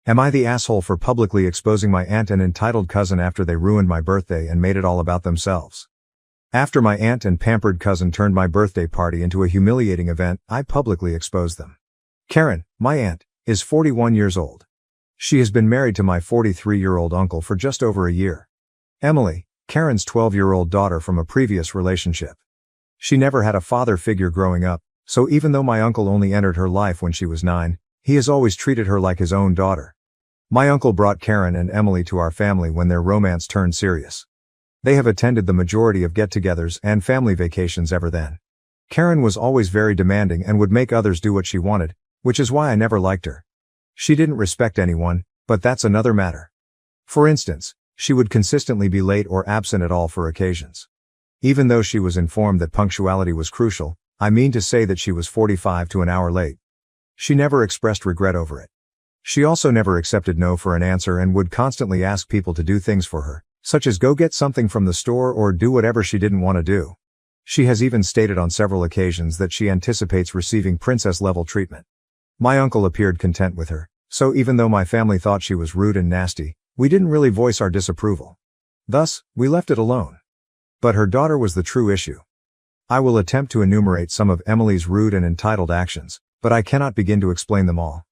Am I the asshole for publicly exposing my aunt and entitled cousin after they ruined my birthday and made it all about themselves? After my aunt and pampered cousin turned my birthday party into a humiliating event, I publicly exposed them. Karen, my aunt, is 41 years old. She has been married to my 43-year-old uncle for just over a year. Emily, Karen's 12-year-old daughter from a previous relationship. She never had a father figure growing up, so even though my uncle only entered her life when she was 9, he has always treated her like his own daughter. My uncle brought Karen and Emily to our family when their romance turned serious. They have attended the majority of get-togethers and family vacations ever then. Karen was always very demanding and would make others do what she wanted, which is why I never liked her. She didn't respect anyone, but that's another matter. For instance, she would consistently be late or absent at all for occasions. Even though she was informed that punctuality was crucial, I mean to say that she was 45 to an hour late. She never expressed regret over it. She also never accepted no for an answer and would constantly ask people to do things for her, such as go get something from the store or do whatever she didn't want to do. She has even stated on several occasions that she anticipates receiving princess-level treatment. My uncle appeared content with her, so even though my family thought she was rude and nasty, we didn't really voice our disapproval. Thus, we left it alone. But her daughter was the true issue. I will attempt to enumerate some of Emily's rude and entitled actions, but I cannot begin to explain them all.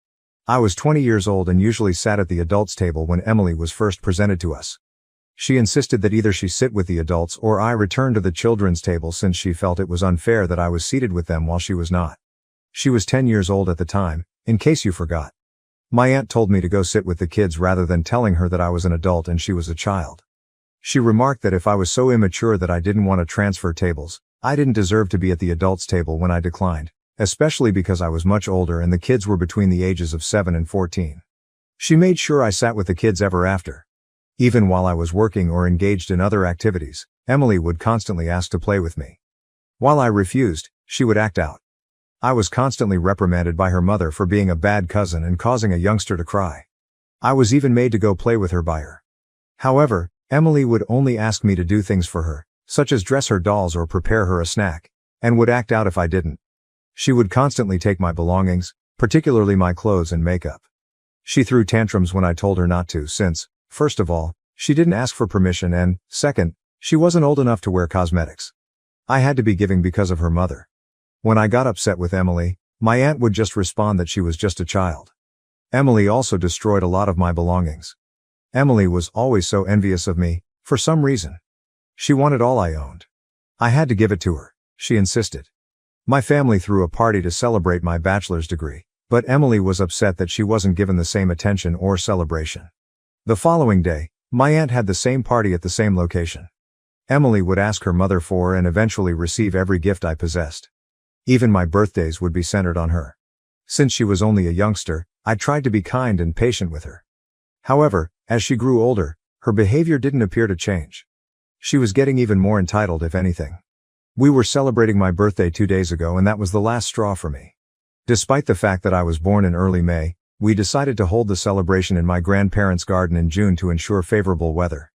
I was 20 years old and usually sat at the adults' table when Emily was first presented to us. She insisted that either she sit with the adults or I return to the children's table since she felt it was unfair that I was seated with them while she was not. She was 10 years old at the time, in case you forgot. My aunt told me to go sit with the kids rather than telling her that I was an adult and she was a child. She remarked that if I was so immature that I didn't want to transfer tables, I didn't deserve to be at the adults' table when I declined, especially because I was much older and the kids were between the ages of 7 and 14. She made sure I sat with the kids ever after. Even while I was working or engaged in other activities, Emily would constantly ask to play with me. While I refused, she would act out. I was constantly reprimanded by her mother for being a bad cousin and causing a youngster to cry. I was even made to go play with her by her. However, Emily would only ask me to do things for her, such as dress her dolls or prepare her a snack, and would act out if I didn't. She would constantly take my belongings, particularly my clothes and makeup. She threw tantrums when I told her not to since, first of all, she didn't ask for permission and, second, she wasn't old enough to wear cosmetics. I had to be giving because of her mother. When I got upset with Emily, my aunt would just respond that she was just a child. Emily also destroyed a lot of my belongings. Emily was always so envious of me, for some reason. She wanted all I owned. I had to give it to her, she insisted. My family threw a party to celebrate my bachelor's degree, but Emily was upset that she wasn't given the same attention or celebration. The following day, my aunt had the same party at the same location. Emily would ask her mother for and eventually receive every gift I possessed. Even my birthdays would be centered on her. Since she was only a youngster, I tried to be kind and patient with her. However, as she grew older, her behavior didn't appear to change. She was getting even more entitled if anything. We were celebrating my birthday 2 days ago and that was the last straw for me. Despite the fact that I was born in early May, we decided to hold the celebration in my grandparents' garden in June to ensure favorable weather.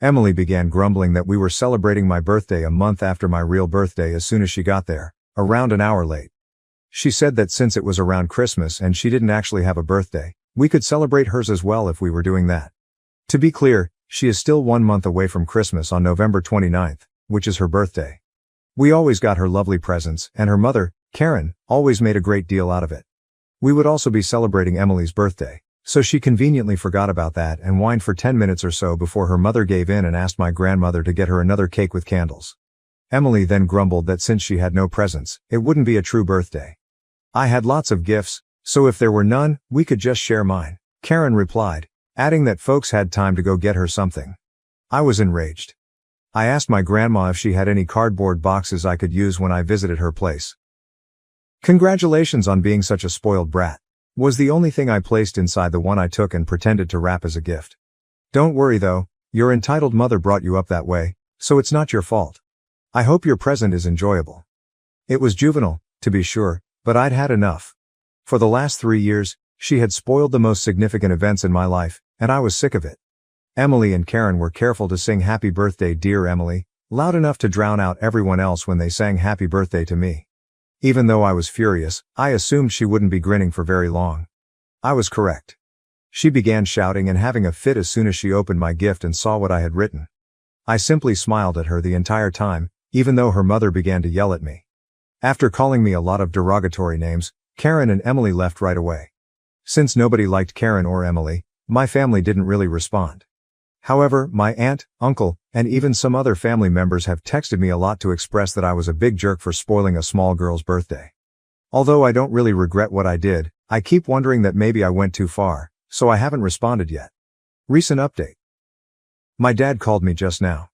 Emily began grumbling that we were celebrating my birthday a month after my real birthday as soon as she got there, around an hour late. She said that since it was around Christmas and she didn't actually have a birthday, we could celebrate hers as well if we were doing that. To be clear, she is still 1 month away from Christmas on November 29th, which is her birthday. We always got her lovely presents, and her mother, Karen, always made a great deal out of it. We would also be celebrating Emily's birthday, so she conveniently forgot about that and whined for 10 minutes or so before her mother gave in and asked my grandmother to get her another cake with candles. Emily then grumbled that since she had no presents, it wouldn't be a true birthday. I had lots of gifts, so if there were none, we could just share mine, Karen replied, adding that folks had time to go get her something. I was enraged. I asked my grandma if she had any cardboard boxes I could use when I visited her place. "Congratulations on being such a spoiled brat," was the only thing I placed inside the one I took and pretended to wrap as a gift. "Don't worry though, your entitled mother brought you up that way, so it's not your fault. I hope your present is enjoyable." It was juvenile, to be sure, but I'd had enough. For the last 3 years, she had spoiled the most significant events in my life, and I was sick of it. Emily and Karen were careful to sing "Happy Birthday, Dear Emily," loud enough to drown out everyone else when they sang "Happy Birthday" to me. Even though I was furious, I assumed she wouldn't be grinning for very long. I was correct. She began shouting and having a fit as soon as she opened my gift and saw what I had written. I simply smiled at her the entire time, even though her mother began to yell at me. After calling me a lot of derogatory names, Karen and Emily left right away. Since nobody liked Karen or Emily, my family didn't really respond. However, my aunt, uncle, and even some other family members have texted me a lot to express that I was a big jerk for spoiling a small girl's birthday. Although I don't really regret what I did, I keep wondering that maybe I went too far, so I haven't responded yet. Recent update. My dad called me just now.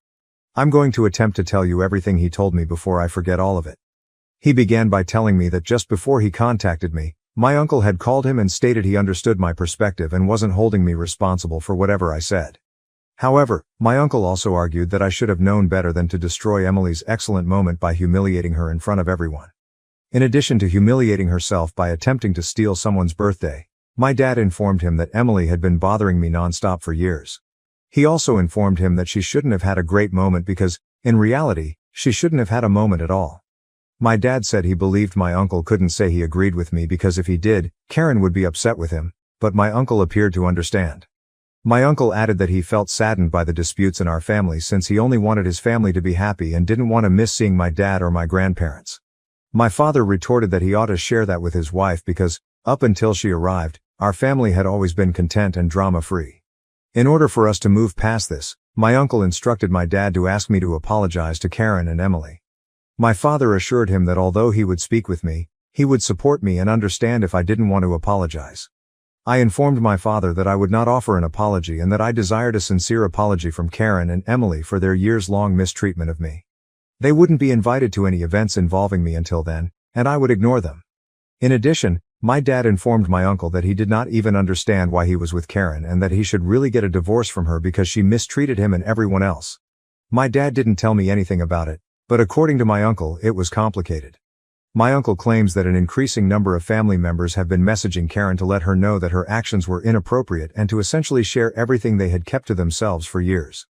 I'm going to attempt to tell you everything he told me before I forget all of it. He began by telling me that just before he contacted me, my uncle had called him and stated he understood my perspective and wasn't holding me responsible for whatever I said. However, my uncle also argued that I should have known better than to destroy Emily's excellent moment by humiliating her in front of everyone. In addition to humiliating herself by attempting to steal someone's birthday, my dad informed him that Emily had been bothering me nonstop for years. He also informed him that she shouldn't have had a great moment because, in reality, she shouldn't have had a moment at all. My dad said he believed my uncle couldn't say he agreed with me because if he did, Karen would be upset with him, but my uncle appeared to understand. My uncle added that he felt saddened by the disputes in our family since he only wanted his family to be happy and didn't want to miss seeing my dad or my grandparents. My father retorted that he ought to share that with his wife because, up until she arrived, our family had always been content and drama-free. In order for us to move past this, my uncle instructed my dad to ask me to apologize to Karen and Emily. My father assured him that although he would speak with me, he would support me and understand if I didn't want to apologize. I informed my father that I would not offer an apology and that I desired a sincere apology from Karen and Emily for their years-long mistreatment of me. They wouldn't be invited to any events involving me until then, and I would ignore them. In addition, my dad informed my uncle that he did not even understand why he was with Karen and that he should really get a divorce from her because she mistreated him and everyone else. My dad didn't tell me anything about it, but according to my uncle, it was complicated. My uncle claims that an increasing number of family members have been messaging Karen to let her know that her actions were inappropriate and to essentially share everything they had kept to themselves for years.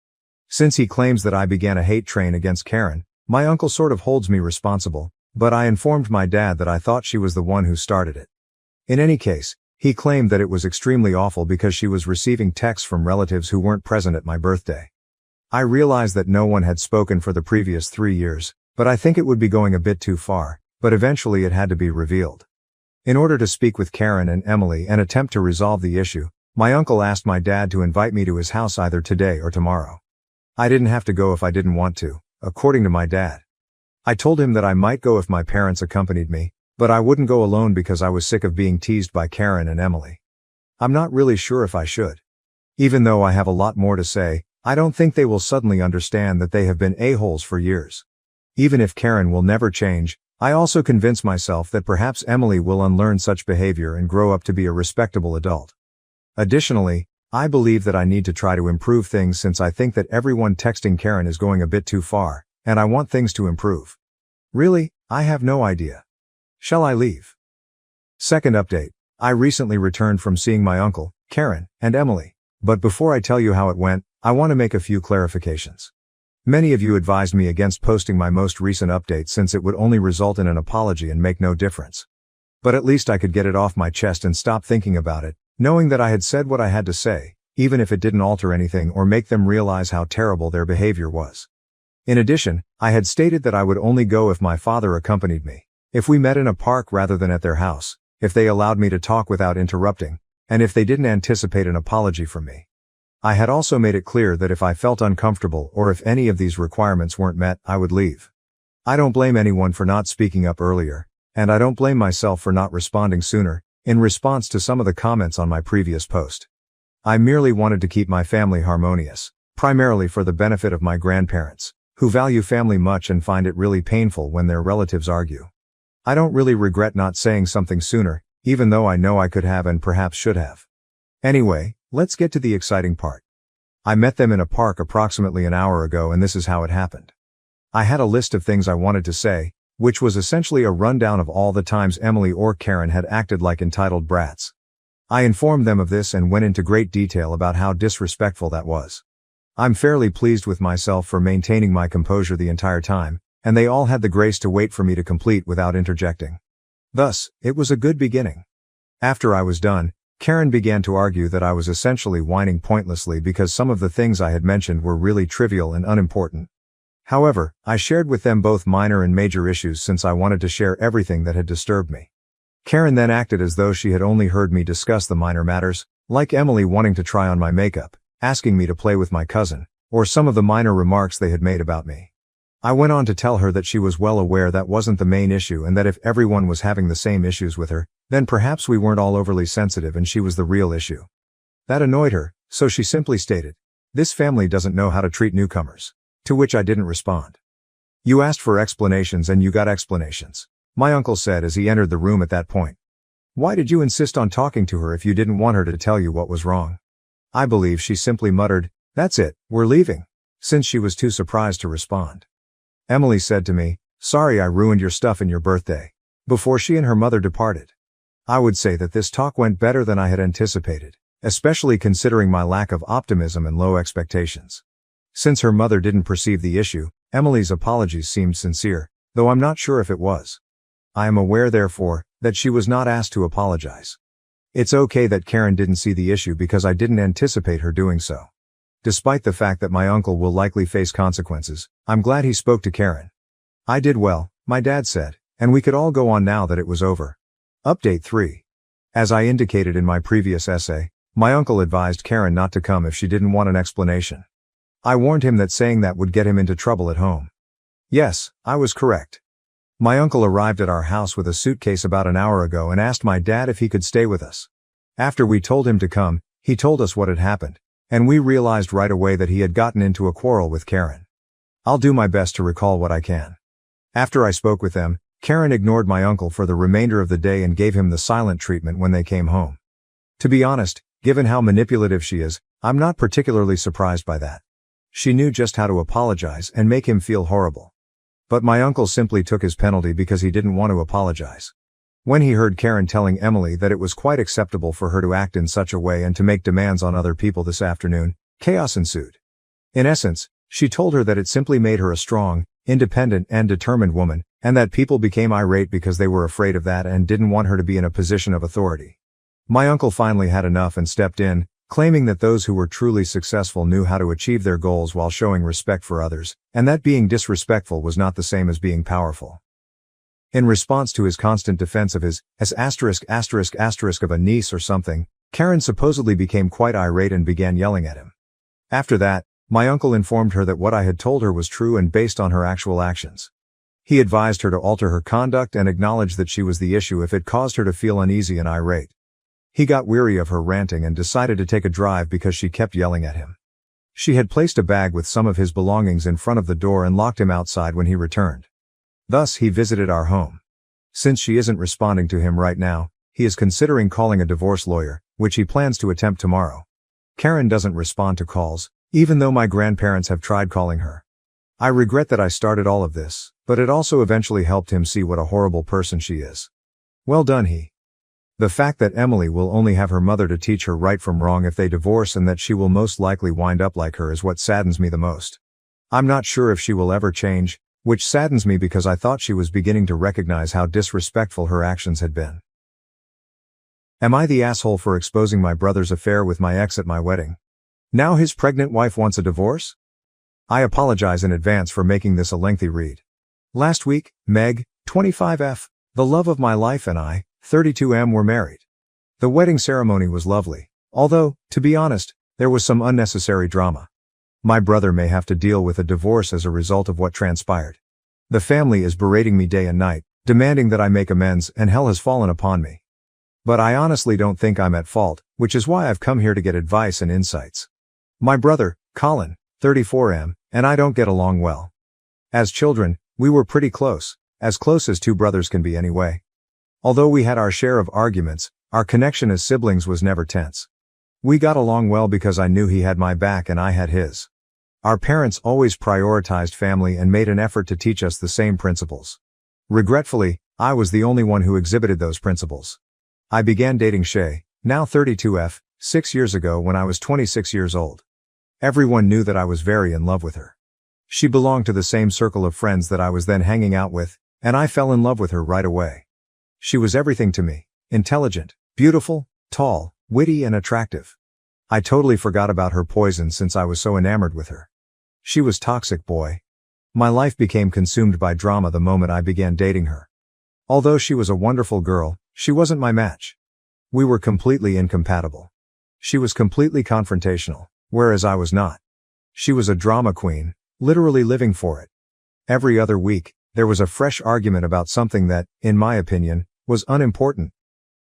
Since he claims that I began a hate train against Karen, my uncle sort of holds me responsible, but I informed my dad that I thought she was the one who started it. In any case, he claimed that it was extremely awful because she was receiving texts from relatives who weren't present at my birthday. I realized that no one had spoken for the previous 3 years, but I think it would be going a bit too far. But eventually it had to be revealed. In order to speak with Karen and Emily and attempt to resolve the issue, my uncle asked my dad to invite me to his house either today or tomorrow. I didn't have to go if I didn't want to, according to my dad. I told him that I might go if my parents accompanied me, but I wouldn't go alone because I was sick of being teased by Karen and Emily. I'm not really sure if I should. Even though I have a lot more to say, I don't think they will suddenly understand that they have been a-holes for years. Even if Karen will never change, I also convince myself that perhaps Emily will unlearn such behavior and grow up to be a respectable adult. Additionally, I believe that I need to try to improve things since I think that everyone texting Karen is going a bit too far, and I want things to improve. Really, I have no idea. Shall I leave? Second update. I recently returned from seeing my uncle, Karen, and Emily. But before I tell you how it went, I want to make a few clarifications. Many of you advised me against posting my most recent update since it would only result in an apology and make no difference. But at least I could get it off my chest and stop thinking about it, knowing that I had said what I had to say, even if it didn't alter anything or make them realize how terrible their behavior was. In addition, I had stated that I would only go if my father accompanied me, if we met in a park rather than at their house, if they allowed me to talk without interrupting, and if they didn't anticipate an apology from me. I had also made it clear that if I felt uncomfortable or if any of these requirements weren't met, I would leave. I don't blame anyone for not speaking up earlier, and I don't blame myself for not responding sooner, in response to some of the comments on my previous post. I merely wanted to keep my family harmonious, primarily for the benefit of my grandparents, who value family much and find it really painful when their relatives argue. I don't really regret not saying something sooner, even though I know I could have and perhaps should have. Anyway, let's get to the exciting part. I met them in a park approximately an hour ago and this is how it happened. I had a list of things I wanted to say, which was essentially a rundown of all the times Emily or Karen had acted like entitled brats. I informed them of this and went into great detail about how disrespectful that was. I'm fairly pleased with myself for maintaining my composure the entire time, and they all had the grace to wait for me to complete without interjecting. Thus, it was a good beginning. After I was done, Karen began to argue that I was essentially whining pointlessly because some of the things I had mentioned were really trivial and unimportant. However, I shared with them both minor and major issues since I wanted to share everything that had disturbed me. Karen then acted as though she had only heard me discuss the minor matters, like Emily wanting to try on my makeup, asking me to play with my cousin, or some of the minor remarks they had made about me. I went on to tell her that she was well aware that wasn't the main issue and that if everyone was having the same issues with her, then perhaps we weren't all overly sensitive and she was the real issue. That annoyed her, so she simply stated, "This family doesn't know how to treat newcomers." To which I didn't respond. "You asked for explanations and you got explanations," my uncle said as he entered the room at that point. "Why did you insist on talking to her if you didn't want her to tell you what was wrong?" I believe she simply muttered, "That's it, we're leaving," since she was too surprised to respond. Emily said to me, "Sorry I ruined your stuff in your birthday," before she and her mother departed. I would say that this talk went better than I had anticipated, especially considering my lack of optimism and low expectations. Since her mother didn't perceive the issue, Emily's apologies seemed sincere, though I'm not sure if it was. I am aware, therefore, that she was not asked to apologize. It's okay that Karen didn't see the issue because I didn't anticipate her doing so. Despite the fact that my uncle will likely face consequences, I'm glad he spoke to Karen. "I did well," my dad said, "and we could all go on now that it was over." Update 3. As I indicated in my previous essay, my uncle advised Karen not to come if she didn't want an explanation. I warned him that saying that would get him into trouble at home. Yes, I was correct. My uncle arrived at our house with a suitcase about an hour ago and asked my dad if he could stay with us. After we told him to come, he told us what had happened, and we realized right away that he had gotten into a quarrel with Karen. I'll do my best to recall what I can. After I spoke with them, Karen ignored my uncle for the remainder of the day and gave him the silent treatment when they came home. To be honest, given how manipulative she is, I'm not particularly surprised by that. She knew just how to apologize and make him feel horrible. But my uncle simply took his penalty because he didn't want to apologize. When he heard Karen telling Emily that it was quite acceptable for her to act in such a way and to make demands on other people this afternoon, chaos ensued. In essence, she told her that it simply made her a strong, independent, and determined woman, and that people became irate because they were afraid of that and didn't want her to be in a position of authority. My uncle finally had enough and stepped in, claiming that those who were truly successful knew how to achieve their goals while showing respect for others, and that being disrespectful was not the same as being powerful. In response to his constant defense of his of a niece or something, Karen supposedly became quite irate and began yelling at him. After that, my uncle informed her that what I had told her was true and based on her actual actions. He advised her to alter her conduct and acknowledge that she was the issue if it caused her to feel uneasy and irate. He got weary of her ranting and decided to take a drive because she kept yelling at him. She had placed a bag with some of his belongings in front of the door and locked him outside when he returned. Thus, he visited our home. Since she isn't responding to him right now, he is considering calling a divorce lawyer, which he plans to attempt tomorrow. Karen doesn't respond to calls, even though my grandparents have tried calling her. I regret that I started all of this, but it also eventually helped him see what a horrible person she is. Well done, he. The fact that Emily will only have her mother to teach her right from wrong if they divorce and that she will most likely wind up like her is what saddens me the most. I'm not sure if she will ever change, which saddens me because I thought she was beginning to recognize how disrespectful her actions had been. Am I the asshole for exposing my brother's affair with my ex at my wedding? Now his pregnant wife wants a divorce? I apologize in advance for making this a lengthy read. Last week, Meg, 25F, the love of my life, and I, 32M, were married. The wedding ceremony was lovely, although, to be honest, there was some unnecessary drama. My brother may have to deal with a divorce as a result of what transpired. The family is berating me day and night, demanding that I make amends, and hell has fallen upon me. But I honestly don't think I'm at fault, which is why I've come here to get advice and insights. My brother, Colin, 34M, and I don't get along well. As children, we were pretty close as two brothers can be anyway. Although we had our share of arguments, our connection as siblings was never tense. We got along well because I knew he had my back and I had his. Our parents always prioritized family and made an effort to teach us the same principles. Regretfully, I was the only one who exhibited those principles. I began dating Shay, now 32F, 6 years ago when I was 26 years old. Everyone knew that I was very in love with her. She belonged to the same circle of friends that I was then hanging out with, and I fell in love with her right away. She was everything to me: intelligent, beautiful, tall, witty and attractive. I totally forgot about her poison since I was so enamored with her. She was toxic, boy. My life became consumed by drama the moment I began dating her. Although she was a wonderful girl, she wasn't my match. We were completely incompatible. She was completely confrontational, whereas I was not. She was a drama queen, literally living for it. Every other week, there was a fresh argument about something that, in my opinion, was unimportant.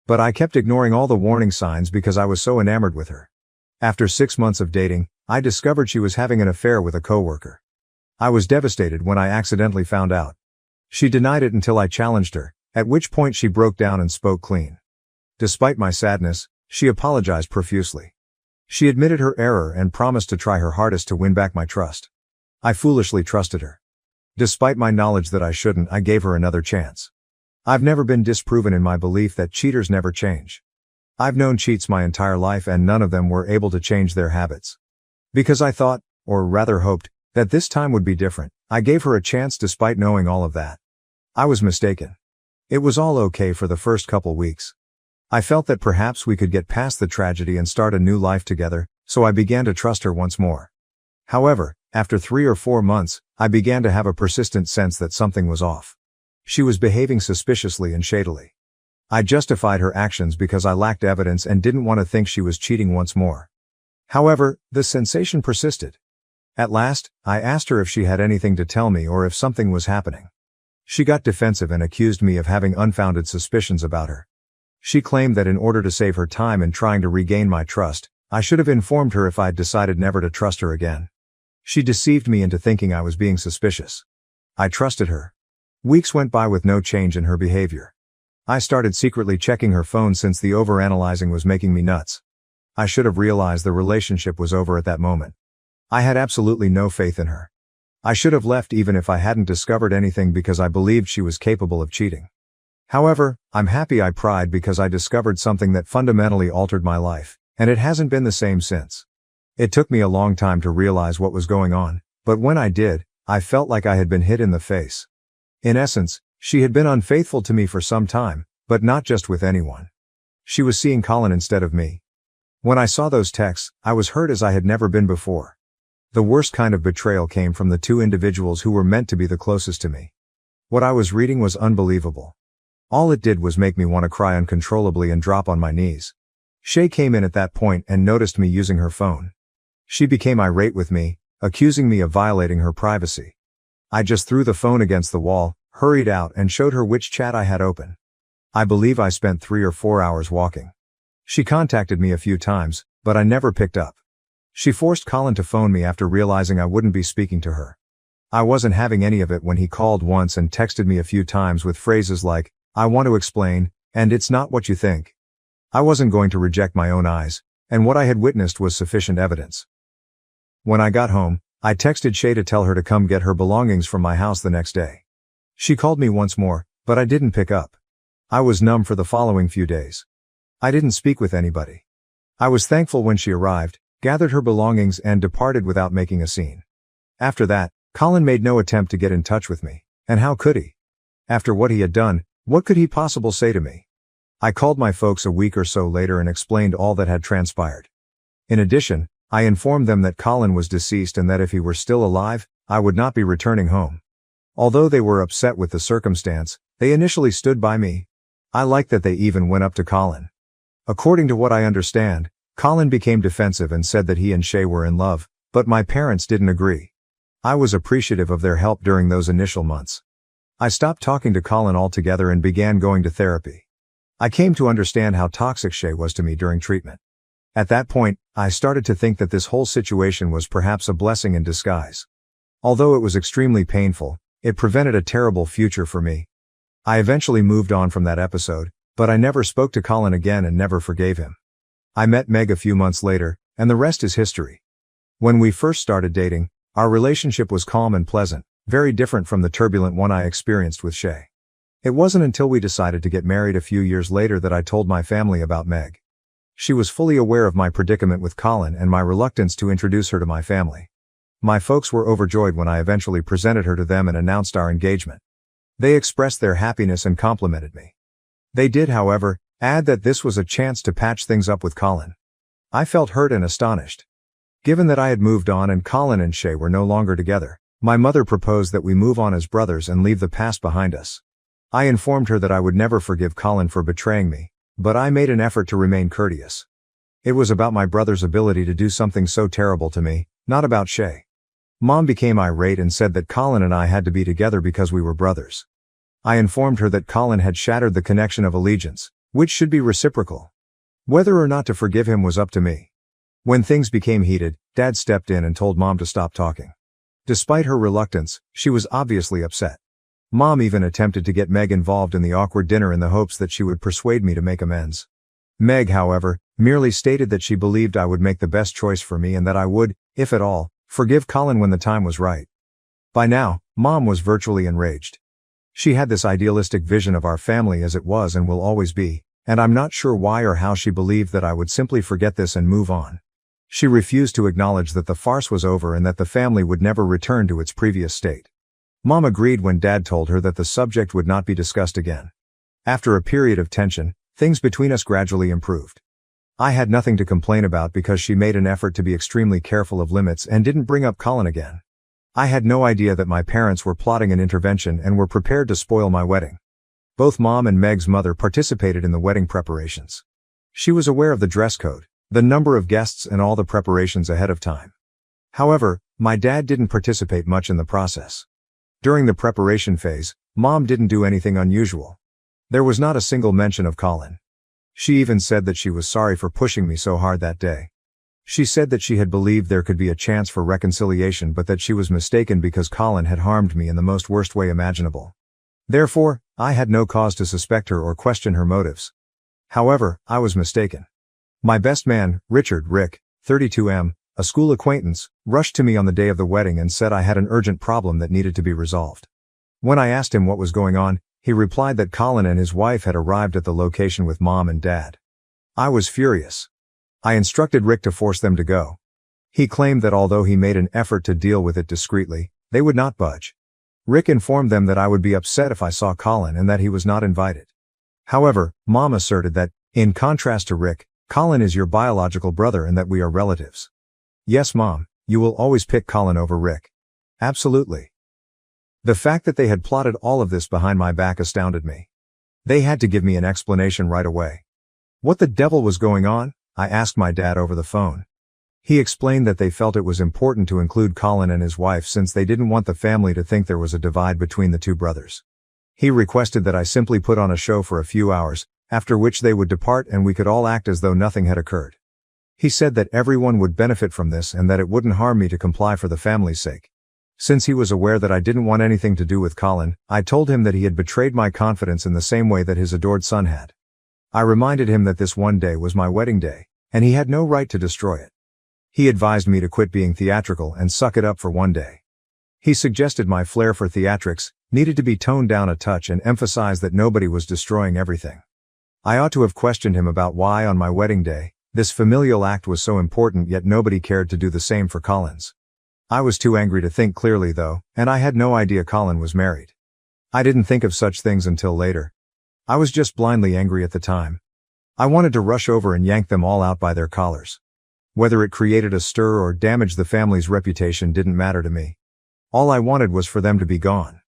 But I kept ignoring all the warning signs because I was so enamored with her. After 6 months of dating, I discovered she was having an affair with a coworker. I was devastated when I accidentally found out. She denied it until I challenged her, at which point she broke down and spoke clean. Despite my sadness, she apologized profusely. She admitted her error and promised to try her hardest to win back my trust. I foolishly trusted her. Despite my knowledge that I shouldn't, I gave her another chance. I've never been disproven in my belief that cheaters never change. I've known cheats my entire life and none of them were able to change their habits. Because I thought, or rather hoped, that this time would be different, I gave her a chance despite knowing all of that. I was mistaken. It was all okay for the first couple weeks. I felt that perhaps we could get past the tragedy and start a new life together, so I began to trust her once more. However, after 3 or 4 months, I began to have a persistent sense that something was off. She was behaving suspiciously and shadily. I justified her actions because I lacked evidence and didn't want to think she was cheating once more. However, the sensation persisted. At last, I asked her if she had anything to tell me or if something was happening. She got defensive and accused me of having unfounded suspicions about her. She claimed that in order to save her time in trying to regain my trust, I should have informed her if I'd decided never to trust her again. She deceived me into thinking I was being suspicious. I trusted her. Weeks went by with no change in her behavior. I started secretly checking her phone since the overanalyzing was making me nuts. I should have realized the relationship was over at that moment. I had absolutely no faith in her. I should have left even if I hadn't discovered anything because I believed she was capable of cheating. However, I'm happy I pried because I discovered something that fundamentally altered my life, and it hasn't been the same since. It took me a long time to realize what was going on, but when I did, I felt like I had been hit in the face. In essence, she had been unfaithful to me for some time, but not just with anyone. She was seeing Colin instead of me. When I saw those texts, I was hurt as I had never been before. The worst kind of betrayal came from the two individuals who were meant to be the closest to me. What I was reading was unbelievable. All it did was make me want to cry uncontrollably and drop on my knees. Shay came in at that point and noticed me using her phone. She became irate with me, accusing me of violating her privacy. I just threw the phone against the wall, hurried out and showed her which chat I had open. I believe I spent 3 or 4 hours walking. She contacted me a few times, but I never picked up. She forced Colin to phone me after realizing I wouldn't be speaking to her. I wasn't having any of it when he called once and texted me a few times with phrases like, "I want to explain, and it's not what you think." I wasn't going to reject my own eyes, and what I had witnessed was sufficient evidence. When I got home, I texted Shay to tell her to come get her belongings from my house the next day. She called me once more, but I didn't pick up. I was numb for the following few days. I didn't speak with anybody. I was thankful when she arrived, gathered her belongings and departed without making a scene. After that, Colin made no attempt to get in touch with me, and how could he? After what he had done, what could he possibly say to me? I called my folks a week or so later and explained all that had transpired. In addition, I informed them that Colin was deceased and that if he were still alive, I would not be returning home. Although they were upset with the circumstance, they initially stood by me. I liked that they even went up to Colin. According to what I understand, Colin became defensive and said that he and Shay were in love, but my parents didn't agree. I was appreciative of their help during those initial months. I stopped talking to Colin altogether and began going to therapy. I came to understand how toxic Shay was to me during treatment. At that point, I started to think that this whole situation was perhaps a blessing in disguise. Although it was extremely painful, it prevented a terrible future for me. I eventually moved on from that episode, but I never spoke to Colin again and never forgave him. I met Meg a few months later, and the rest is history. When we first started dating, our relationship was calm and pleasant, very different from the turbulent one I experienced with Shay. It wasn't until we decided to get married a few years later that I told my family about Meg. She was fully aware of my predicament with Colin and my reluctance to introduce her to my family. My folks were overjoyed when I eventually presented her to them and announced our engagement. They expressed their happiness and complimented me. They did, however, Add that this was a chance to patch things up with Colin. I felt hurt and astonished. Given that I had moved on and Colin and Shay were no longer together, my mother proposed that we move on as brothers and leave the past behind us. I informed her that I would never forgive Colin for betraying me, but I made an effort to remain courteous. It was about my brother's ability to do something so terrible to me, not about Shay. Mom became irate and said that Colin and I had to be together because we were brothers. I informed her that Colin had shattered the connection of allegiance, which should be reciprocal. Whether or not to forgive him was up to me. When things became heated, Dad stepped in and told Mom to stop talking. Despite her reluctance, she was obviously upset. Mom even attempted to get Meg involved in the awkward dinner in the hopes that she would persuade me to make amends. Meg, however, merely stated that she believed I would make the best choice for me and that I would, if at all, forgive Colin when the time was right. By now, Mom was virtually enraged. She had this idealistic vision of our family as it was and will always be, and I'm not sure why or how she believed that I would simply forget this and move on. She refused to acknowledge that the farce was over and that the family would never return to its previous state. Mom agreed when Dad told her that the subject would not be discussed again. After a period of tension, things between us gradually improved. I had nothing to complain about because she made an effort to be extremely careful of limits and didn't bring up Colin again. I had no idea that my parents were plotting an intervention and were prepared to spoil my wedding. Both Mom and Meg's mother participated in the wedding preparations. She was aware of the dress code, the number of guests and all the preparations ahead of time. However, my dad didn't participate much in the process. During the preparation phase, Mom didn't do anything unusual. There was not a single mention of Colin. She even said that she was sorry for pushing me so hard that day. She said that she had believed there could be a chance for reconciliation but that she was mistaken because Colin had harmed me in the most worst way imaginable. Therefore, I had no cause to suspect her or question her motives. However, I was mistaken. My best man, Rick, 32M, a school acquaintance, rushed to me on the day of the wedding and said I had an urgent problem that needed to be resolved. When I asked him what was going on, he replied that Colin and his wife had arrived at the location with Mom and Dad. I was furious. I instructed Rick to force them to go. He claimed that although he made an effort to deal with it discreetly, they would not budge. Rick informed them that I would be upset if I saw Colin and that he was not invited. However, Mom asserted that, in contrast to Rick, Colin is your biological brother and that we are relatives. Yes, Mom, you will always pick Colin over Rick. Absolutely. The fact that they had plotted all of this behind my back astounded me. They had to give me an explanation right away. What the devil was going on? I asked my dad over the phone. He explained that they felt it was important to include Colin and his wife since they didn't want the family to think there was a divide between the two brothers. He requested that I simply put on a show for a few hours, after which they would depart and we could all act as though nothing had occurred. He said that everyone would benefit from this and that it wouldn't harm me to comply for the family's sake. Since he was aware that I didn't want anything to do with Colin, I told him that he had betrayed my confidence in the same way that his adored son had. I reminded him that this one day was my wedding day, and he had no right to destroy it. He advised me to quit being theatrical and suck it up for one day. He suggested my flair for theatrics needed to be toned down a touch and emphasized that nobody was destroying everything. I ought to have questioned him about why on my wedding day, this familial act was so important yet nobody cared to do the same for Colin's. I was too angry to think clearly though, and I had no idea Colin was married. I didn't think of such things until later. I was just blindly angry at the time. I wanted to rush over and yank them all out by their collars. Whether it created a stir or damaged the family's reputation didn't matter to me. All I wanted was for them to be gone.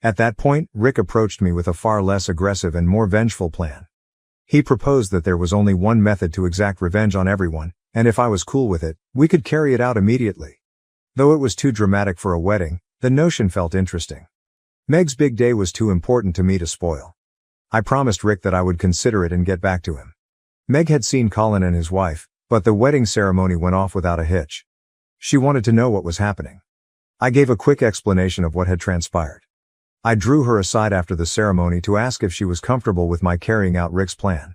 At that point, Rick approached me with a far less aggressive and more vengeful plan. He proposed that there was only one method to exact revenge on everyone, and if I was cool with it, we could carry it out immediately. Though it was too dramatic for a wedding, the notion felt interesting. Meg's big day was too important to me to spoil. I promised Rick that I would consider it and get back to him. Meg had seen Colin and his wife, but the wedding ceremony went off without a hitch. She wanted to know what was happening. I gave a quick explanation of what had transpired. I drew her aside after the ceremony to ask if she was comfortable with my carrying out Rick's plan.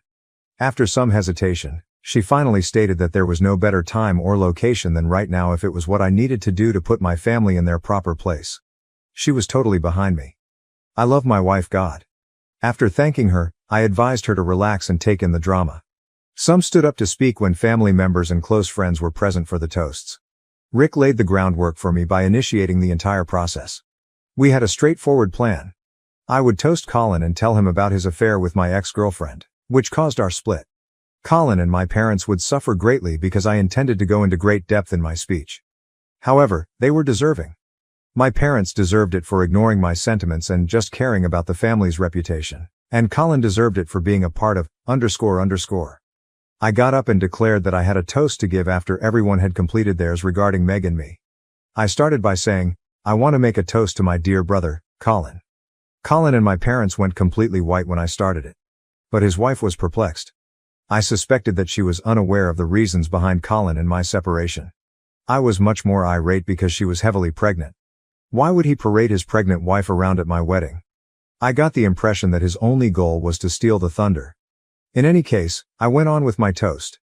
After some hesitation, she finally stated that there was no better time or location than right now if it was what I needed to do to put my family in their proper place. She was totally behind me. I love my wife God. After thanking her, I advised her to relax and take in the drama. Some stood up to speak when family members and close friends were present for the toasts. Rick laid the groundwork for me by initiating the entire process. We had a straightforward plan. I would toast Colin and tell him about his affair with my ex-girlfriend. which caused our split. Colin and my parents would suffer greatly because I intended to go into great depth in my speech. However, they were deserving. My parents deserved it for ignoring my sentiments and just caring about the family's reputation. And Colin deserved it for being a part of __. I got up and declared that I had a toast to give after everyone had completed theirs regarding Meg and me. I started by saying, I want to make a toast to my dear brother, Colin. Colin and my parents went completely white when I started it. But his wife was perplexed. I suspected that she was unaware of the reasons behind Colin and my separation. I was much more irate because she was heavily pregnant. Why would he parade his pregnant wife around at my wedding? I got the impression that his only goal was to steal the thunder. In any case, I went on with my toast.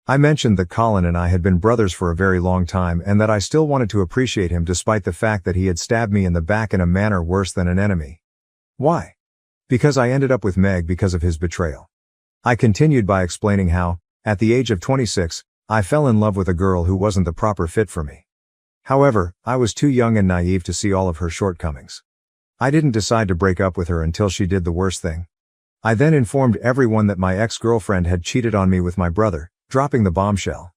I mentioned that Colin and I had been brothers for a very long time and that I still wanted to appreciate him despite the fact that he had stabbed me in the back in a manner worse than an enemy. Why? Because I ended up with Meg because of his betrayal. I continued by explaining how, at the age of 26, I fell in love with a girl who wasn't the proper fit for me. However, I was too young and naive to see all of her shortcomings. I didn't decide to break up with her until she did the worst thing. I then informed everyone that my ex-girlfriend had cheated on me with my brother, dropping the bombshell.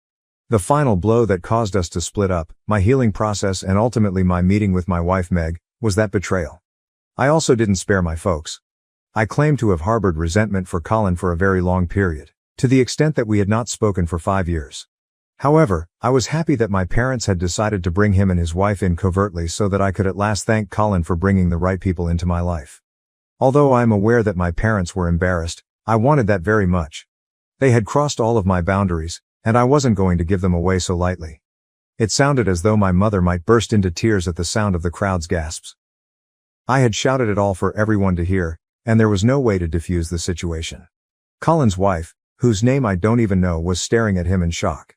The final blow that caused us to split up, my healing process and ultimately my meeting with my wife Meg, was that betrayal. I also didn't spare my folks. I claimed to have harbored resentment for Colin for a very long period, to the extent that we had not spoken for 5 years. However, I was happy that my parents had decided to bring him and his wife in covertly so that I could at last thank Colin for bringing the right people into my life. Although I am aware that my parents were embarrassed, I wanted that very much. They had crossed all of my boundaries, and I wasn't going to give them away so lightly. It sounded as though my mother might burst into tears at the sound of the crowd's gasps. I had shouted it all for everyone to hear, and there was no way to defuse the situation. Colin's wife, whose name I don't even know, was staring at him in shock.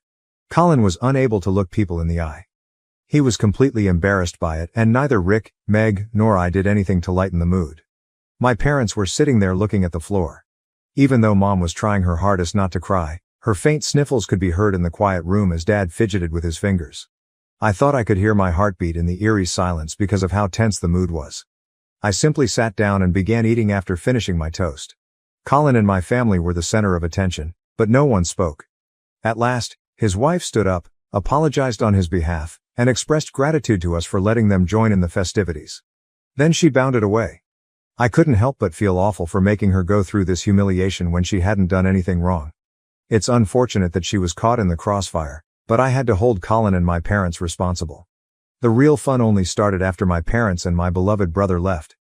Colin was unable to look people in the eye. He was completely embarrassed by it, and neither Rick, Meg, nor I did anything to lighten the mood. My parents were sitting there looking at the floor. Even though Mom was trying her hardest not to cry, her faint sniffles could be heard in the quiet room as Dad fidgeted with his fingers. I thought I could hear my heartbeat in the eerie silence because of how tense the mood was. I simply sat down and began eating after finishing my toast. Colin and my family were the center of attention, but no one spoke. At last, his wife stood up, apologized on his behalf, and expressed gratitude to us for letting them join in the festivities. Then she bounded away. I couldn't help but feel awful for making her go through this humiliation when she hadn't done anything wrong. It's unfortunate that she was caught in the crossfire, but I had to hold Colin and my parents responsible. The real fun only started after my parents and my beloved brother left.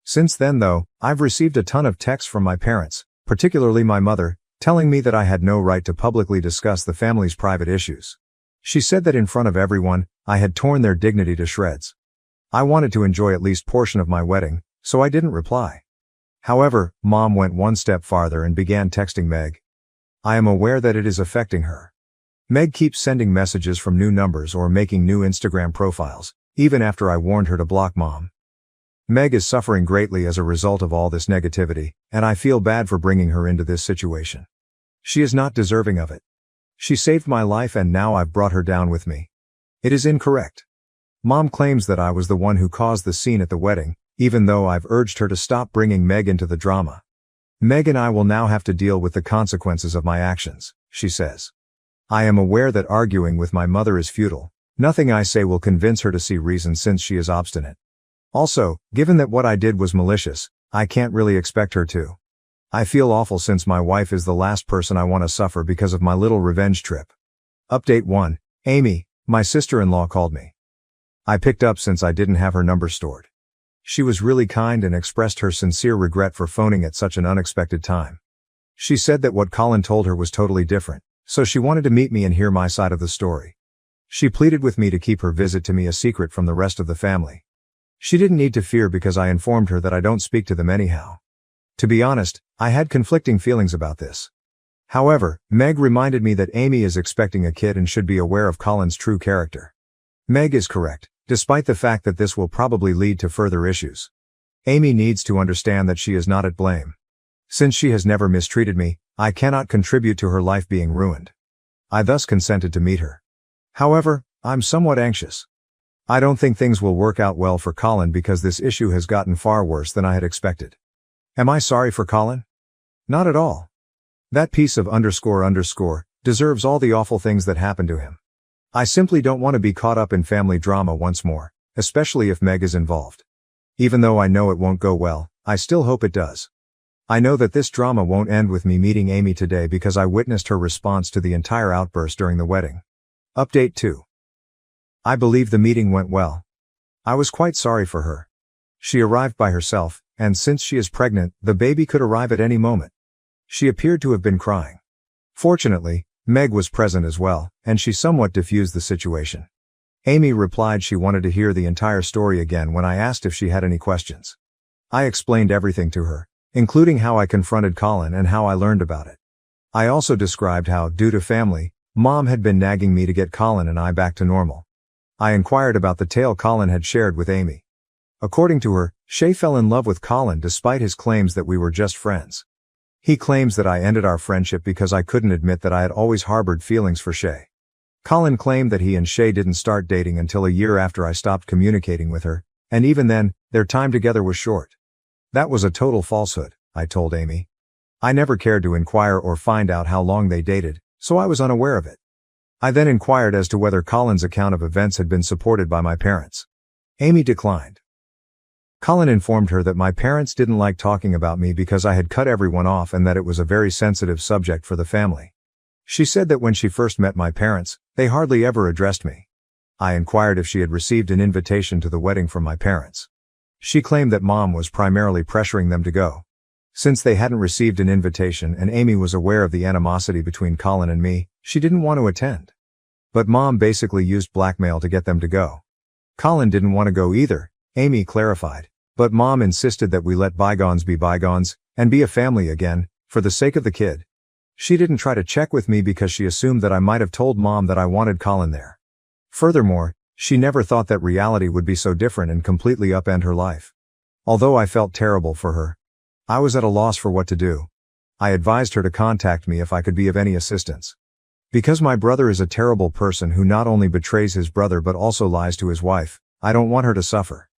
Since then though, I've received a ton of texts from my parents, particularly my mother, telling me that I had no right to publicly discuss the family's private issues. She said that in front of everyone, I had torn their dignity to shreds. I wanted to enjoy at least portion of my wedding, so I didn't reply. However, Mom went one step farther and began texting Meg. I am aware that it is affecting her. Meg keeps sending messages from new numbers or making new Instagram profiles, even after I warned her to block Mom. Meg is suffering greatly as a result of all this negativity, and I feel bad for bringing her into this situation. She is not deserving of it. She saved my life and now I've brought her down with me. It is incorrect. Mom claims that I was the one who caused the scene at the wedding, even though I've urged her to stop bringing Meg into the drama. Meg and I will now have to deal with the consequences of my actions, she says. I am aware that arguing with my mother is futile. Nothing I say will convince her to see reason since she is obstinate. Also, given that what I did was malicious, I can't really expect her to. I feel awful since my wife is the last person I want to suffer because of my little revenge trip. Update 1. Amy, my sister-in-law, called me. I picked up since I didn't have her number stored. She was really kind and expressed her sincere regret for phoning at such an unexpected time. She said that what Colin told her was totally different, so she wanted to meet me and hear my side of the story. She pleaded with me to keep her visit to me a secret from the rest of the family. She didn't need to fear because I informed her that I don't speak to them anyhow. To be honest, I had conflicting feelings about this. However, Meg reminded me that Amy is expecting a kid and should be aware of Colin's true character. Meg is correct, despite the fact that this will probably lead to further issues. Amy needs to understand that she is not at blame. Since she has never mistreated me, I cannot contribute to her life being ruined. I thus consented to meet her. However, I'm somewhat anxious. I don't think things will work out well for Colin because this issue has gotten far worse than I had expected. Am I sorry for Colin? Not at all. That piece of _ deserves all the awful things that happened to him. I simply don't want to be caught up in family drama once more, especially if Meg is involved. Even though I know it won't go well, I still hope it does. I know that this drama won't end with me meeting Amy today because I witnessed her response to the entire outburst during the wedding. Update 2. I believe the meeting went well. I was quite sorry for her. She arrived by herself, and since she is pregnant, the baby could arrive at any moment. She appeared to have been crying. Fortunately, Meg was present as well, and she somewhat diffused the situation. Amy replied she wanted to hear the entire story again when I asked if she had any questions. I explained everything to her, including how I confronted Colin and how I learned about it. I also described how, due to family, Mom had been nagging me to get Colin and I back to normal. I inquired about the tale Colin had shared with Amy. According to her, Shay fell in love with Colin despite his claims that we were just friends. He claims that I ended our friendship because I couldn't admit that I had always harbored feelings for Shay. Colin claimed that he and Shay didn't start dating until a year after I stopped communicating with her, and even then, their time together was short. That was a total falsehood, I told Amy. I never cared to inquire or find out how long they dated, so I was unaware of it. I then inquired as to whether Colin's account of events had been supported by my parents. Amy declined. Colin informed her that my parents didn't like talking about me because I had cut everyone off and that it was a very sensitive subject for the family. She said that when she first met my parents, they hardly ever addressed me. I inquired if she had received an invitation to the wedding from my parents. She claimed that Mom was primarily pressuring them to go. Since they hadn't received an invitation and Amy was aware of the animosity between Colin and me, she didn't want to attend. But Mom basically used blackmail to get them to go. Colin didn't want to go either, Amy clarified, but Mom insisted that we let bygones be bygones, and be a family again, for the sake of the kid. She didn't try to check with me because she assumed that I might have told Mom that I wanted Colin there. Furthermore, she never thought that reality would be so different and completely upend her life. Although I felt terrible for her, I was at a loss for what to do. I advised her to contact me if I could be of any assistance. Because my brother is a terrible person who not only betrays his brother but also lies to his wife, I don't want her to suffer.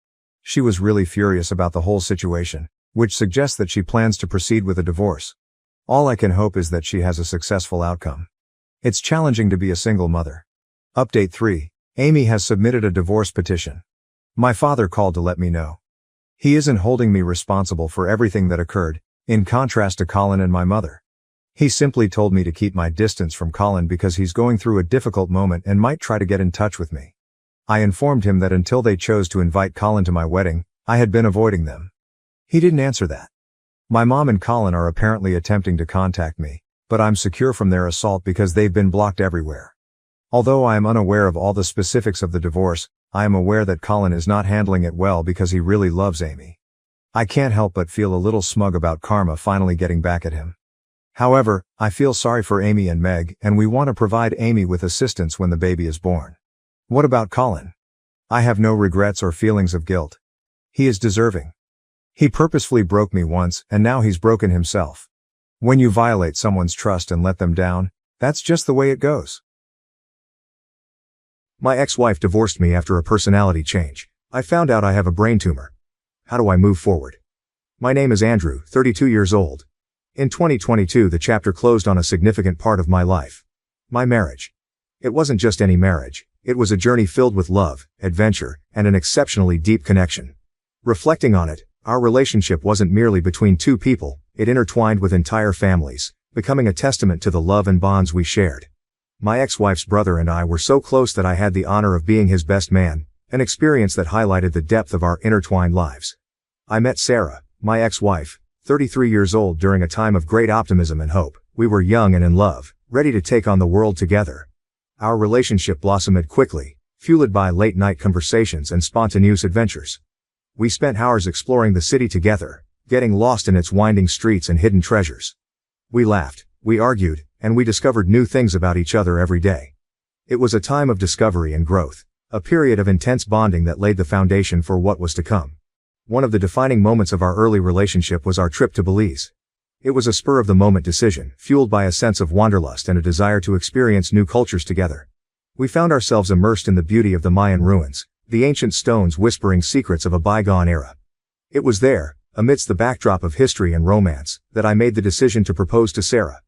She was really furious about the whole situation, which suggests that she plans to proceed with a divorce. All I can hope is that she has a successful outcome. It's challenging to be a single mother. Update 3. Amy has submitted a divorce petition. My father called to let me know. He isn't holding me responsible for everything that occurred, in contrast to Colin and my mother. He simply told me to keep my distance from Colin because he's going through a difficult moment and might try to get in touch with me. I informed him that until they chose to invite Colin to my wedding, I had been avoiding them. He didn't answer that. My mom and Colin are apparently attempting to contact me, but I'm secure from their assault because they've been blocked everywhere. Although I am unaware of all the specifics of the divorce, I am aware that Colin is not handling it well because he really loves Amy. I can't help but feel a little smug about karma finally getting back at him. However, I feel sorry for Amy and Meg, and we want to provide Amy with assistance when the baby is born. What about Colin? I have no regrets or feelings of guilt. He is deserving. He purposefully broke me once, and now he's broken himself. When you violate someone's trust and let them down, that's just the way it goes. My ex-wife divorced me after a personality change. I found out I have a brain tumor. How do I move forward? My name is Andrew, 32 years old. In 2022, the chapter closed on a significant part of my life. My marriage. It wasn't just any marriage. It was a journey filled with love, adventure, and an exceptionally deep connection. Reflecting on it, our relationship wasn't merely between two people, it intertwined with entire families, becoming a testament to the love and bonds we shared. My ex-wife's brother and I were so close that I had the honor of being his best man, an experience that highlighted the depth of our intertwined lives. I met Sarah, my ex-wife, 33 years old, during a time of great optimism and hope. We were young and in love, ready to take on the world together. Our relationship blossomed quickly, fueled by late-night conversations and spontaneous adventures. We spent hours exploring the city together, getting lost in its winding streets and hidden treasures. We laughed, we argued, and we discovered new things about each other every day. It was a time of discovery and growth, a period of intense bonding that laid the foundation for what was to come. One of the defining moments of our early relationship was our trip to Belize. It was a spur-of-the-moment decision, fueled by a sense of wanderlust and a desire to experience new cultures together. We found ourselves immersed in the beauty of the Mayan ruins, the ancient stones whispering secrets of a bygone era. It was there, amidst the backdrop of history and romance, that I made the decision to propose to Sarah.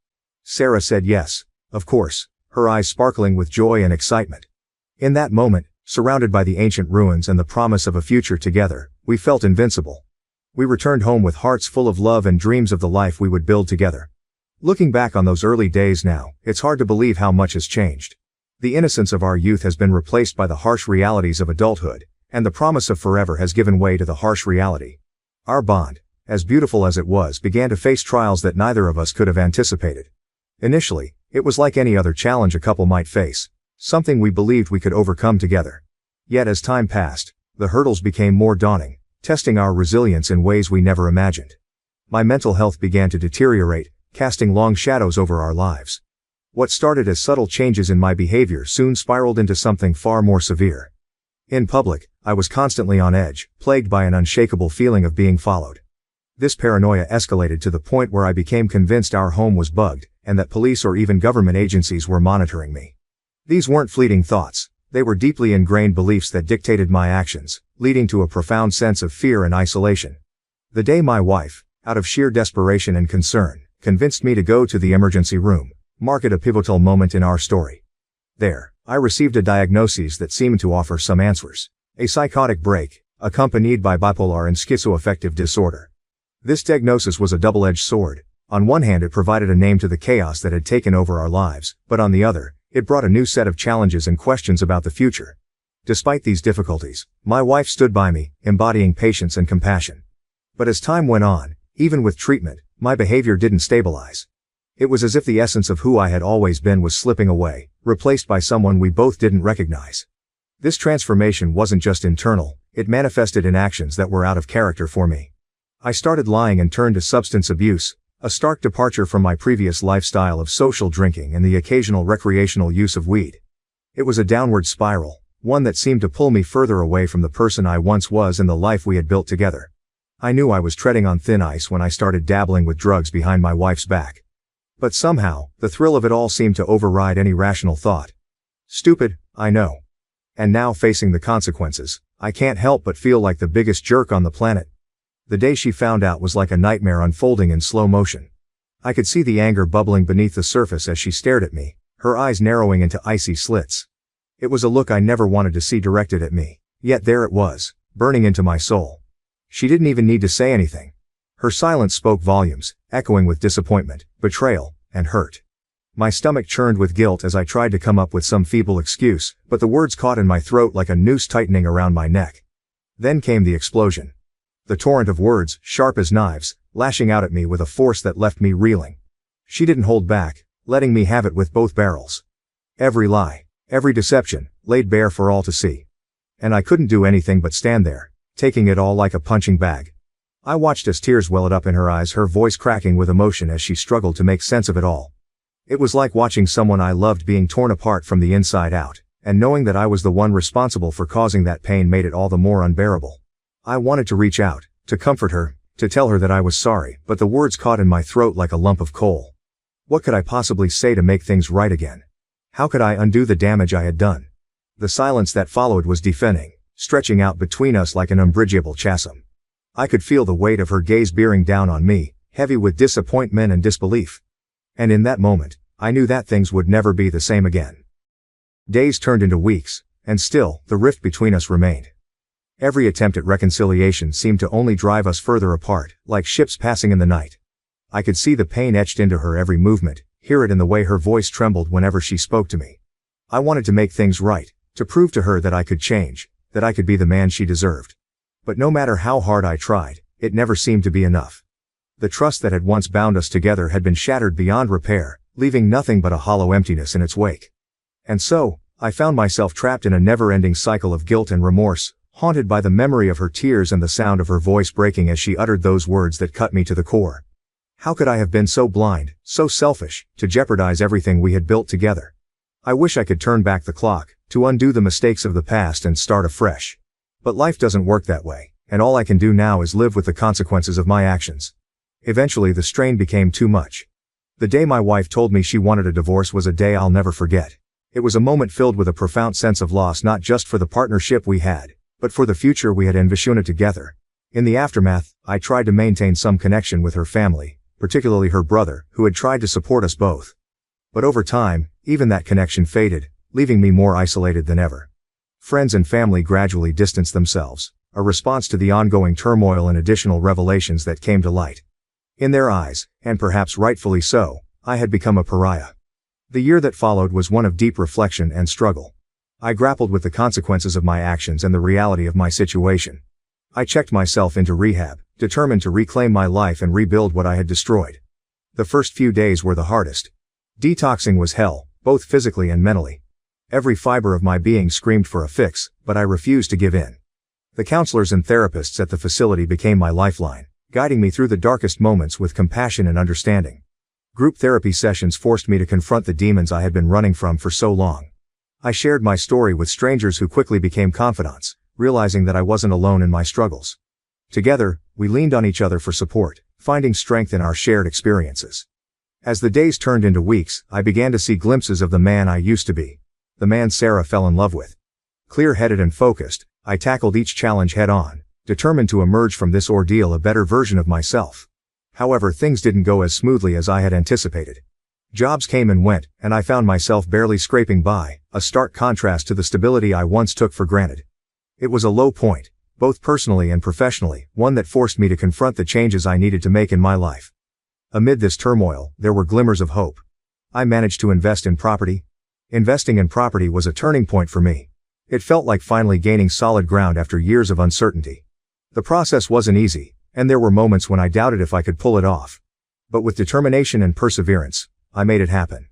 Sarah said yes, of course, her eyes sparkling with joy and excitement. In that moment, surrounded by the ancient ruins and the promise of a future together, we felt invincible. We returned home with hearts full of love and dreams of the life we would build together. Looking back on those early days now, it's hard to believe how much has changed. The innocence of our youth has been replaced by the harsh realities of adulthood, and the promise of forever has given way to the harsh reality. Our bond, as beautiful as it was, began to face trials that neither of us could have anticipated. Initially, it was like any other challenge a couple might face, something we believed we could overcome together. Yet as time passed, the hurdles became more daunting, testing our resilience in ways we never imagined. My mental health began to deteriorate, casting long shadows over our lives. What started as subtle changes in my behavior soon spiraled into something far more severe. In public, I was constantly on edge, plagued by an unshakable feeling of being followed. This paranoia escalated to the point where I became convinced our home was bugged, and that police or even government agencies were monitoring me. These weren't fleeting thoughts, they were deeply ingrained beliefs that dictated my actions, leading to a profound sense of fear and isolation. The day my wife, out of sheer desperation and concern, convinced me to go to the emergency room, marked a pivotal moment in our story. There, I received a diagnosis that seemed to offer some answers. A psychotic break, accompanied by bipolar and schizoaffective disorder. This diagnosis was a double-edged sword. On one hand, it provided a name to the chaos that had taken over our lives, but on the other, it brought a new set of challenges and questions about the future. Despite these difficulties, my wife stood by me, embodying patience and compassion. But as time went on, even with treatment, my behavior didn't stabilize. It was as if the essence of who I had always been was slipping away, replaced by someone we both didn't recognize. This transformation wasn't just internal, it manifested in actions that were out of character for me. I started lying and turned to substance abuse, a stark departure from my previous lifestyle of social drinking and the occasional recreational use of weed. It was a downward spiral, one that seemed to pull me further away from the person I once was and the life we had built together. I knew I was treading on thin ice when I started dabbling with drugs behind my wife's back. But somehow, the thrill of it all seemed to override any rational thought. Stupid, I know. And now facing the consequences, I can't help but feel like the biggest jerk on the planet. The day she found out was like a nightmare unfolding in slow motion. I could see the anger bubbling beneath the surface as she stared at me, her eyes narrowing into icy slits. It was a look I never wanted to see directed at me, yet there it was, burning into my soul. She didn't even need to say anything. Her silence spoke volumes, echoing with disappointment, betrayal, and hurt. My stomach churned with guilt as I tried to come up with some feeble excuse, but the words caught in my throat like a noose tightening around my neck. Then came the explosion. The torrent of words, sharp as knives, lashing out at me with a force that left me reeling. She didn't hold back, letting me have it with both barrels. Every lie, every deception, laid bare for all to see. And I couldn't do anything but stand there, taking it all like a punching bag. I watched as tears welled up in her eyes, her voice cracking with emotion as she struggled to make sense of it all. It was like watching someone I loved being torn apart from the inside out, and knowing that I was the one responsible for causing that pain made it all the more unbearable. I wanted to reach out, to comfort her, to tell her that I was sorry, but the words caught in my throat like a lump of coal. What could I possibly say to make things right again? How could I undo the damage I had done? The silence that followed was deafening, stretching out between us like an unbridgeable chasm. I could feel the weight of her gaze bearing down on me, heavy with disappointment and disbelief. And in that moment, I knew that things would never be the same again. Days turned into weeks, and still, the rift between us remained. Every attempt at reconciliation seemed to only drive us further apart, like ships passing in the night. I could see the pain etched into her every movement, hear it in the way her voice trembled whenever she spoke to me. I wanted to make things right, to prove to her that I could change, that I could be the man she deserved. But no matter how hard I tried, it never seemed to be enough. The trust that had once bound us together had been shattered beyond repair, leaving nothing but a hollow emptiness in its wake. And so, I found myself trapped in a never-ending cycle of guilt and remorse, haunted by the memory of her tears and the sound of her voice breaking as she uttered those words that cut me to the core. How could I have been so blind, so selfish, to jeopardize everything we had built together? I wish I could turn back the clock, to undo the mistakes of the past and start afresh. But life doesn't work that way, and all I can do now is live with the consequences of my actions. Eventually the strain became too much. The day my wife told me she wanted a divorce was a day I'll never forget. It was a moment filled with a profound sense of loss, not just for the partnership we had, but for the future we had envisioned together. In the aftermath, I tried to maintain some connection with her family, particularly her brother, who had tried to support us both. But over time, even that connection faded, leaving me more isolated than ever. Friends and family gradually distanced themselves, a response to the ongoing turmoil and additional revelations that came to light. In their eyes, and perhaps rightfully so, I had become a pariah. The year that followed was one of deep reflection and struggle. I grappled with the consequences of my actions and the reality of my situation. I checked myself into rehab, determined to reclaim my life and rebuild what I had destroyed. The first few days were the hardest. Detoxing was hell, both physically and mentally. Every fiber of my being screamed for a fix, but I refused to give in. The counselors and therapists at the facility became my lifeline, guiding me through the darkest moments with compassion and understanding. Group therapy sessions forced me to confront the demons I had been running from for so long. I shared my story with strangers who quickly became confidants, realizing that I wasn't alone in my struggles. Together, we leaned on each other for support, finding strength in our shared experiences. As the days turned into weeks, I began to see glimpses of the man I used to be. The man Sarah fell in love with. Clear-headed and focused, I tackled each challenge head-on, determined to emerge from this ordeal a better version of myself. However, things didn't go as smoothly as I had anticipated. Jobs came and went, and I found myself barely scraping by, a stark contrast to the stability I once took for granted. It was a low point, both personally and professionally, one that forced me to confront the changes I needed to make in my life. Amid this turmoil, there were glimmers of hope. I managed to invest in property. Investing in property was a turning point for me. It felt like finally gaining solid ground after years of uncertainty. The process wasn't easy, and there were moments when I doubted if I could pull it off. But with determination and perseverance, I made it happen.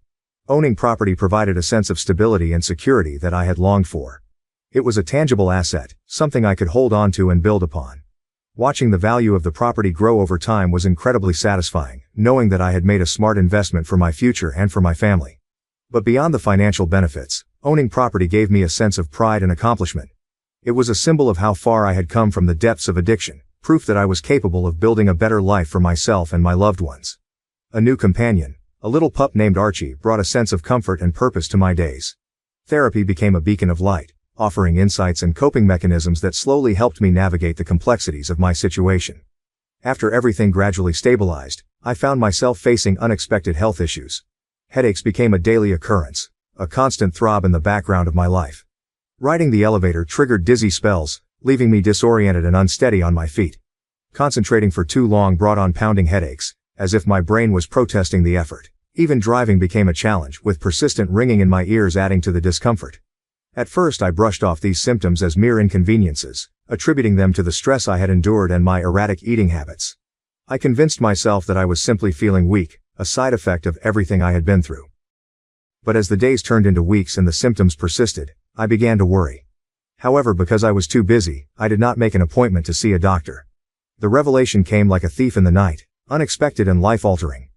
Owning property provided a sense of stability and security that I had longed for. It was a tangible asset, something I could hold on to and build upon. Watching the value of the property grow over time was incredibly satisfying, knowing that I had made a smart investment for my future and for my family. But beyond the financial benefits, owning property gave me a sense of pride and accomplishment. It was a symbol of how far I had come from the depths of addiction, proof that I was capable of building a better life for myself and my loved ones. A new companion, a little pup named Archie, brought a sense of comfort and purpose to my days. Therapy became a beacon of light, offering insights and coping mechanisms that slowly helped me navigate the complexities of my situation. After everything gradually stabilized, I found myself facing unexpected health issues. Headaches became a daily occurrence, a constant throb in the background of my life. Riding the elevator triggered dizzy spells, leaving me disoriented and unsteady on my feet. Concentrating for too long brought on pounding headaches, as if my brain was protesting the effort. Even driving became a challenge, with persistent ringing in my ears adding to the discomfort. At first I brushed off these symptoms as mere inconveniences, attributing them to the stress I had endured and my erratic eating habits. I convinced myself that I was simply feeling weak, a side effect of everything I had been through. But as the days turned into weeks and the symptoms persisted, I began to worry. However, because I was too busy, I did not make an appointment to see a doctor. The revelation came like a thief in the night, unexpected and life-altering.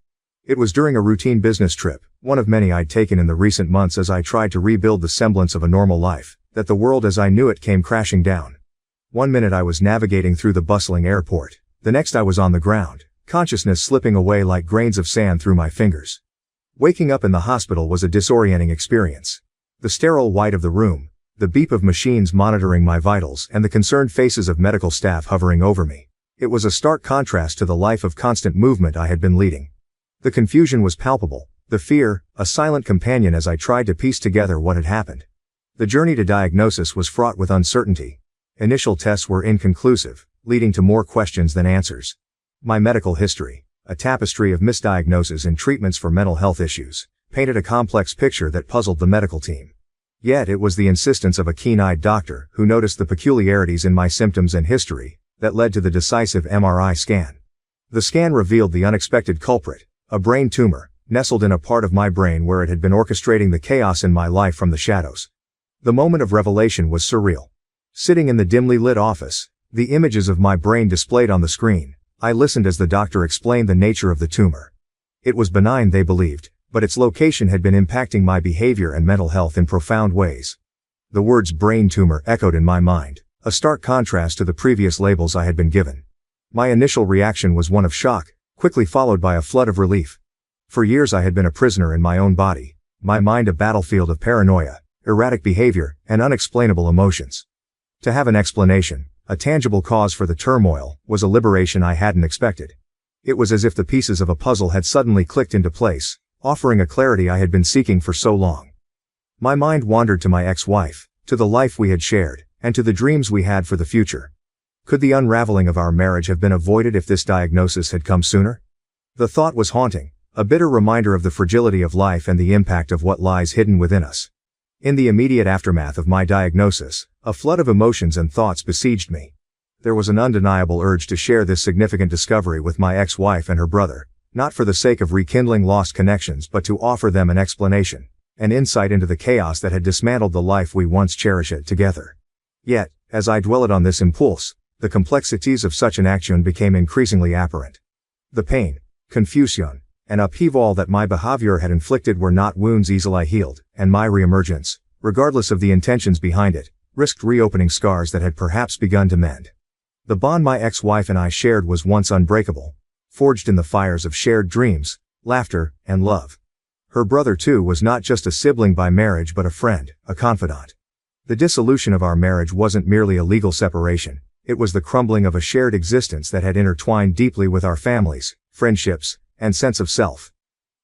It was during a routine business trip, one of many I'd taken in the recent months as I tried to rebuild the semblance of a normal life, that the world as I knew it came crashing down. One minute I was navigating through the bustling airport, the next I was on the ground, consciousness slipping away like grains of sand through my fingers. Waking up in the hospital was a disorienting experience. The sterile white of the room, the beep of machines monitoring my vitals, and the concerned faces of medical staff hovering over me. It was a stark contrast to the life of constant movement I had been leading. The confusion was palpable, the fear, a silent companion as I tried to piece together what had happened. The journey to diagnosis was fraught with uncertainty. Initial tests were inconclusive, leading to more questions than answers. My medical history, a tapestry of misdiagnoses and treatments for mental health issues, painted a complex picture that puzzled the medical team. Yet it was the insistence of a keen-eyed doctor, who noticed the peculiarities in my symptoms and history, that led to the decisive MRI scan. The scan revealed the unexpected culprit, a brain tumor, nestled in a part of my brain where it had been orchestrating the chaos in my life from the shadows. The moment of revelation was surreal. Sitting in the dimly lit office, the images of my brain displayed on the screen, I listened as the doctor explained the nature of the tumor. It was benign, they believed, but its location had been impacting my behavior and mental health in profound ways. The words brain tumor echoed in my mind, a stark contrast to the previous labels I had been given. My initial reaction was one of shock, quickly followed by a flood of relief. For years I had been a prisoner in my own body, my mind a battlefield of paranoia, erratic behavior, and unexplainable emotions. To have an explanation, a tangible cause for the turmoil, was a liberation I hadn't expected. It was as if the pieces of a puzzle had suddenly clicked into place, offering a clarity I had been seeking for so long. My mind wandered to my ex-wife, to the life we had shared, and to the dreams we had for the future. Could the unraveling of our marriage have been avoided if this diagnosis had come sooner? The thought was haunting, a bitter reminder of the fragility of life and the impact of what lies hidden within us. In the immediate aftermath of my diagnosis, a flood of emotions and thoughts besieged me. There was an undeniable urge to share this significant discovery with my ex-wife and her brother, not for the sake of rekindling lost connections but to offer them an explanation, an insight into the chaos that had dismantled the life we once cherished together. Yet, as I dwelled on this impulse, the complexities of such an action became increasingly apparent. The pain, confusion, and upheaval that my behavior had inflicted were not wounds easily healed, and my reemergence, regardless of the intentions behind it, risked reopening scars that had perhaps begun to mend. The bond my ex-wife and I shared was once unbreakable, forged in the fires of shared dreams, laughter, and love. Her brother too was not just a sibling by marriage but a friend, a confidant. The dissolution of our marriage wasn't merely a legal separation, it was the crumbling of a shared existence that had intertwined deeply with our families, friendships, and sense of self.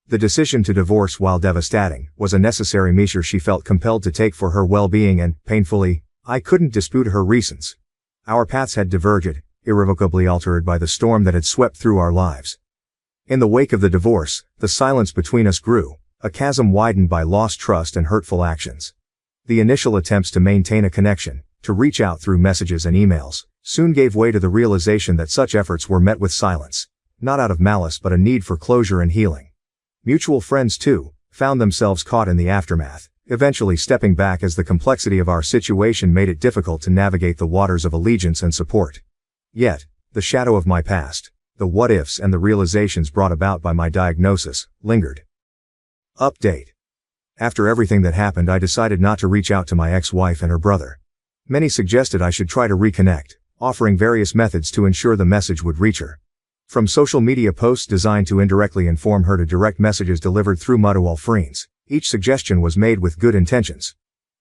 The decision to divorce, while devastating, was a necessary measure she felt compelled to take for her well-being and, painfully, I couldn't dispute her reasons. Our paths had diverged, irrevocably altered by the storm that had swept through our lives. In the wake of the divorce, the silence between us grew, a chasm widened by lost trust and hurtful actions. The initial attempts to maintain a connection, to reach out through messages and emails, soon gave way to the realization that such efforts were met with silence, not out of malice but a need for closure and healing. Mutual friends, too, found themselves caught in the aftermath, eventually stepping back as the complexity of our situation made it difficult to navigate the waters of allegiance and support. Yet, the shadow of my past, the what-ifs and the realizations brought about by my diagnosis, lingered. Update. After everything that happened, I decided not to reach out to my ex-wife and her brother. Many suggested I should try to reconnect, offering various methods to ensure the message would reach her. From social media posts designed to indirectly inform her to direct messages delivered through mutual friends, each suggestion was made with good intentions.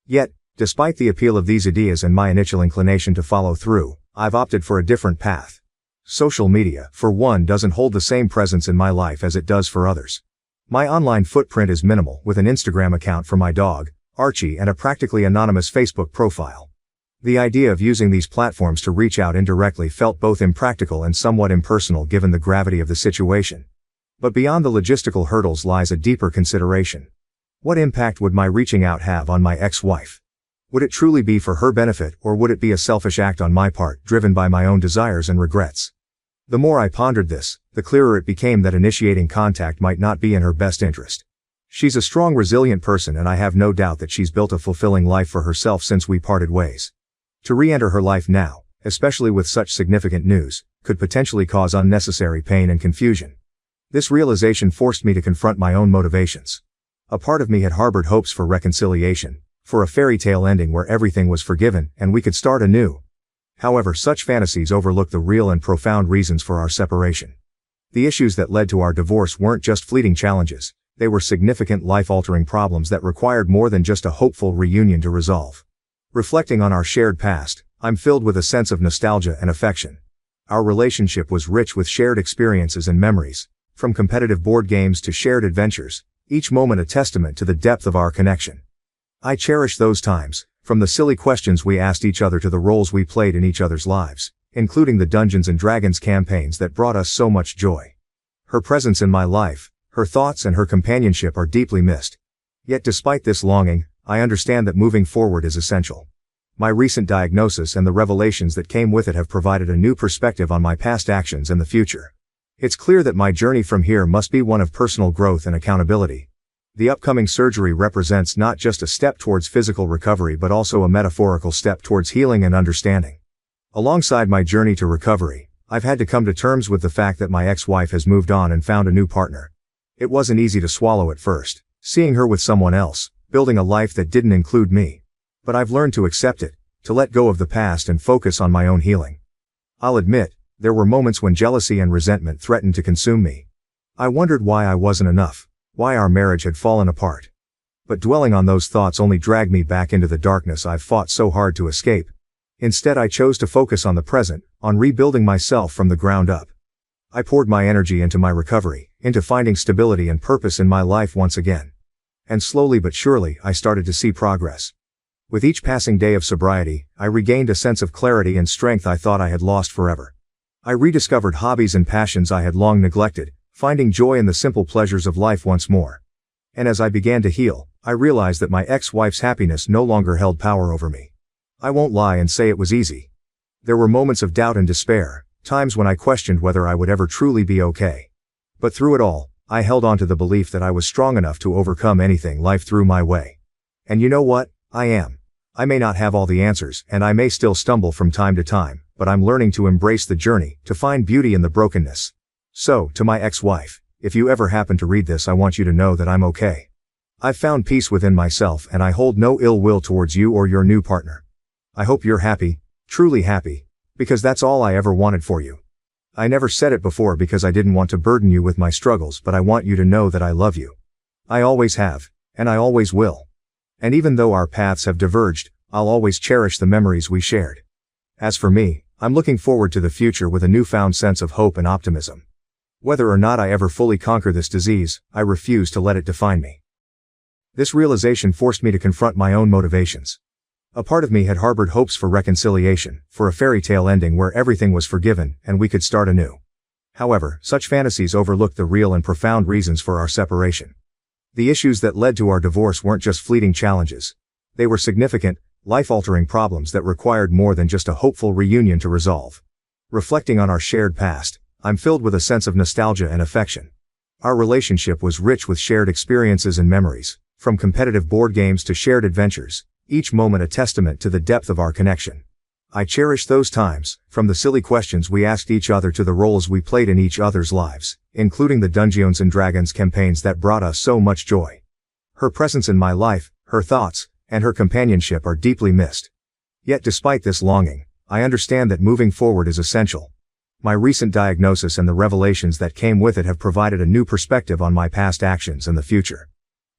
Yet, despite the appeal of these ideas and my initial inclination to follow through, I've opted for a different path. Social media, for one, doesn't hold the same presence in my life as it does for others. My online footprint is minimal, with an Instagram account for my dog, Archie, and a practically anonymous Facebook profile. The idea of using these platforms to reach out indirectly felt both impractical and somewhat impersonal given the gravity of the situation. But beyond the logistical hurdles lies a deeper consideration. What impact would my reaching out have on my ex-wife? Would it truly be for her benefit, or would it be a selfish act on my part, driven by my own desires and regrets? The more I pondered this, the clearer it became that initiating contact might not be in her best interest. She's a strong, resilient person, and I have no doubt that she's built a fulfilling life for herself since we parted ways. To re-enter her life now, especially with such significant news, could potentially cause unnecessary pain and confusion. This realization forced me to confront my own motivations. A part of me had harbored hopes for reconciliation, for a fairy tale ending where everything was forgiven and we could start anew. However, such fantasies overlook the real and profound reasons for our separation. The issues that led to our divorce weren't just fleeting challenges, they were significant life-altering problems that required more than just a hopeful reunion to resolve. Reflecting on our shared past, I'm filled with a sense of nostalgia and affection. Our relationship was rich with shared experiences and memories, from competitive board games to shared adventures, each moment a testament to the depth of our connection. I cherish those times, from the silly questions we asked each other to the roles we played in each other's lives, including the Dungeons & Dragons campaigns that brought us so much joy. Her presence in my life, her thoughts and her companionship are deeply missed. Yet despite this longing, I understand that moving forward is essential. My recent diagnosis and the revelations that came with it have provided a new perspective on my past actions and the future. It's clear that my journey from here must be one of personal growth and accountability. The upcoming surgery represents not just a step towards physical recovery but also a metaphorical step towards healing and understanding. Alongside my journey to recovery, I've had to come to terms with the fact that my ex-wife has moved on and found a new partner. It wasn't easy to swallow at first, seeing her with someone else, building a life that didn't include me. But I've learned to accept it, to let go of the past and focus on my own healing. I'll admit, there were moments when jealousy and resentment threatened to consume me. I wondered why I wasn't enough, why our marriage had fallen apart. But dwelling on those thoughts only dragged me back into the darkness I've fought so hard to escape. Instead, I chose to focus on the present, on rebuilding myself from the ground up. I poured my energy into my recovery, into finding stability and purpose in my life once again. And slowly but surely, I started to see progress. With each passing day of sobriety, I regained a sense of clarity and strength I thought I had lost forever. I rediscovered hobbies and passions I had long neglected, finding joy in the simple pleasures of life once more. And as I began to heal, I realized that my ex-wife's happiness no longer held power over me. I won't lie and say it was easy. There were moments of doubt and despair, times when I questioned whether I would ever truly be okay. But through it all, I held on to the belief that I was strong enough to overcome anything life threw my way. And you know what? I am. I may not have all the answers, and I may still stumble from time to time, but I'm learning to embrace the journey, to find beauty in the brokenness. So, to my ex-wife, if you ever happen to read this, I want you to know that I'm okay. I've found peace within myself, and I hold no ill will towards you or your new partner. I hope you're happy, truly happy, because that's all I ever wanted for you. I never said it before because I didn't want to burden you with my struggles, but I want you to know that I love you. I always have, and I always will. And even though our paths have diverged, I'll always cherish the memories we shared. As for me, I'm looking forward to the future with a newfound sense of hope and optimism. Whether or not I ever fully conquer this disease, I refuse to let it define me. This realization forced me to confront my own motivations. A part of me had harbored hopes for reconciliation, for a fairy tale ending where everything was forgiven and we could start anew. However, such fantasies overlooked the real and profound reasons for our separation. The issues that led to our divorce weren't just fleeting challenges. They were significant, life-altering problems that required more than just a hopeful reunion to resolve. Reflecting on our shared past, I'm filled with a sense of nostalgia and affection. Our relationship was rich with shared experiences and memories, from competitive board games to shared adventures, each moment a testament to the depth of our connection. I cherish those times, from the silly questions we asked each other to the roles we played in each other's lives, including the Dungeons & Dragons campaigns that brought us so much joy. Her presence in my life, her thoughts, and her companionship are deeply missed. Yet despite this longing, I understand that moving forward is essential. My recent diagnosis and the revelations that came with it have provided a new perspective on my past actions and the future.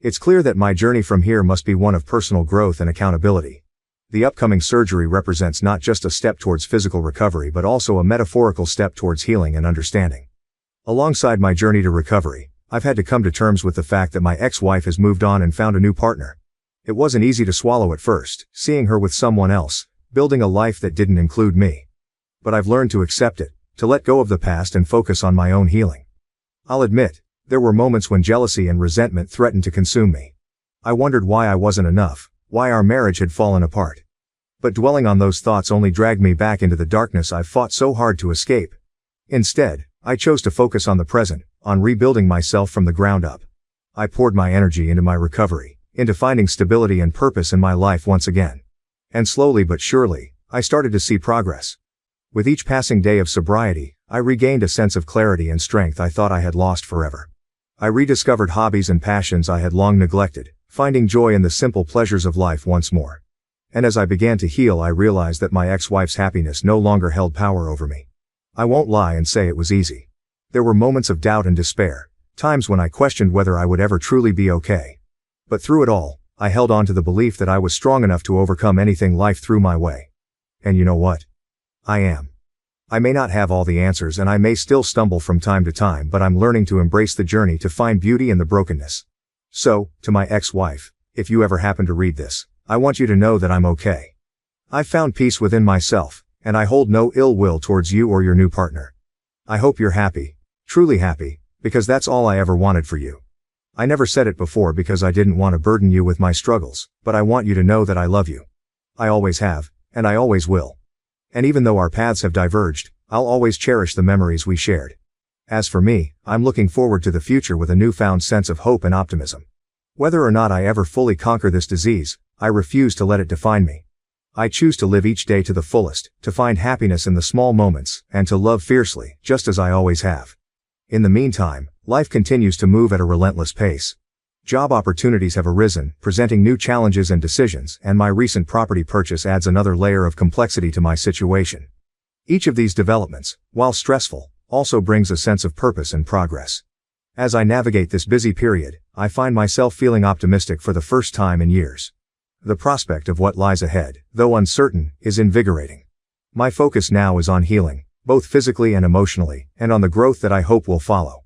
It's clear that my journey from here must be one of personal growth and accountability. The upcoming surgery represents not just a step towards physical recovery but also a metaphorical step towards healing and understanding. Alongside my journey to recovery, I've had to come to terms with the fact that my ex-wife has moved on and found a new partner. It wasn't easy to swallow at first, seeing her with someone else, building a life that didn't include me. But I've learned to accept it, to let go of the past and focus on my own healing. I'll admit, there were moments when jealousy and resentment threatened to consume me. I wondered why I wasn't enough, why our marriage had fallen apart. But dwelling on those thoughts only dragged me back into the darkness I've fought so hard to escape. Instead, I chose to focus on the present, on rebuilding myself from the ground up. I poured my energy into my recovery, into finding stability and purpose in my life once again. And slowly but surely, I started to see progress. With each passing day of sobriety, I regained a sense of clarity and strength I thought I had lost forever. I rediscovered hobbies and passions I had long neglected, finding joy in the simple pleasures of life once more. And as I began to heal, I realized that my ex-wife's happiness no longer held power over me. I won't lie and say it was easy. There were moments of doubt and despair, times when I questioned whether I would ever truly be okay. But through it all, I held on to the belief that I was strong enough to overcome anything life threw my way. And you know what? I am. I may not have all the answers and I may still stumble from time to time, but I'm learning to embrace the journey to find beauty in the brokenness. So, to my ex-wife, if you ever happen to read this, I want you to know that I'm okay. I've found peace within myself, and I hold no ill will towards you or your new partner. I hope you're happy, truly happy, because that's all I ever wanted for you. I never said it before because I didn't want to burden you with my struggles, but I want you to know that I love you. I always have, and I always will. And even though our paths have diverged, I'll always cherish the memories we shared. As for me, I'm looking forward to the future with a newfound sense of hope and optimism. Whether or not I ever fully conquer this disease, I refuse to let it define me. I choose to live each day to the fullest, to find happiness in the small moments, and to love fiercely, just as I always have. In the meantime, life continues to move at a relentless pace. Job opportunities have arisen, presenting new challenges and decisions, and my recent property purchase adds another layer of complexity to my situation. Each of these developments, while stressful, also brings a sense of purpose and progress. As I navigate this busy period, I find myself feeling optimistic for the first time in years. The prospect of what lies ahead, though uncertain, is invigorating. My focus now is on healing, both physically and emotionally, and on the growth that I hope will follow.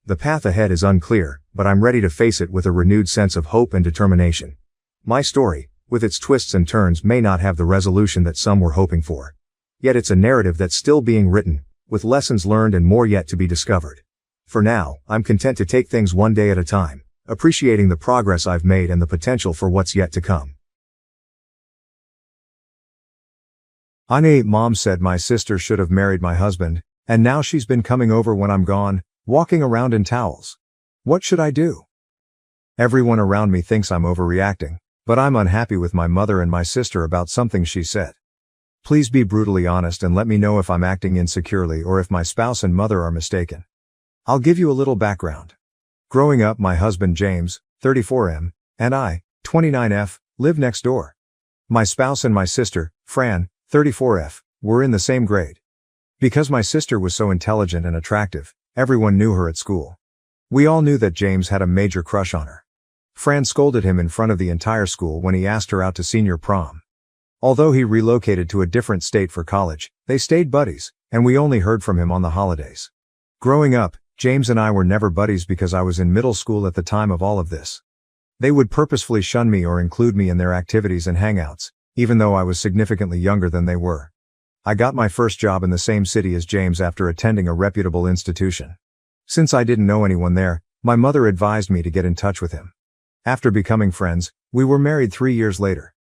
The path ahead is unclear, but I'm ready to face it with a renewed sense of hope and determination. My story, with its twists and turns, may not have the resolution that some were hoping for. Yet it's a narrative that's still being written, with lessons learned and more yet to be discovered. For now, I'm content to take things one day at a time, appreciating the progress I've made and the potential for what's yet to come. Mom said my sister should have married my husband, and now she's been coming over when I'm gone, walking around in towels. What should I do? Everyone around me thinks I'm overreacting, but I'm unhappy with my mother and my sister about something she said. Please be brutally honest and let me know if I'm acting insecurely or if my spouse and mother are mistaken. I'll give you a little background. Growing up, my husband James, 34M, and I, 29F, lived next door. My spouse and my sister, Fran, 34F, were in the same grade. Because my sister was so intelligent and attractive, everyone knew her at school. We all knew that James had a major crush on her. Fran scolded him in front of the entire school when he asked her out to senior prom. Although he relocated to a different state for college, they stayed buddies, and we only heard from him on the holidays. Growing up, James and I were never buddies because I was in middle school at the time of all of this. They would purposefully shun me or include me in their activities and hangouts, even though I was significantly younger than they were. I got my first job in the same city as James after attending a reputable institution. Since I didn't know anyone there, my mother advised me to get in touch with him. After becoming friends, we were married 3 years later.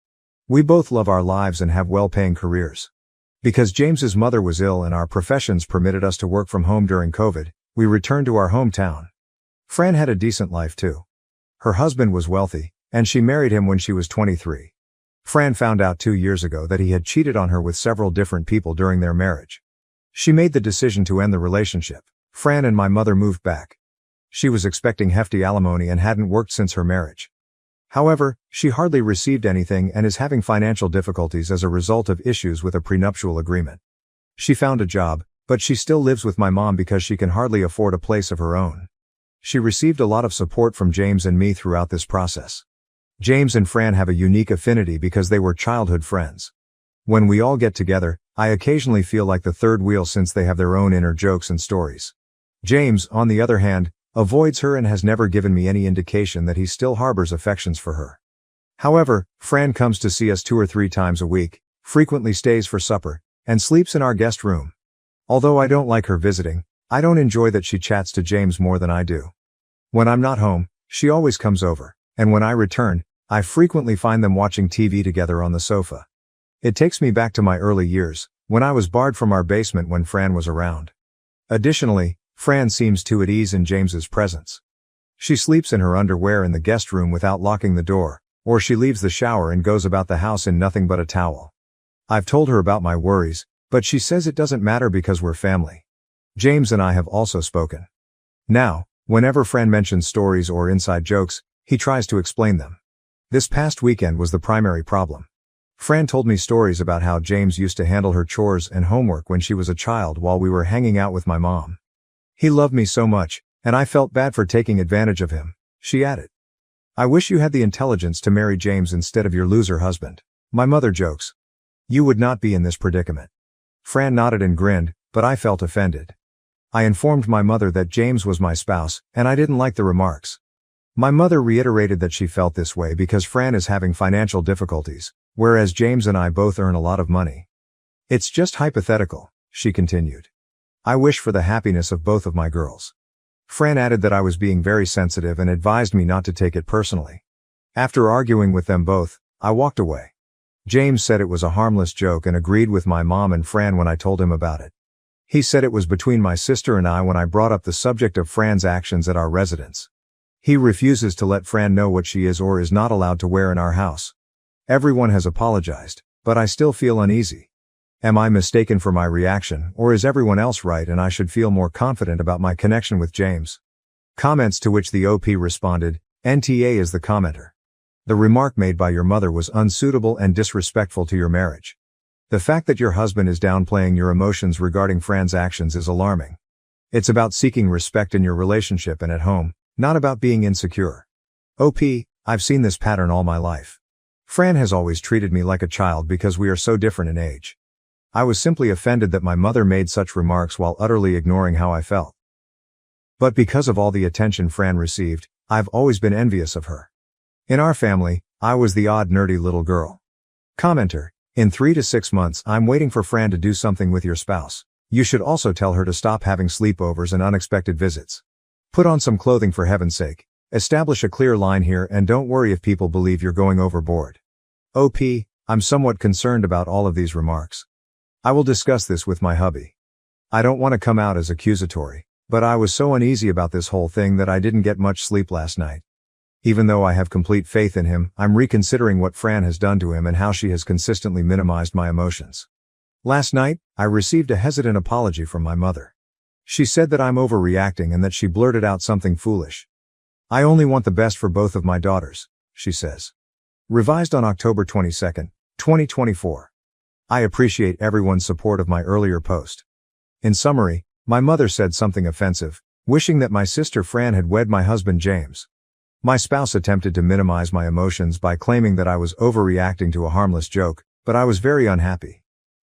We both love our lives and have well-paying careers. Because James's mother was ill and our professions permitted us to work from home during COVID, we returned to our hometown. Fran had a decent life too. Her husband was wealthy, and she married him when she was 23. Fran found out 2 years ago that he had cheated on her with several different people during their marriage. She made the decision to end the relationship. Fran and my mother moved back. She was expecting hefty alimony and hadn't worked since her marriage. However, she hardly received anything and is having financial difficulties as a result of issues with a prenuptial agreement. She found a job, but she still lives with my mom because she can hardly afford a place of her own. She received a lot of support from James and me throughout this process. James and Fran have a unique affinity because they were childhood friends. When we all get together, I occasionally feel like the third wheel since they have their own inner jokes and stories. James, on the other hand, avoids her and has never given me any indication that he still harbors affections for her. However, Fran comes to see us 2 or 3 times a week, frequently stays for supper, and sleeps in our guest room. Although I don't like her visiting, I don't enjoy that she chats to James more than I do. When I'm not home, she always comes over, and when I return, I frequently find them watching TV together on the sofa. It takes me back to my early years, when I was barred from our basement when Fran was around. Additionally, Fran seems too at ease in James's presence. She sleeps in her underwear in the guest room without locking the door, or she leaves the shower and goes about the house in nothing but a towel. I've told her about my worries, but she says it doesn't matter because we're family. James and I have also spoken. Now, whenever Fran mentions stories or inside jokes, he tries to explain them. This past weekend was the primary problem. Fran told me stories about how James used to handle her chores and homework when she was a child while we were hanging out with my mom. He loved me so much, and I felt bad for taking advantage of him, she added. I wish you had the intelligence to marry James instead of your loser husband, my mother jokes. You would not be in this predicament. Fran nodded and grinned, but I felt offended. I informed my mother that James was my spouse, and I didn't like the remarks. My mother reiterated that she felt this way because Fran is having financial difficulties, whereas James and I both earn a lot of money. It's just hypothetical, she continued. I wish for the happiness of both of my girls. Fran added that I was being very sensitive and advised me not to take it personally. After arguing with them both, I walked away. James said it was a harmless joke and agreed with my mom and Fran when I told him about it. He said it was between my sister and I when I brought up the subject of Fran's actions at our residence. He refuses to let Fran know what she is or is not allowed to wear in our house. Everyone has apologized, but I still feel uneasy. Am I mistaken for my reaction, or is everyone else right and I should feel more confident about my connection with James? Comments to which the OP responded, NTA is the commenter. The remark made by your mother was unsuitable and disrespectful to your marriage. The fact that your husband is downplaying your emotions regarding Fran's actions is alarming. It's about seeking respect in your relationship and at home, not about being insecure. OP, I've seen this pattern all my life. Fran has always treated me like a child because we are so different in age. I was simply offended that my mother made such remarks while utterly ignoring how I felt. But because of all the attention Fran received, I've always been envious of her. In our family, I was the odd nerdy little girl. Commenter: in 3 to 6 months I'm waiting for Fran to do something with your spouse. You should also tell her to stop having sleepovers and unexpected visits. Put on some clothing for heaven's sake. Establish a clear line here and don't worry if people believe you're going overboard. OP, I'm somewhat concerned about all of these remarks. I will discuss this with my hubby. I don't want to come out as accusatory, but I was so uneasy about this whole thing that I didn't get much sleep last night. Even though I have complete faith in him, I'm reconsidering what Fran has done to him and how she has consistently minimized my emotions. Last night, I received a hesitant apology from my mother. She said that I'm overreacting and that she blurted out something foolish. I only want the best for both of my daughters, she says. Revised on October 22, 2024. I appreciate everyone's support of my earlier post. In summary, my mother said something offensive, wishing that my sister Fran had wed my husband James. My spouse attempted to minimize my emotions by claiming that I was overreacting to a harmless joke, but I was very unhappy.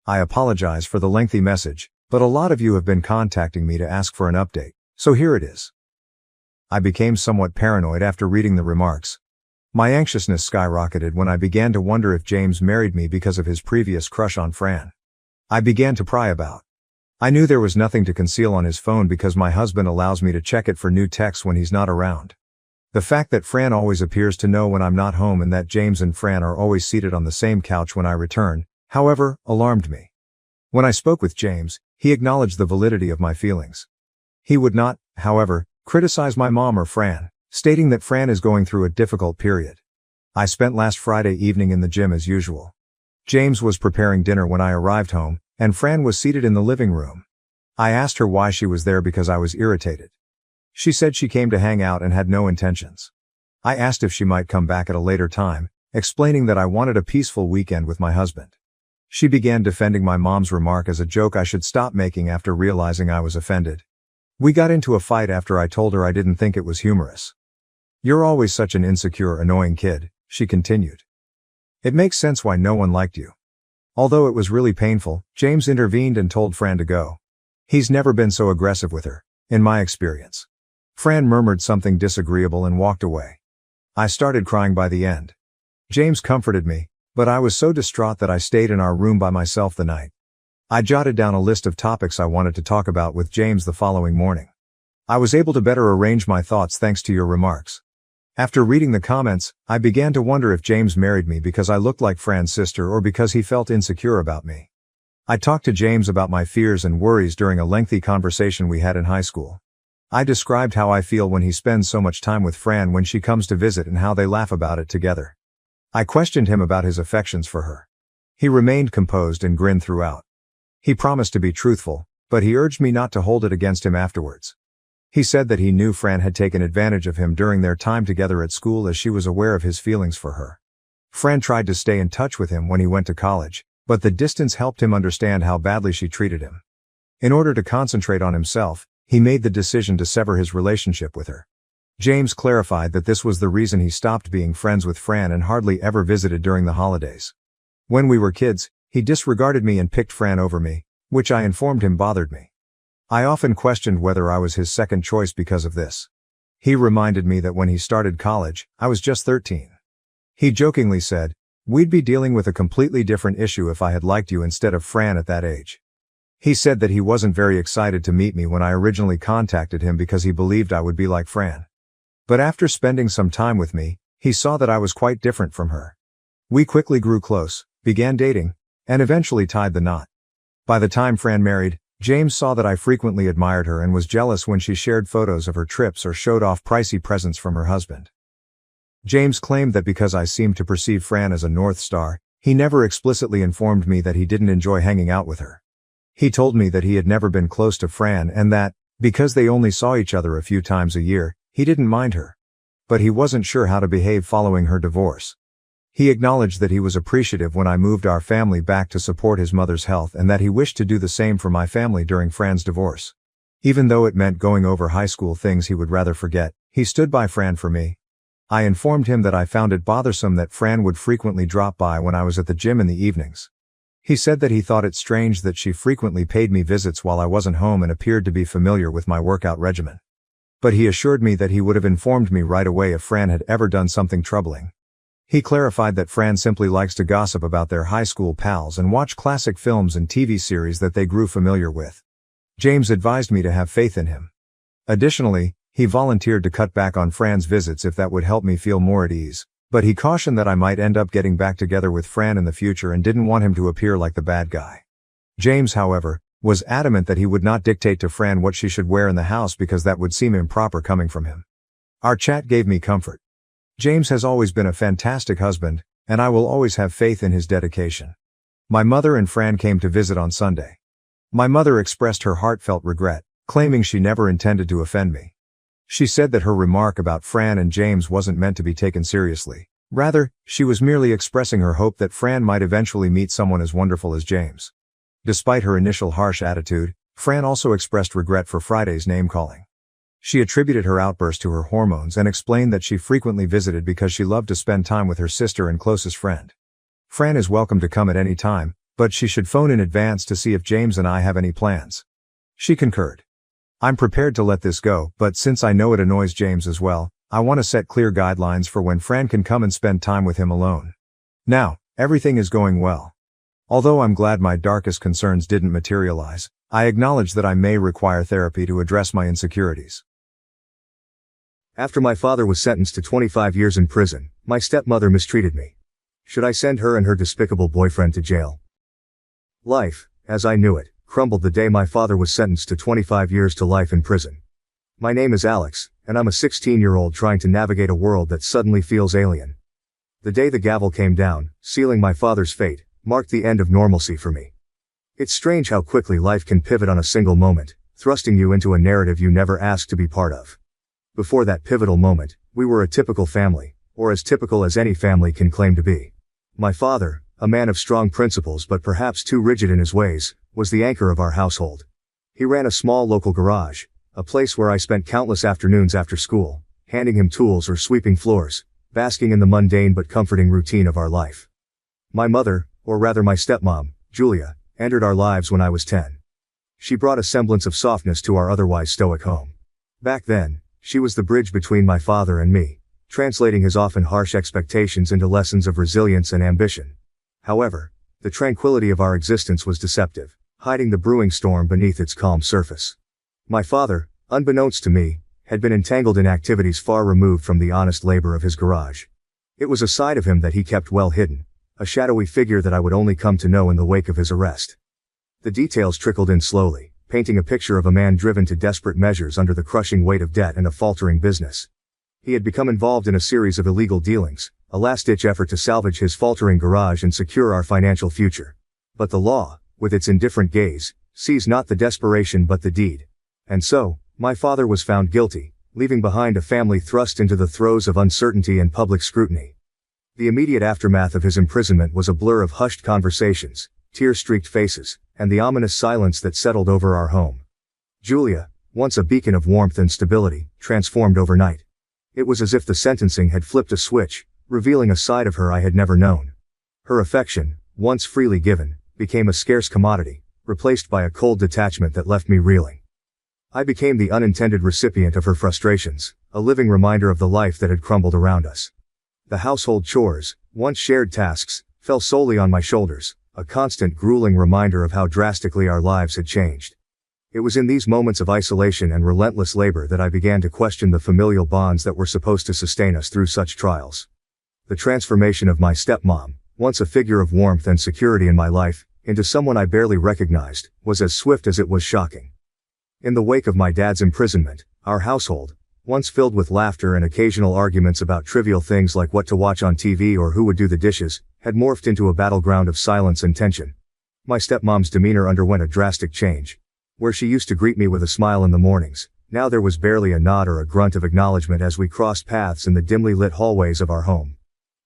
I apologize for the lengthy message, but a lot of you have been contacting me to ask for an update, so here it is. I became somewhat paranoid after reading the remarks. My anxiousness skyrocketed when I began to wonder if James married me because of his previous crush on Fran. I began to pry about. I knew there was nothing to conceal on his phone because my husband allows me to check it for new texts when he's not around. The fact that Fran always appears to know when I'm not home and that James and Fran are always seated on the same couch when I return, however, alarmed me. When I spoke with James, he acknowledged the validity of my feelings. He would not, however, criticize my mom or Fran, stating that Fran is going through a difficult period. I spent last Friday evening in the gym as usual. James was preparing dinner when I arrived home, and Fran was seated in the living room. I asked her why she was there because I was irritated. She said she came to hang out and had no intentions. I asked if she might come back at a later time, explaining that I wanted a peaceful weekend with my husband. She began defending my mom's remark as a joke I should stop making after realizing I was offended. We got into a fight after I told her I didn't think it was humorous. You're always such an insecure, annoying kid, she continued. It makes sense why no one liked you. Although it was really painful, James intervened and told Fran to go. He's never been so aggressive with her, in my experience. Fran murmured something disagreeable and walked away. I started crying by the end. James comforted me, but I was so distraught that I stayed in our room by myself the night. I jotted down a list of topics I wanted to talk about with James the following morning. I was able to better arrange my thoughts thanks to your remarks. After reading the comments, I began to wonder if James married me because I looked like Fran's sister or because he felt insecure about me. I talked to James about my fears and worries during a lengthy conversation we had in high school. I described how I feel when he spends so much time with Fran when she comes to visit and how they laugh about it together. I questioned him about his affections for her. He remained composed and grinned throughout. He promised to be truthful, but he urged me not to hold it against him afterwards. He said that he knew Fran had taken advantage of him during their time together at school as she was aware of his feelings for her. Fran tried to stay in touch with him when he went to college, but the distance helped him understand how badly she treated him. In order to concentrate on himself, he made the decision to sever his relationship with her. James clarified that this was the reason he stopped being friends with Fran and hardly ever visited during the holidays. When we were kids, he disregarded me and picked Fran over me, which I informed him bothered me. I often questioned whether I was his second choice because of this. He reminded me that when he started college, I was just 13. He jokingly said, "We'd be dealing with a completely different issue if I had liked you instead of Fran at that age." He said that he wasn't very excited to meet me when I originally contacted him because he believed I would be like Fran. But after spending some time with me, he saw that I was quite different from her. We quickly grew close, began dating, and eventually tied the knot. By the time Fran married, James saw that I frequently admired her and was jealous when she shared photos of her trips or showed off pricey presents from her husband. James claimed that because I seemed to perceive Fran as a North Star, he never explicitly informed me that he didn't enjoy hanging out with her. He told me that he had never been close to Fran and that, because they only saw each other a few times a year, he didn't mind her. But he wasn't sure how to behave following her divorce. He acknowledged that he was appreciative when I moved our family back to support his mother's health and that he wished to do the same for my family during Fran's divorce. Even though it meant going over high school things he would rather forget, he stood by Fran for me. I informed him that I found it bothersome that Fran would frequently drop by when I was at the gym in the evenings. He said that he thought it strange that she frequently paid me visits while I wasn't home and appeared to be familiar with my workout regimen. But he assured me that he would have informed me right away if Fran had ever done something troubling. He clarified that Fran simply likes to gossip about their high school pals and watch classic films and TV series that they grew familiar with. James advised me to have faith in him. Additionally, he volunteered to cut back on Fran's visits if that would help me feel more at ease, but he cautioned that I might end up getting back together with Fran in the future and didn't want him to appear like the bad guy. James, however, was adamant that he would not dictate to Fran what she should wear in the house because that would seem improper coming from him. Our chat gave me comfort. James has always been a fantastic husband, and I will always have faith in his dedication. My mother and Fran came to visit on Sunday. My mother expressed her heartfelt regret, claiming she never intended to offend me. She said that her remark about Fran and James wasn't meant to be taken seriously. Rather, she was merely expressing her hope that Fran might eventually meet someone as wonderful as James. Despite her initial harsh attitude, Fran also expressed regret for Friday's name-calling. She attributed her outburst to her hormones and explained that she frequently visited because she loved to spend time with her sister and closest friend. Fran is welcome to come at any time, but she should phone in advance to see if James and I have any plans. She concurred. I'm prepared to let this go, but since I know it annoys James as well, I want to set clear guidelines for when Fran can come and spend time with him alone. Now, everything is going well. Although I'm glad my darkest concerns didn't materialize, I acknowledge that I may require therapy to address my insecurities. After my father was sentenced to 25 years in prison, my stepmother mistreated me. Should I send her and her despicable boyfriend to jail? Life, as I knew it, crumbled the day my father was sentenced to 25 years to life in prison. My name is Alex, and I'm a 16-year-old trying to navigate a world that suddenly feels alien. The day the gavel came down, sealing my father's fate, marked the end of normalcy for me. It's strange how quickly life can pivot on a single moment, thrusting you into a narrative you never asked to be part of. Before that pivotal moment, we were a typical family, or as typical as any family can claim to be. My father, a man of strong principles but perhaps too rigid in his ways, was the anchor of our household. He ran a small local garage, a place where I spent countless afternoons after school, handing him tools or sweeping floors, basking in the mundane but comforting routine of our life. My mother, or rather my stepmom, Julia, entered our lives when I was 10. She brought a semblance of softness to our otherwise stoic home. Back then, she was the bridge between my father and me, translating his often harsh expectations into lessons of resilience and ambition. However, the tranquility of our existence was deceptive, hiding the brewing storm beneath its calm surface. My father, unbeknownst to me, had been entangled in activities far removed from the honest labor of his garage. It was a side of him that he kept well hidden, a shadowy figure that I would only come to know in the wake of his arrest. The details trickled in slowly, painting a picture of a man driven to desperate measures under the crushing weight of debt and a faltering business. He had become involved in a series of illegal dealings, a last-ditch effort to salvage his faltering garage and secure our financial future. But the law, with its indifferent gaze, sees not the desperation but the deed. And so, my father was found guilty, leaving behind a family thrust into the throes of uncertainty and public scrutiny. The immediate aftermath of his imprisonment was a blur of hushed conversations, tear-streaked faces, and the ominous silence that settled over our home. Julia, once a beacon of warmth and stability, transformed overnight. It was as if the sentencing had flipped a switch, revealing a side of her I had never known. Her affection, once freely given, became a scarce commodity, replaced by a cold detachment that left me reeling. I became the unintended recipient of her frustrations, a living reminder of the life that had crumbled around us. The household chores, once shared tasks, fell solely on my shoulders, a constant grueling reminder of how drastically our lives had changed. It was in these moments of isolation and relentless labor that I began to question the familial bonds that were supposed to sustain us through such trials. The transformation of my stepmom, once a figure of warmth and security in my life, into someone I barely recognized, was as swift as it was shocking. In the wake of my dad's imprisonment, our household, once filled with laughter and occasional arguments about trivial things like what to watch on TV or who would do the dishes, had morphed into a battleground of silence and tension. My stepmom's demeanor underwent a drastic change. Where she used to greet me with a smile in the mornings, now there was barely a nod or a grunt of acknowledgement as we crossed paths in the dimly lit hallways of our home.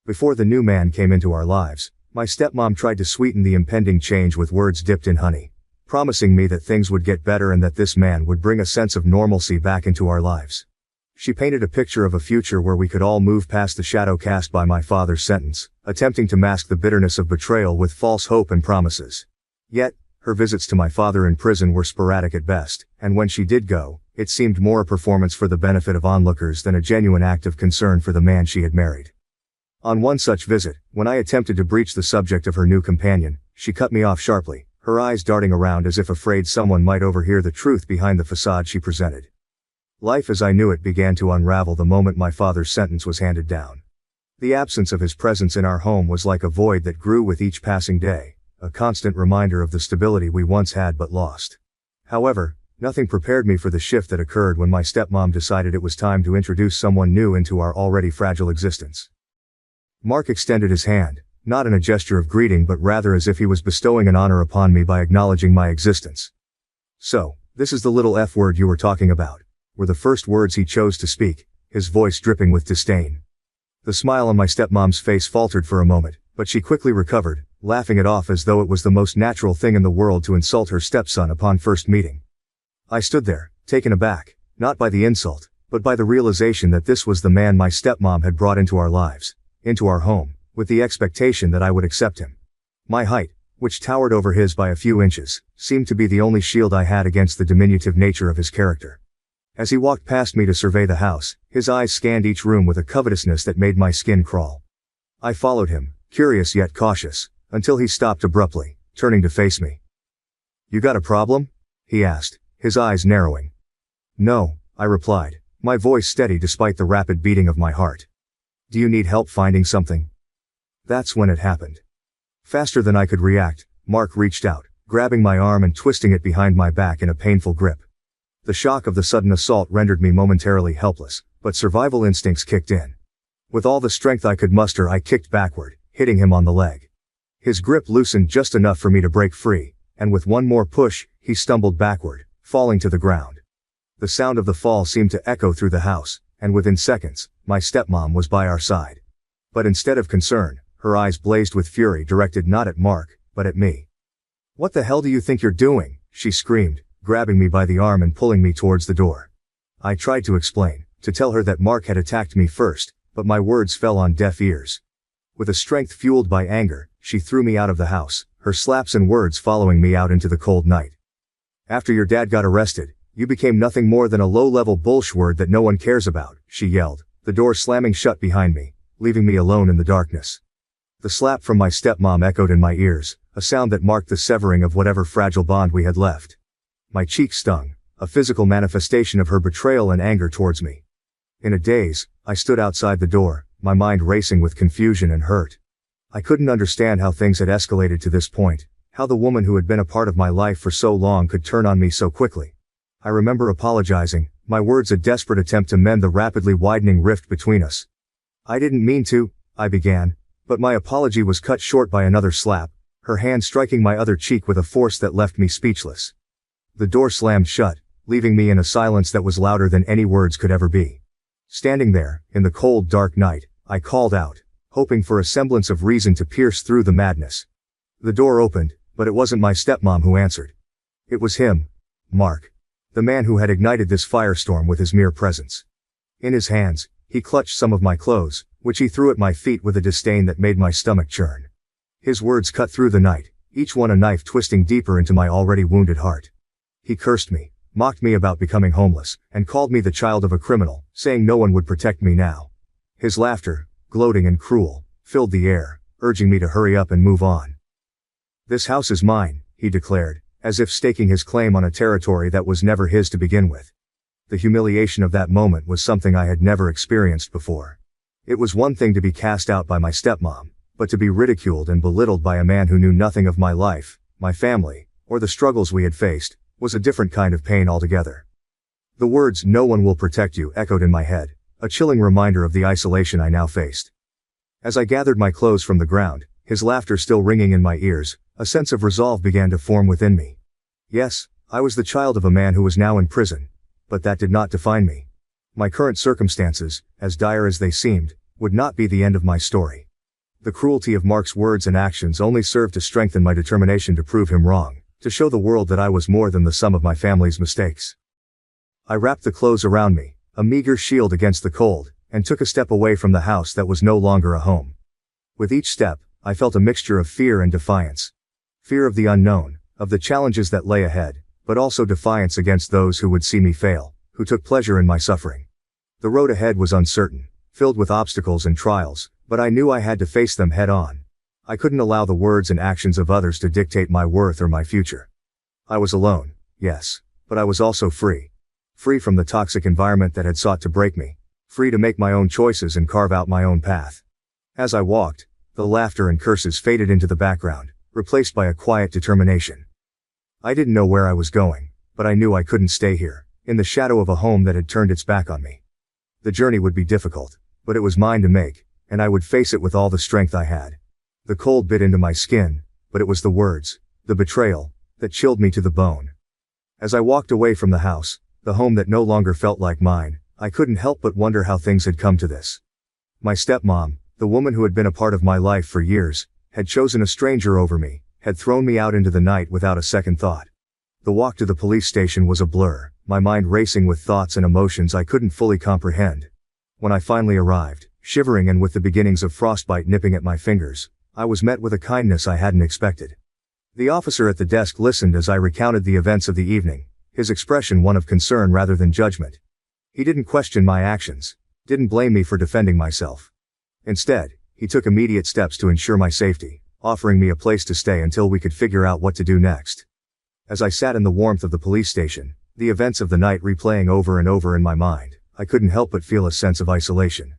Before the new man came into our lives, my stepmom tried to sweeten the impending change with words dipped in honey, promising me that things would get better and that this man would bring a sense of normalcy back into our lives. She painted a picture of a future where we could all move past the shadow cast by my father's sentence, attempting to mask the bitterness of betrayal with false hope and promises. Yet, her visits to my father in prison were sporadic at best, and when she did go, it seemed more a performance for the benefit of onlookers than a genuine act of concern for the man she had married. On one such visit, when I attempted to breach the subject of her new companion, she cut me off sharply, her eyes darting around as if afraid someone might overhear the truth behind the facade she presented. Life as I knew it began to unravel the moment my father's sentence was handed down. The absence of his presence in our home was like a void that grew with each passing day, a constant reminder of the stability we once had but lost. However, nothing prepared me for the shift that occurred when my stepmom decided it was time to introduce someone new into our already fragile existence. Mark extended his hand, not in a gesture of greeting but rather as if he was bestowing an honor upon me by acknowledging my existence. "So, this is the little F word you were talking about," were the first words he chose to speak, his voice dripping with disdain. The smile on my stepmom's face faltered for a moment, but she quickly recovered, laughing it off as though it was the most natural thing in the world to insult her stepson upon first meeting. I stood there, taken aback, not by the insult, but by the realization that this was the man my stepmom had brought into our lives, into our home, with the expectation that I would accept him. My height, which towered over his by a few inches, seemed to be the only shield I had against the diminutive nature of his character. As he walked past me to survey the house, his eyes scanned each room with a covetousness that made my skin crawl. I followed him, curious yet cautious, until he stopped abruptly, turning to face me. "You got a problem?" he asked, his eyes narrowing. "No," I replied, my voice steady despite the rapid beating of my heart. "Do you need help finding something?" That's when it happened. Faster than I could react, Mark reached out, grabbing my arm and twisting it behind my back in a painful grip. The shock of the sudden assault rendered me momentarily helpless, but survival instincts kicked in. With all the strength I could muster, I kicked backward, hitting him on the leg. His grip loosened just enough for me to break free, and with one more push, he stumbled backward, falling to the ground. The sound of the fall seemed to echo through the house, and within seconds, my stepmom was by our side. But instead of concern, her eyes blazed with fury directed not at Mark, but at me. "What the hell do you think you're doing?" she screamed, grabbing me by the arm and pulling me towards the door. I tried to explain, to tell her that Mark had attacked me first, but my words fell on deaf ears. With a strength fueled by anger, she threw me out of the house, her slaps and words following me out into the cold night. "After your dad got arrested, you became nothing more than a low-level bullshit that no one cares about," she yelled, the door slamming shut behind me, leaving me alone in the darkness. The slap from my stepmom echoed in my ears, a sound that marked the severing of whatever fragile bond we had left. My cheek stung, a physical manifestation of her betrayal and anger towards me. In a daze, I stood outside the door, my mind racing with confusion and hurt. I couldn't understand how things had escalated to this point, how the woman who had been a part of my life for so long could turn on me so quickly. I remember apologizing, my words a desperate attempt to mend the rapidly widening rift between us. "I didn't mean to," I began, but my apology was cut short by another slap, her hand striking my other cheek with a force that left me speechless. The door slammed shut, leaving me in a silence that was louder than any words could ever be. Standing there, in the cold dark night, I called out, hoping for a semblance of reason to pierce through the madness. The door opened, but it wasn't my stepmom who answered. It was him, Mark. The man who had ignited this firestorm with his mere presence. In his hands, he clutched some of my clothes, which he threw at my feet with a disdain that made my stomach churn. His words cut through the night, each one a knife twisting deeper into my already wounded heart. He cursed me, mocked me about becoming homeless, and called me the child of a criminal, saying no one would protect me now. His laughter, gloating and cruel, filled the air, urging me to hurry up and move on. "This house is mine," he declared, as if staking his claim on a territory that was never his to begin with. The humiliation of that moment was something I had never experienced before. It was one thing to be cast out by my stepmom, but to be ridiculed and belittled by a man who knew nothing of my life, my family, or the struggles we had faced, was a different kind of pain altogether. The words "no one will protect you" echoed in my head, a chilling reminder of the isolation I now faced. As I gathered my clothes from the ground, his laughter still ringing in my ears, a sense of resolve began to form within me. Yes, I was the child of a man who was now in prison, but that did not define me. My current circumstances, as dire as they seemed, would not be the end of my story. The cruelty of Mark's words and actions only served to strengthen my determination to prove him wrong, to show the world that I was more than the sum of my family's mistakes. I wrapped the clothes around me, a meager shield against the cold, and took a step away from the house that was no longer a home. With each step, I felt a mixture of fear and defiance. Fear of the unknown, of the challenges that lay ahead, but also defiance against those who would see me fail, who took pleasure in my suffering. The road ahead was uncertain, filled with obstacles and trials, but I knew I had to face them head on. I couldn't allow the words and actions of others to dictate my worth or my future. I was alone, yes, but I was also free. Free from the toxic environment that had sought to break me. Free to make my own choices and carve out my own path. As I walked, the laughter and curses faded into the background, replaced by a quiet determination. I didn't know where I was going, but I knew I couldn't stay here, in the shadow of a home that had turned its back on me. The journey would be difficult, but it was mine to make, and I would face it with all the strength I had. The cold bit into my skin, but it was the words, the betrayal, that chilled me to the bone. As I walked away from the house, the home that no longer felt like mine, I couldn't help but wonder how things had come to this. My stepmom, the woman who had been a part of my life for years, had chosen a stranger over me, had thrown me out into the night without a second thought. The walk to the police station was a blur, my mind racing with thoughts and emotions I couldn't fully comprehend. When I finally arrived, shivering and with the beginnings of frostbite nipping at my fingers, I was met with a kindness I hadn't expected. The officer at the desk listened as I recounted the events of the evening, his expression one of concern rather than judgment. He didn't question my actions, didn't blame me for defending myself. Instead, he took immediate steps to ensure my safety, offering me a place to stay until we could figure out what to do next. As I sat in the warmth of the police station, the events of the night replaying over and over in my mind, I couldn't help but feel a sense of isolation.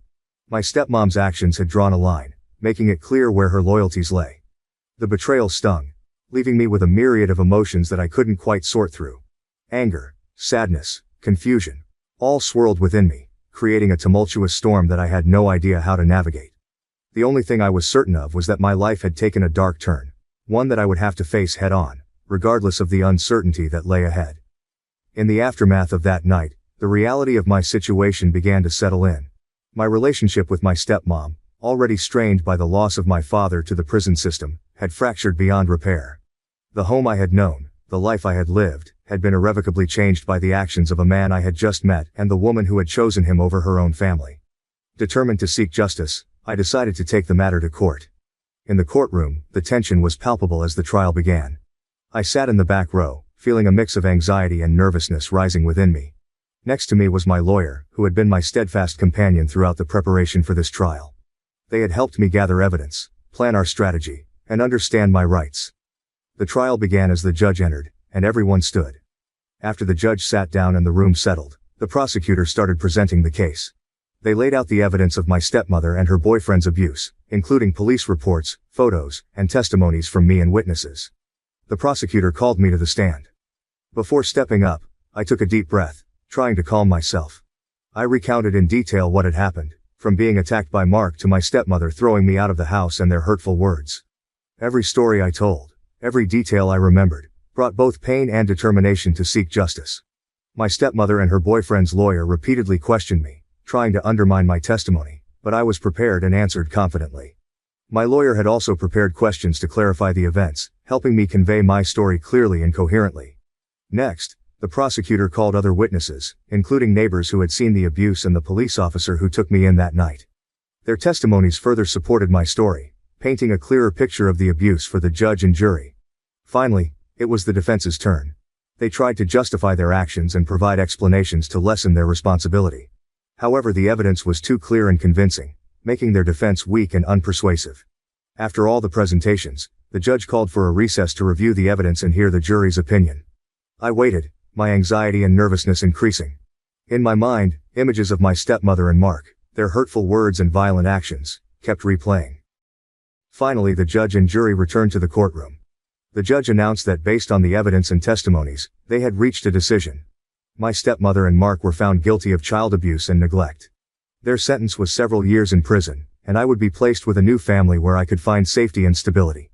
My stepmom's actions had drawn a line, making it clear where her loyalties lay. The betrayal stung, leaving me with a myriad of emotions that I couldn't quite sort through. Anger, sadness, confusion, all swirled within me, creating a tumultuous storm that I had no idea how to navigate. The only thing I was certain of was that my life had taken a dark turn, one that I would have to face head on, regardless of the uncertainty that lay ahead. In the aftermath of that night, the reality of my situation began to settle in. My relationship with my stepmom, already strained by the loss of my father to the prison system, had fractured beyond repair. The home I had known, the life I had lived, had been irrevocably changed by the actions of a man I had just met and the woman who had chosen him over her own family. Determined to seek justice, I decided to take the matter to court. In the courtroom, the tension was palpable as the trial began. I sat in the back row, feeling a mix of anxiety and nervousness rising within me. Next to me was my lawyer, who had been my steadfast companion throughout the preparation for this trial. They had helped me gather evidence, plan our strategy, and understand my rights. The trial began as the judge entered, and everyone stood. After the judge sat down and the room settled, the prosecutor started presenting the case. They laid out the evidence of my stepmother and her boyfriend's abuse, including police reports, photos, and testimonies from me and witnesses. The prosecutor called me to the stand. Before stepping up, I took a deep breath, trying to calm myself. I recounted in detail what had happened, from being attacked by Mark to my stepmother throwing me out of the house and their hurtful words. Every story I told, every detail I remembered, brought both pain and determination to seek justice. My stepmother and her boyfriend's lawyer repeatedly questioned me, trying to undermine my testimony, but I was prepared and answered confidently. My lawyer had also prepared questions to clarify the events, helping me convey my story clearly and coherently. Next, the prosecutor called other witnesses, including neighbors who had seen the abuse and the police officer who took me in that night. Their testimonies further supported my story, painting a clearer picture of the abuse for the judge and jury. Finally, it was the defense's turn. They tried to justify their actions and provide explanations to lessen their responsibility. However, the evidence was too clear and convincing, making their defense weak and unpersuasive. After all the presentations, the judge called for a recess to review the evidence and hear the jury's opinion. I waited, my anxiety and nervousness increasing. In my mind, images of my stepmother and Mark, their hurtful words and violent actions, kept replaying. Finally, the judge and jury returned to the courtroom. The judge announced that based on the evidence and testimonies, they had reached a decision. My stepmother and Mark were found guilty of child abuse and neglect. Their sentence was several years in prison, and I would be placed with a new family where I could find safety and stability.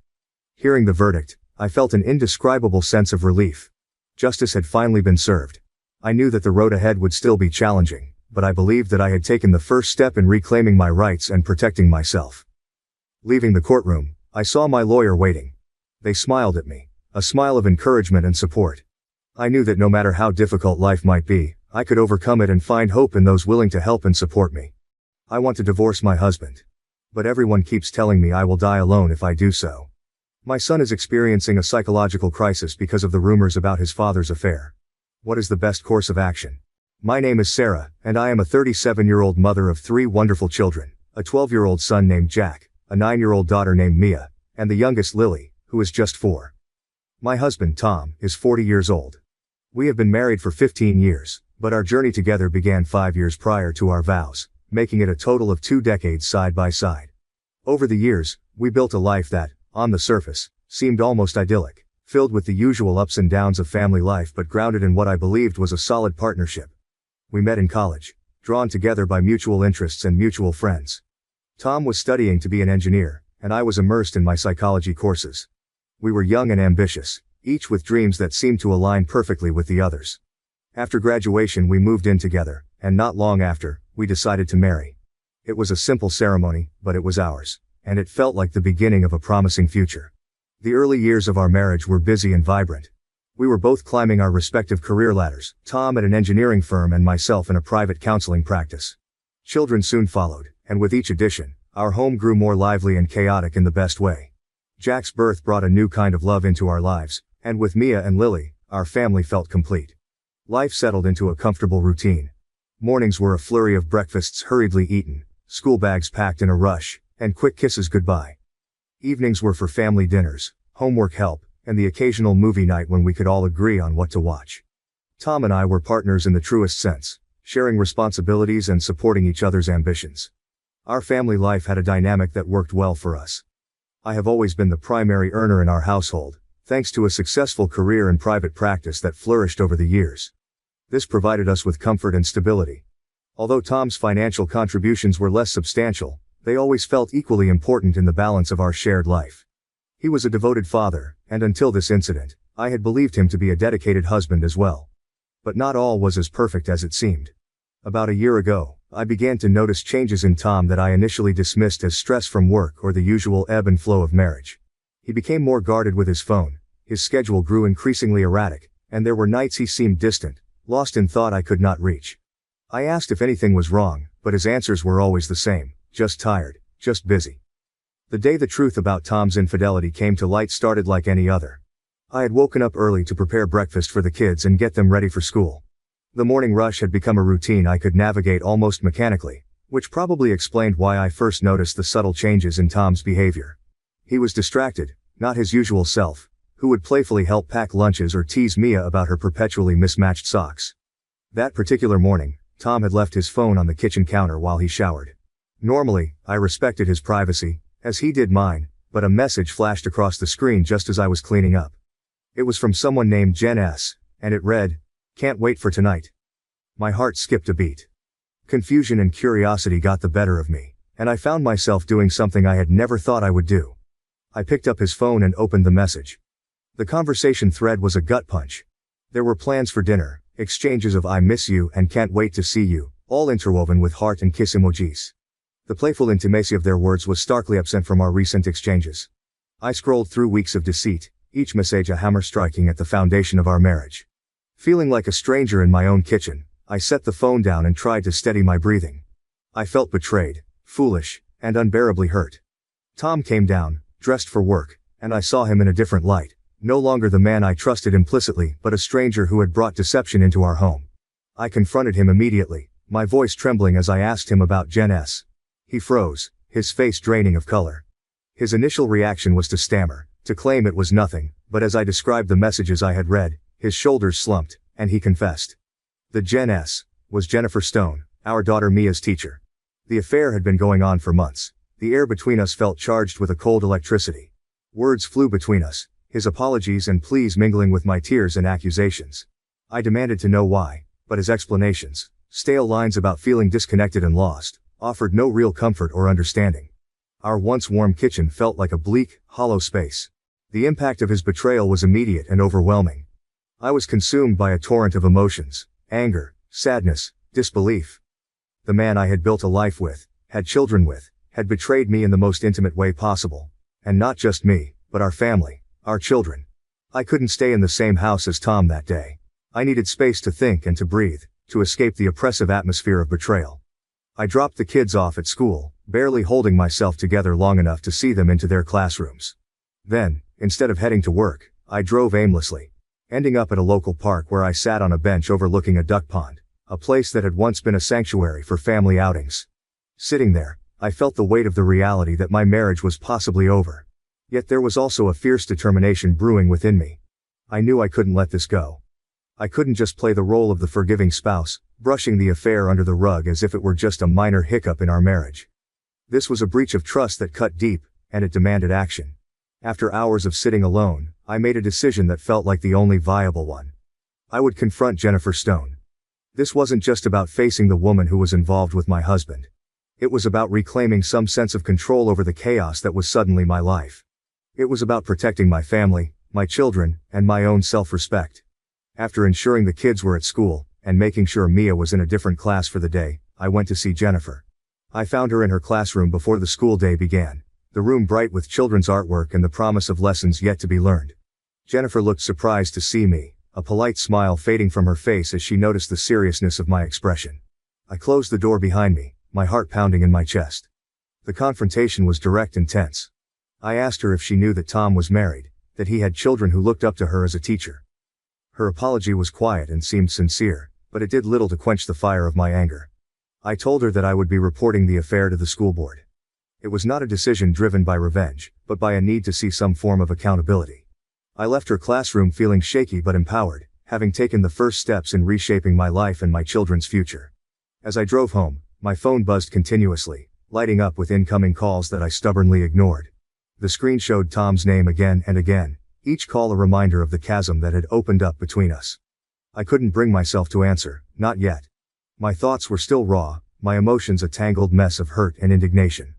Hearing the verdict, I felt an indescribable sense of relief. Justice had finally been served. I knew that the road ahead would still be challenging, but I believed that I had taken the first step in reclaiming my rights and protecting myself. Leaving the courtroom, I saw my lawyer waiting. They smiled at me, a smile of encouragement and support. I knew that no matter how difficult life might be, I could overcome it and find hope in those willing to help and support me. I want to divorce my husband. But everyone keeps telling me I will die alone if I do so. My son is experiencing a psychological crisis because of the rumors about his father's affair. What is the best course of action? My name is Sarah, and I am a 37-year-old mother of 3 wonderful children, a 12-year-old son named Jack, a 9-year-old daughter named Mia, and the youngest Lily, who is just 4. My husband, Tom, is 40 years old. We have been married for 15 years, but our journey together began 5 years prior to our vows, making it a total of 2 decades side by side. Over the years, we built a life that, on the surface, seemed almost idyllic, filled with the usual ups and downs of family life but grounded in what I believed was a solid partnership. We met in college, drawn together by mutual interests and mutual friends. Tom was studying to be an engineer, and I was immersed in my psychology courses. We were young and ambitious, each with dreams that seemed to align perfectly with the others. After graduation we moved in together, and not long after, we decided to marry. It was a simple ceremony, but it was ours, and it felt like the beginning of a promising future. The early years of our marriage were busy and vibrant. We were both climbing our respective career ladders, Tom at an engineering firm and myself in a private counseling practice. Children soon followed, and with each addition, our home grew more lively and chaotic in the best way. Jack's birth brought a new kind of love into our lives, and with Mia and Lily, our family felt complete. Life settled into a comfortable routine. Mornings were a flurry of breakfasts hurriedly eaten, school bags packed in a rush, and quick kisses goodbye. Evenings were for family dinners, homework help, and the occasional movie night when we could all agree on what to watch. Tom and I were partners in the truest sense, sharing responsibilities and supporting each other's ambitions. Our family life had a dynamic that worked well for us. I have always been the primary earner in our household, thanks to a successful career and private practice that flourished over the years. This provided us with comfort and stability. Although Tom's financial contributions were less substantial, they always felt equally important in the balance of our shared life. He was a devoted father, and until this incident, I had believed him to be a dedicated husband as well. But not all was as perfect as it seemed. About a year ago, I began to notice changes in Tom that I initially dismissed as stress from work or the usual ebb and flow of marriage. He became more guarded with his phone, his schedule grew increasingly erratic, and there were nights he seemed distant, lost in thought I could not reach. I asked if anything was wrong, but his answers were always the same, just tired, just busy. The day the truth about Tom's infidelity came to light started like any other. I had woken up early to prepare breakfast for the kids and get them ready for school. The morning rush had become a routine I could navigate almost mechanically, which probably explained why I first noticed the subtle changes in Tom's behavior. He was distracted, not his usual self, who would playfully help pack lunches or tease Mia about her perpetually mismatched socks. That particular morning, Tom had left his phone on the kitchen counter while he showered. Normally, I respected his privacy, as he did mine, but a message flashed across the screen just as I was cleaning up. It was from someone named Jen S., and it read, "Can't wait for tonight." My heart skipped a beat. Confusion and curiosity got the better of me, and I found myself doing something I had never thought I would do. I picked up his phone and opened the message. The conversation thread was a gut punch. There were plans for dinner, exchanges of "I miss you" and "can't wait to see you," all interwoven with heart and kiss emojis. The playful intimacy of their words was starkly absent from our recent exchanges. I scrolled through weeks of deceit, each message a hammer striking at the foundation of our marriage. Feeling like a stranger in my own kitchen, I set the phone down and tried to steady my breathing. I felt betrayed, foolish, and unbearably hurt. Tom came down, dressed for work, and I saw him in a different light, no longer the man I trusted implicitly but a stranger who had brought deception into our home. I confronted him immediately, my voice trembling as I asked him about Jen S. He froze, his face draining of color. His initial reaction was to stammer, to claim it was nothing, but as I described the messages I had read, his shoulders slumped, and he confessed. The Jen S. was Jennifer Stone, our daughter Mia's teacher. The affair had been going on for months. The air between us felt charged with a cold electricity. Words flew between us, his apologies and pleas mingling with my tears and accusations. I demanded to know why, but his explanations, stale lines about feeling disconnected and lost, offered no real comfort or understanding. Our once warm kitchen felt like a bleak, hollow space. The impact of his betrayal was immediate and overwhelming. I was consumed by a torrent of emotions, anger, sadness, disbelief. The man I had built a life with, had children with, had betrayed me in the most intimate way possible. And not just me, but our family, our children. I couldn't stay in the same house as Tom that day. I needed space to think and to breathe, to escape the oppressive atmosphere of betrayal. I dropped the kids off at school, barely holding myself together long enough to see them into their classrooms. Then, instead of heading to work, I drove aimlessly, ending up at a local park where I sat on a bench overlooking a duck pond, a place that had once been a sanctuary for family outings. Sitting there, I felt the weight of the reality that my marriage was possibly over. Yet there was also a fierce determination brewing within me. I knew I couldn't let this go. I couldn't just play the role of the forgiving spouse, brushing the affair under the rug as if it were just a minor hiccup in our marriage. This was a breach of trust that cut deep, and it demanded action. After hours of sitting alone, I made a decision that felt like the only viable one. I would confront Jennifer Stone. This wasn't just about facing the woman who was involved with my husband. It was about reclaiming some sense of control over the chaos that was suddenly my life. It was about protecting my family, my children, and my own self-respect. After ensuring the kids were at school, and making sure Mia was in a different class for the day, I went to see Jennifer. I found her in her classroom before the school day began, the room bright with children's artwork and the promise of lessons yet to be learned. Jennifer looked surprised to see me, a polite smile fading from her face as she noticed the seriousness of my expression. I closed the door behind me, my heart pounding in my chest. The confrontation was direct and tense. I asked her if she knew that Tom was married, that he had children who looked up to her as a teacher. Her apology was quiet and seemed sincere, but it did little to quench the fire of my anger. I told her that I would be reporting the affair to the school board. It was not a decision driven by revenge, but by a need to see some form of accountability. I left her classroom feeling shaky but empowered, having taken the first steps in reshaping my life and my children's future. As I drove home, my phone buzzed continuously, lighting up with incoming calls that I stubbornly ignored. The screen showed Tom's name again and again, each call a reminder of the chasm that had opened up between us. I couldn't bring myself to answer, not yet. My thoughts were still raw, my emotions a tangled mess of hurt and indignation.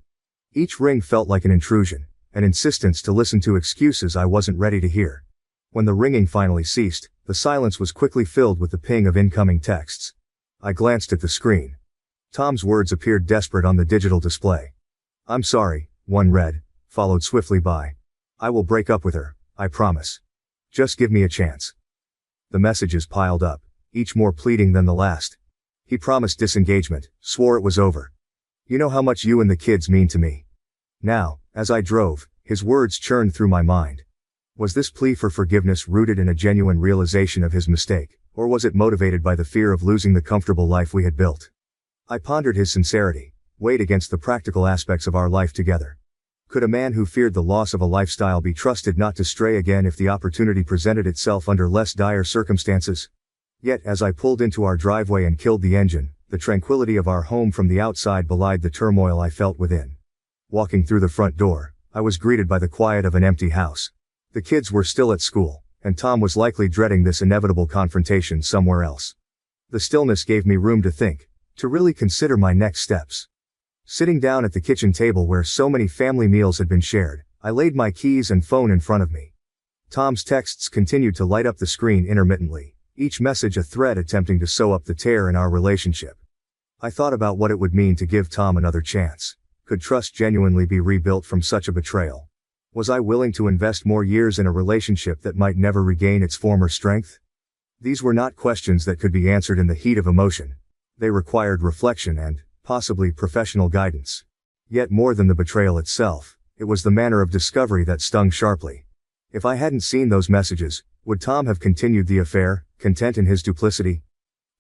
Each ring felt like an intrusion, an insistence to listen to excuses I wasn't ready to hear. When the ringing finally ceased, the silence was quickly filled with the ping of incoming texts. I glanced at the screen. Tom's words appeared desperate on the digital display. "I'm sorry," one read, followed swiftly by, "I will break up with her, I promise. Just give me a chance." The messages piled up, each more pleading than the last. He promised disengagement, swore it was over. "You know how much you and the kids mean to me." Now, as I drove, his words churned through my mind. Was this plea for forgiveness rooted in a genuine realization of his mistake, or was it motivated by the fear of losing the comfortable life we had built? I pondered his sincerity, weighed against the practical aspects of our life together. Could a man who feared the loss of a lifestyle be trusted not to stray again if the opportunity presented itself under less dire circumstances? Yet as I pulled into our driveway and killed the engine, the tranquility of our home from the outside belied the turmoil I felt within. Walking through the front door, I was greeted by the quiet of an empty house. The kids were still at school, and Tom was likely dreading this inevitable confrontation somewhere else. The stillness gave me room to think, to really consider my next steps. Sitting down at the kitchen table where so many family meals had been shared, I laid my keys and phone in front of me. Tom's texts continued to light up the screen intermittently, each message a thread attempting to sew up the tear in our relationship. I thought about what it would mean to give Tom another chance. Could trust genuinely be rebuilt from such a betrayal? Was I willing to invest more years in a relationship that might never regain its former strength? These were not questions that could be answered in the heat of emotion. They required reflection and, possibly, professional guidance. Yet more than the betrayal itself, it was the manner of discovery that stung sharply. If I hadn't seen those messages, would Tom have continued the affair, content in his duplicity?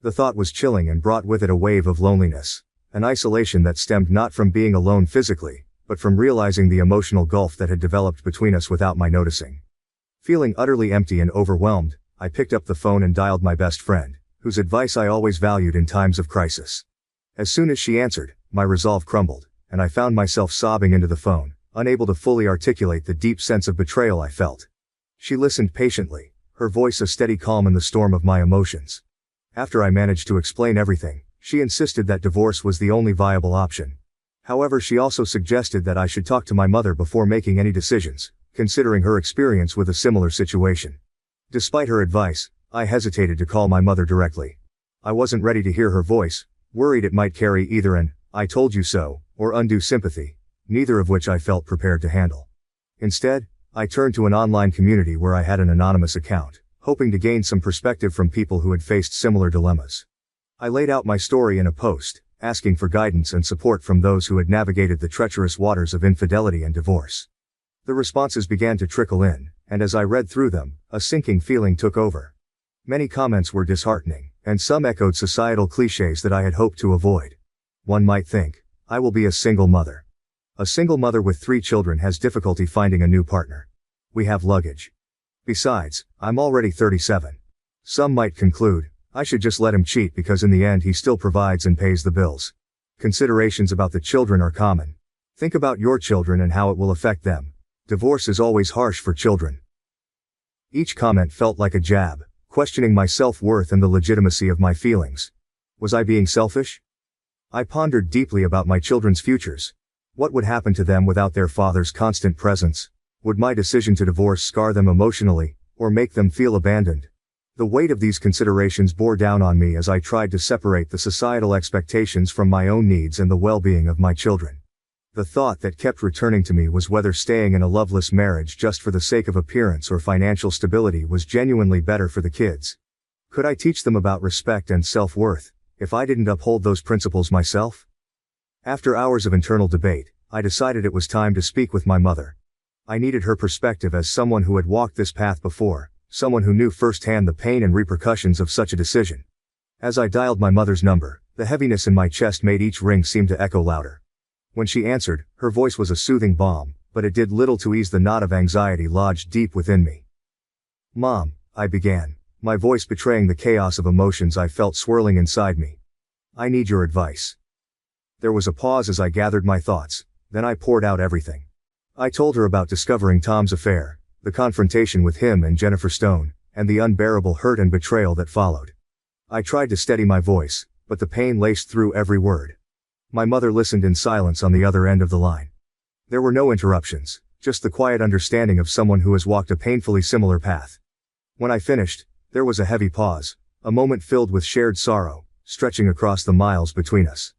The thought was chilling and brought with it a wave of loneliness, an isolation that stemmed not from being alone physically, but from realizing the emotional gulf that had developed between us without my noticing. Feeling utterly empty and overwhelmed, I picked up the phone and dialed my best friend, whose advice I always valued in times of crisis. As soon as she answered, my resolve crumbled, and I found myself sobbing into the phone, unable to fully articulate the deep sense of betrayal I felt. She listened patiently, her voice a steady calm in the storm of my emotions. After I managed to explain everything, she insisted that divorce was the only viable option. However, she also suggested that I should talk to my mother before making any decisions, considering her experience with a similar situation. Despite her advice, I hesitated to call my mother directly. I wasn't ready to hear her voice, worried it might carry either an "I told you so" or undue sympathy, neither of which I felt prepared to handle. Instead, I turned to an online community where I had an anonymous account, hoping to gain some perspective from people who had faced similar dilemmas. I laid out my story in a post, asking for guidance and support from those who had navigated the treacherous waters of infidelity and divorce. The responses began to trickle in, and as I read through them, a sinking feeling took over. Many comments were disheartening, and some echoed societal cliches that I had hoped to avoid. One might think, I will be a single mother. A single mother with 3 children has difficulty finding a new partner. We have luggage. Besides, I'm already 37. Some might conclude, I should just let him cheat because in the end he still provides and pays the bills. Considerations about the children are common. Think about your children and how it will affect them. Divorce is always harsh for children. Each comment felt like a jab, questioning my self-worth and the legitimacy of my feelings. Was I being selfish? I pondered deeply about my children's futures. What would happen to them without their father's constant presence? Would my decision to divorce scar them emotionally, or make them feel abandoned? The weight of these considerations bore down on me as I tried to separate the societal expectations from my own needs and the well-being of my children. The thought that kept returning to me was whether staying in a loveless marriage just for the sake of appearance or financial stability was genuinely better for the kids. Could I teach them about respect and self-worth, if I didn't uphold those principles myself? After hours of internal debate, I decided it was time to speak with my mother. I needed her perspective as someone who had walked this path before, someone who knew firsthand the pain and repercussions of such a decision. As I dialed my mother's number, the heaviness in my chest made each ring seem to echo louder. When she answered, her voice was a soothing balm, but it did little to ease the knot of anxiety lodged deep within me. "Mom," I began, my voice betraying the chaos of emotions I felt swirling inside me. "I need your advice." There was a pause as I gathered my thoughts, then I poured out everything. I told her about discovering Tom's affair, the confrontation with him and Jennifer Stone, and the unbearable hurt and betrayal that followed. I tried to steady my voice, but the pain laced through every word. My mother listened in silence on the other end of the line. There were no interruptions, just the quiet understanding of someone who has walked a painfully similar path. When I finished, there was a heavy pause, a moment filled with shared sorrow, stretching across the miles between us.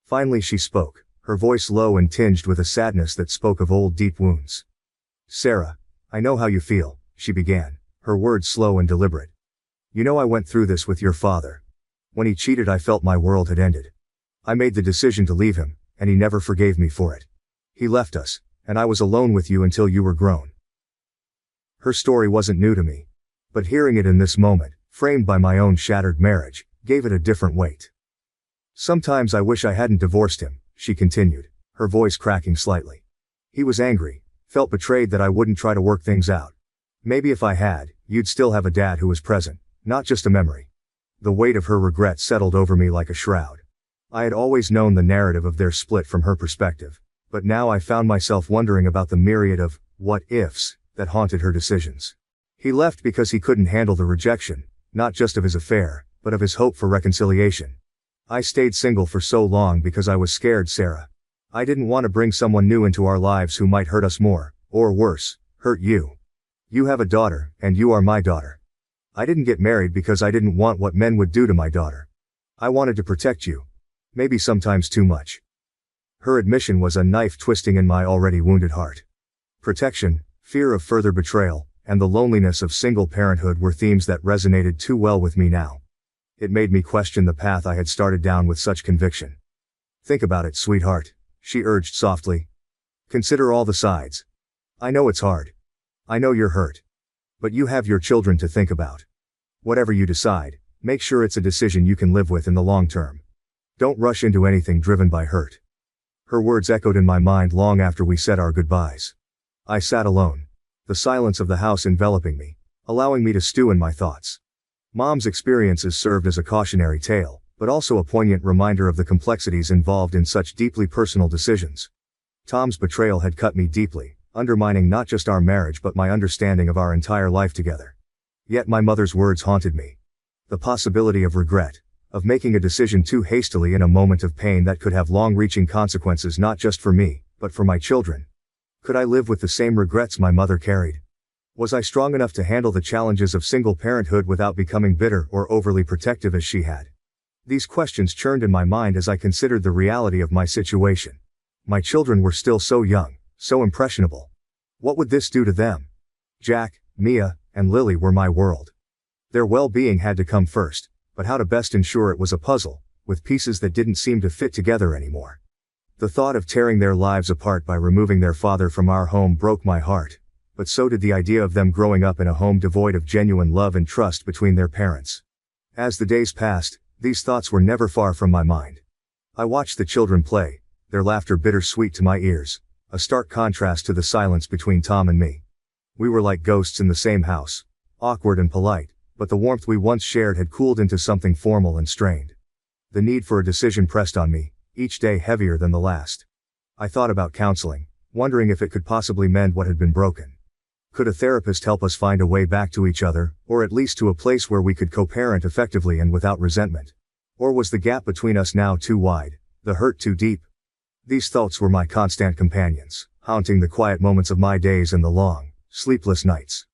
Finally she spoke, her voice low and tinged with a sadness that spoke of old deep wounds. "Sarah, I know how you feel," she began, her words slow and deliberate. "You know I went through this with your father. When he cheated I felt my world had ended. I made the decision to leave him, and he never forgave me for it. He left us, and I was alone with you until you were grown." Her story wasn't new to me. But hearing it in this moment, framed by my own shattered marriage, gave it a different weight. "Sometimes I wish I hadn't divorced him," she continued, her voice cracking slightly. "He was angry, felt betrayed that I wouldn't try to work things out. Maybe if I had, you'd still have a dad who was present, not just a memory." The weight of her regret settled over me like a shroud. I had always known the narrative of their split from her perspective, but now I found myself wondering about the myriad of what-ifs that haunted her decisions. He left because he couldn't handle the rejection, not just of his affair, but of his hope for reconciliation. I stayed single for so long because I was scared, Sarah. I didn't want to bring someone new into our lives who might hurt us more, or worse, hurt you. You have a daughter, and you are my daughter. I didn't get married because I didn't want what men would do to my daughter. I wanted to protect you. Maybe sometimes too much. Her admission was a knife twisting in my already wounded heart. Protection, fear of further betrayal, and the loneliness of single parenthood were themes that resonated too well with me now. It made me question the path I had started down with such conviction. "Think about it, sweetheart," she urged softly. "Consider all the sides. I know it's hard. I know you're hurt. But you have your children to think about. Whatever you decide, make sure it's a decision you can live with in the long term. Don't rush into anything driven by hurt." Her words echoed in my mind long after we said our goodbyes. I sat alone, the silence of the house enveloping me, allowing me to stew in my thoughts. Mom's experiences served as a cautionary tale, but also a poignant reminder of the complexities involved in such deeply personal decisions. Tom's betrayal had cut me deeply, undermining not just our marriage but my understanding of our entire life together. Yet my mother's words haunted me. The possibility of regret, of making a decision too hastily in a moment of pain that could have long-reaching consequences not just for me, but for my children. Could I live with the same regrets my mother carried? Was I strong enough to handle the challenges of single parenthood without becoming bitter or overly protective as she had? These questions churned in my mind as I considered the reality of my situation. My children were still so young, so impressionable. What would this do to them? Jack, Mia, and Lily were my world. Their well-being had to come first, But how to best ensure it was a puzzle, with pieces that didn't seem to fit together anymore. The thought of tearing their lives apart by removing their father from our home broke my heart, but so did the idea of them growing up in a home devoid of genuine love and trust between their parents. As the days passed, these thoughts were never far from my mind. I watched the children play, their laughter bittersweet to my ears, a stark contrast to the silence between Tom and me. We were like ghosts in the same house, awkward and polite, but the warmth we once shared had cooled into something formal and strained. The need for a decision pressed on me, each day heavier than the last. I thought about counseling, wondering if it could possibly mend what had been broken. Could a therapist help us find a way back to each other, or at least to a place where we could co-parent effectively and without resentment? Or was the gap between us now too wide, the hurt too deep? These thoughts were my constant companions, haunting the quiet moments of my days and the long, sleepless nights.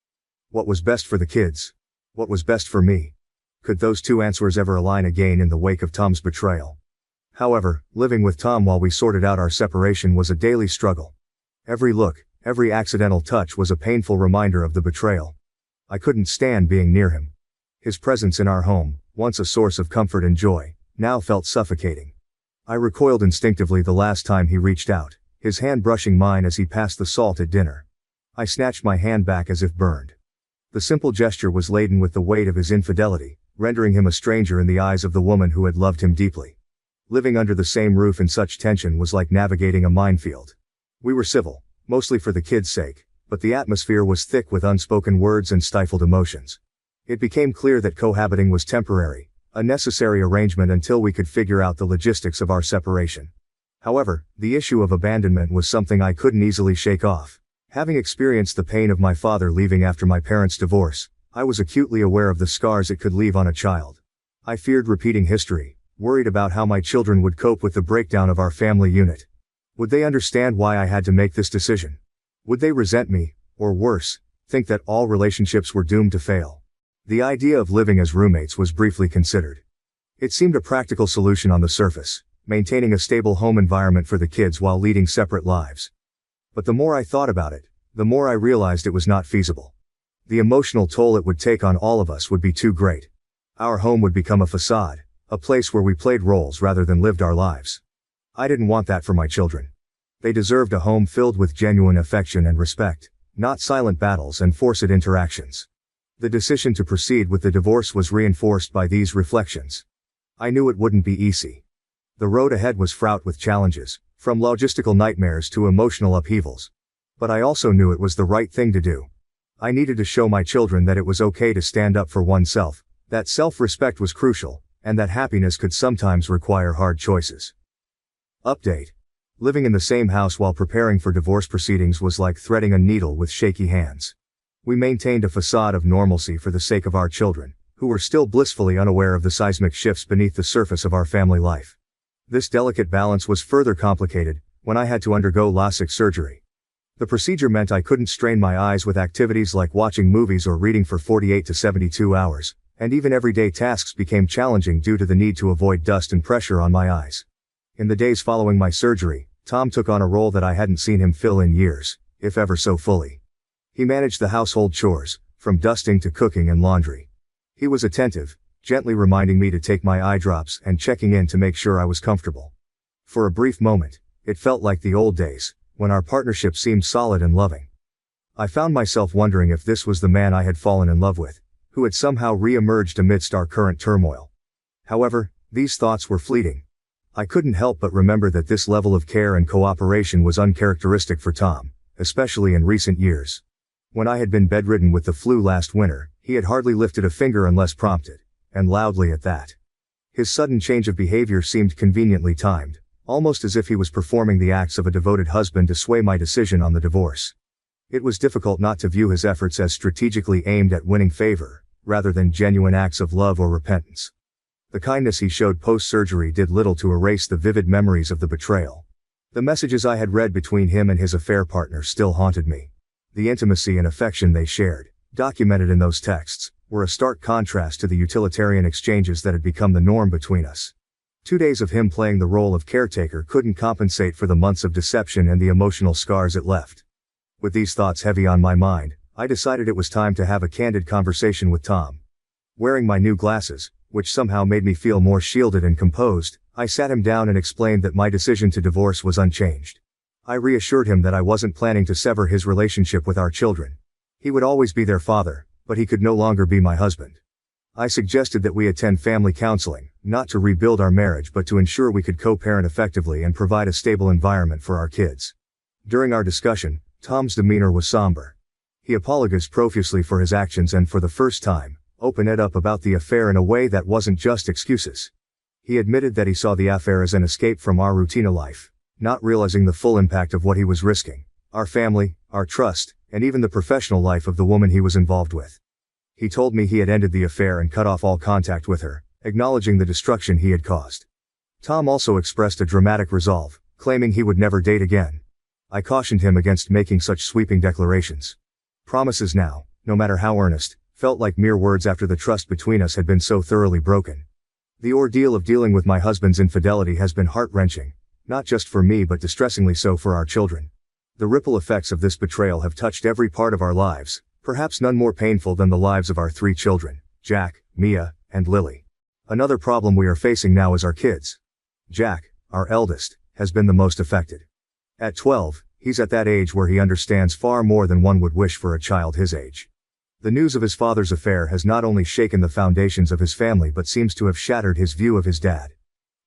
What was best for the kids? What was best for me? Could those two answers ever align again in the wake of Tom's betrayal? However, living with Tom while we sorted out our separation was a daily struggle. Every look, every accidental touch was a painful reminder of the betrayal. I couldn't stand being near him. His presence in our home, once a source of comfort and joy, now felt suffocating. I recoiled instinctively the last time he reached out, his hand brushing mine as he passed the salt at dinner. I snatched my hand back as if burned. The simple gesture was laden with the weight of his infidelity, rendering him a stranger in the eyes of the woman who had loved him deeply. Living under the same roof in such tension was like navigating a minefield. We were civil, mostly for the kids' sake, but the atmosphere was thick with unspoken words and stifled emotions. It became clear that cohabiting was temporary, a necessary arrangement until we could figure out the logistics of our separation. However, the issue of abandonment was something I couldn't easily shake off. Having experienced the pain of my father leaving after my parents' divorce, I was acutely aware of the scars it could leave on a child. I feared repeating history, worried about how my children would cope with the breakdown of our family unit. Would they understand why I had to make this decision? Would they resent me, or worse, think that all relationships were doomed to fail? The idea of living as roommates was briefly considered. It seemed a practical solution on the surface, maintaining a stable home environment for the kids while leading separate lives. But the more I thought about it, the more I realized it was not feasible. The emotional toll it would take on all of us would be too great. Our home would become a facade, a place where we played roles rather than lived our lives. I didn't want that for my children. They deserved a home filled with genuine affection and respect, not silent battles and forced interactions. The decision to proceed with the divorce was reinforced by these reflections. I knew it wouldn't be easy. The road ahead was fraught with challenges, from logistical nightmares to emotional upheavals. But I also knew it was the right thing to do. I needed to show my children that it was okay to stand up for oneself, that self-respect was crucial, and that happiness could sometimes require hard choices. Update. Living in the same house while preparing for divorce proceedings was like threading a needle with shaky hands. We maintained a facade of normalcy for the sake of our children, who were still blissfully unaware of the seismic shifts beneath the surface of our family life. This delicate balance was further complicated when I had to undergo LASIK surgery. The procedure meant I couldn't strain my eyes with activities like watching movies or reading for 48 to 72 hours, and even everyday tasks became challenging due to the need to avoid dust and pressure on my eyes. In the days following my surgery, Tom took on a role that I hadn't seen him fill in years, if ever so fully. He managed the household chores, from dusting to cooking and laundry. He was attentive, gently reminding me to take my eye drops and checking in to make sure I was comfortable. For a brief moment, it felt like the old days, when our partnership seemed solid and loving. I found myself wondering if this was the man I had fallen in love with, who had somehow re-emerged amidst our current turmoil. However, these thoughts were fleeting. I couldn't help but remember that this level of care and cooperation was uncharacteristic for Tom, especially in recent years. When I had been bedridden with the flu last winter, he had hardly lifted a finger unless prompted, and loudly at that. His sudden change of behavior seemed conveniently timed, almost as if he was performing the acts of a devoted husband to sway my decision on the divorce. It was difficult not to view his efforts as strategically aimed at winning favor, rather than genuine acts of love or repentance. The kindness he showed post-surgery did little to erase the vivid memories of the betrayal. The messages I had read between him and his affair partner still haunted me. The intimacy and affection they shared, documented in those texts, were a stark contrast to the utilitarian exchanges that had become the norm between us. 2 days of him playing the role of caretaker couldn't compensate for the months of deception and the emotional scars it left. With these thoughts heavy on my mind, I decided it was time to have a candid conversation with Tom. Wearing my new glasses, which somehow made me feel more shielded and composed. I sat him down and explained that my decision to divorce was unchanged. I reassured him that I wasn't planning to sever his relationship with our children. He would always be their father, but he could no longer be my husband. I suggested that we attend family counseling, not to rebuild our marriage but to ensure we could co-parent effectively and provide a stable environment for our kids. During our discussion, Tom's demeanor was somber. He apologized profusely for his actions and for the first time, opened up about the affair in a way that wasn't just excuses. He admitted that he saw the affair as an escape from our routine of life, not realizing the full impact of what he was risking, our family, our trust, and even the professional life of the woman he was involved with. He told me he had ended the affair and cut off all contact with her, acknowledging the destruction he had caused. Tom also expressed a dramatic resolve, claiming he would never date again. I cautioned him against making such sweeping declarations. Promises now, no matter how earnest, felt like mere words after the trust between us had been so thoroughly broken. The ordeal of dealing with my husband's infidelity has been heart-wrenching, not just for me but distressingly so for our children. The ripple effects of this betrayal have touched every part of our lives, perhaps none more painful than the lives of our 3 children, Jack, Mia, and Lily. Another problem we are facing now is our kids. Jack, our eldest, has been the most affected. At 12, he's at that age where he understands far more than one would wish for a child his age. The news of his father's affair has not only shaken the foundations of his family but seems to have shattered his view of his dad.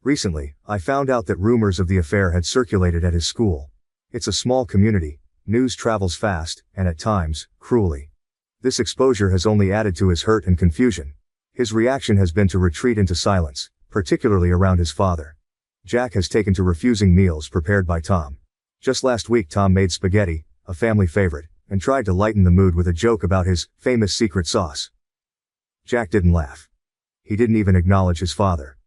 Recently, I found out that rumors of the affair had circulated at his school. It's a small community, news travels fast, and at times, cruelly. This exposure has only added to his hurt and confusion. His reaction has been to retreat into silence, particularly around his father. Jack has taken to refusing meals prepared by Tom. Just last week Tom made spaghetti, a family favorite, and tried to lighten the mood with a joke about his famous secret sauce. Jack didn't laugh. He didn't even acknowledge his father.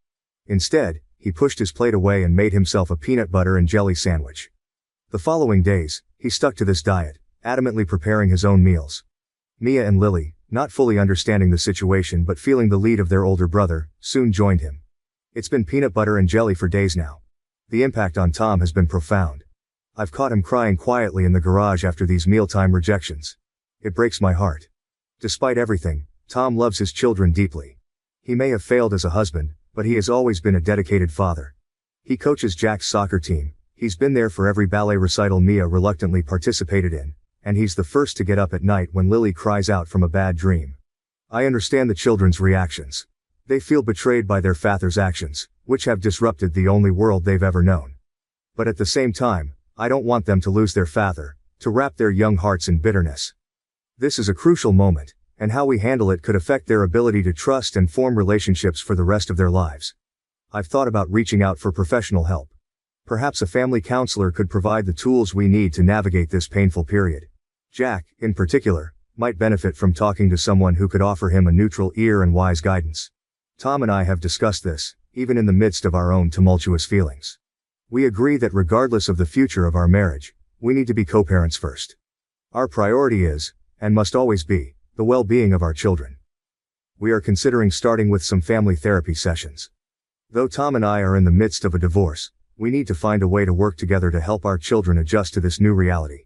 Instead, he pushed his plate away and made himself a peanut butter and jelly sandwich. The following days, he stuck to this diet, adamantly preparing his own meals. Mia and Lily, not fully understanding the situation but feeling the lead of their older brother, soon joined him. It's been peanut butter and jelly for days now. The impact on Tom has been profound. I've caught him crying quietly in the garage after these mealtime rejections. It breaks my heart. Despite everything, Tom loves his children deeply. He may have failed as a husband, but he has always been a dedicated father. He coaches Jack's soccer team, he's been there for every ballet recital Mia reluctantly participated in, and he's the first to get up at night when Lily cries out from a bad dream. I understand the children's reactions. They feel betrayed by their father's actions, which have disrupted the only world they've ever known. But at the same time, I don't want them to lose their father, to wrap their young hearts in bitterness. This is a crucial moment, and how we handle it could affect their ability to trust and form relationships for the rest of their lives. I've thought about reaching out for professional help. Perhaps a family counselor could provide the tools we need to navigate this painful period. Jack, in particular, might benefit from talking to someone who could offer him a neutral ear and wise guidance. Tom and I have discussed this, even in the midst of our own tumultuous feelings. We agree that regardless of the future of our marriage, we need to be co-parents first. Our priority is, and must always be, the well-being of our children. We are considering starting with some family therapy sessions. Though Tom and I are in the midst of a divorce, we need to find a way to work together to help our children adjust to this new reality.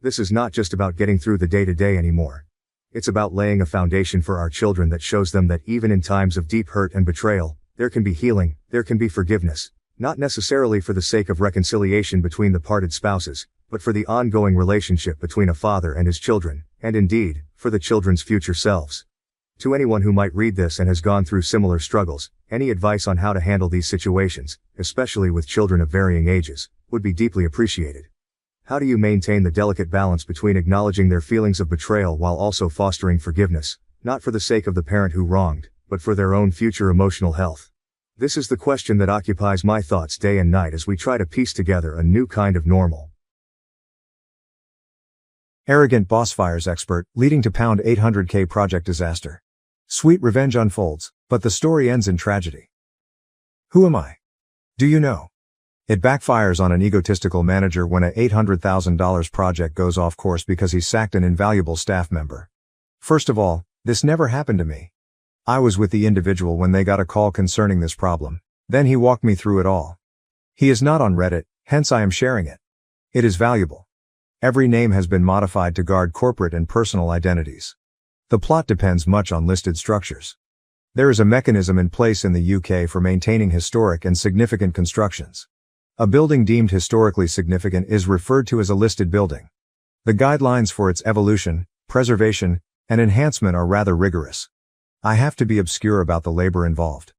This is not just about getting through the day-to-day anymore. It's about laying a foundation for our children that shows them that even in times of deep hurt and betrayal, there can be healing, there can be forgiveness. Not necessarily for the sake of reconciliation between the parted spouses, but for the ongoing relationship between a father and his children, and indeed, for the children's future selves. To anyone who might read this and has gone through similar struggles, any advice on how to handle these situations, especially with children of varying ages, would be deeply appreciated. How do you maintain the delicate balance between acknowledging their feelings of betrayal while also fostering forgiveness, not for the sake of the parent who wronged, but for their own future emotional health? This is the question that occupies my thoughts day and night as we try to piece together a new kind of normal. Arrogant boss fires expert, leading to £800K project disaster. Sweet revenge unfolds, but the story ends in tragedy. Who am I? Do you know? It backfires on an egotistical manager when a $800,000 project goes off course because he sacked an invaluable staff member. First of all, this never happened to me. I was with the individual when they got a call concerning this problem. Then he walked me through it all. He is not on Reddit, hence I am sharing it. It is valuable. Every name has been modified to guard corporate and personal identities. The plot depends much on listed structures. There is a mechanism in place in the UK for maintaining historic and significant constructions. A building deemed historically significant is referred to as a listed building. The guidelines for its evolution, preservation, and enhancement are rather rigorous. I have to be obscure about the labor involved.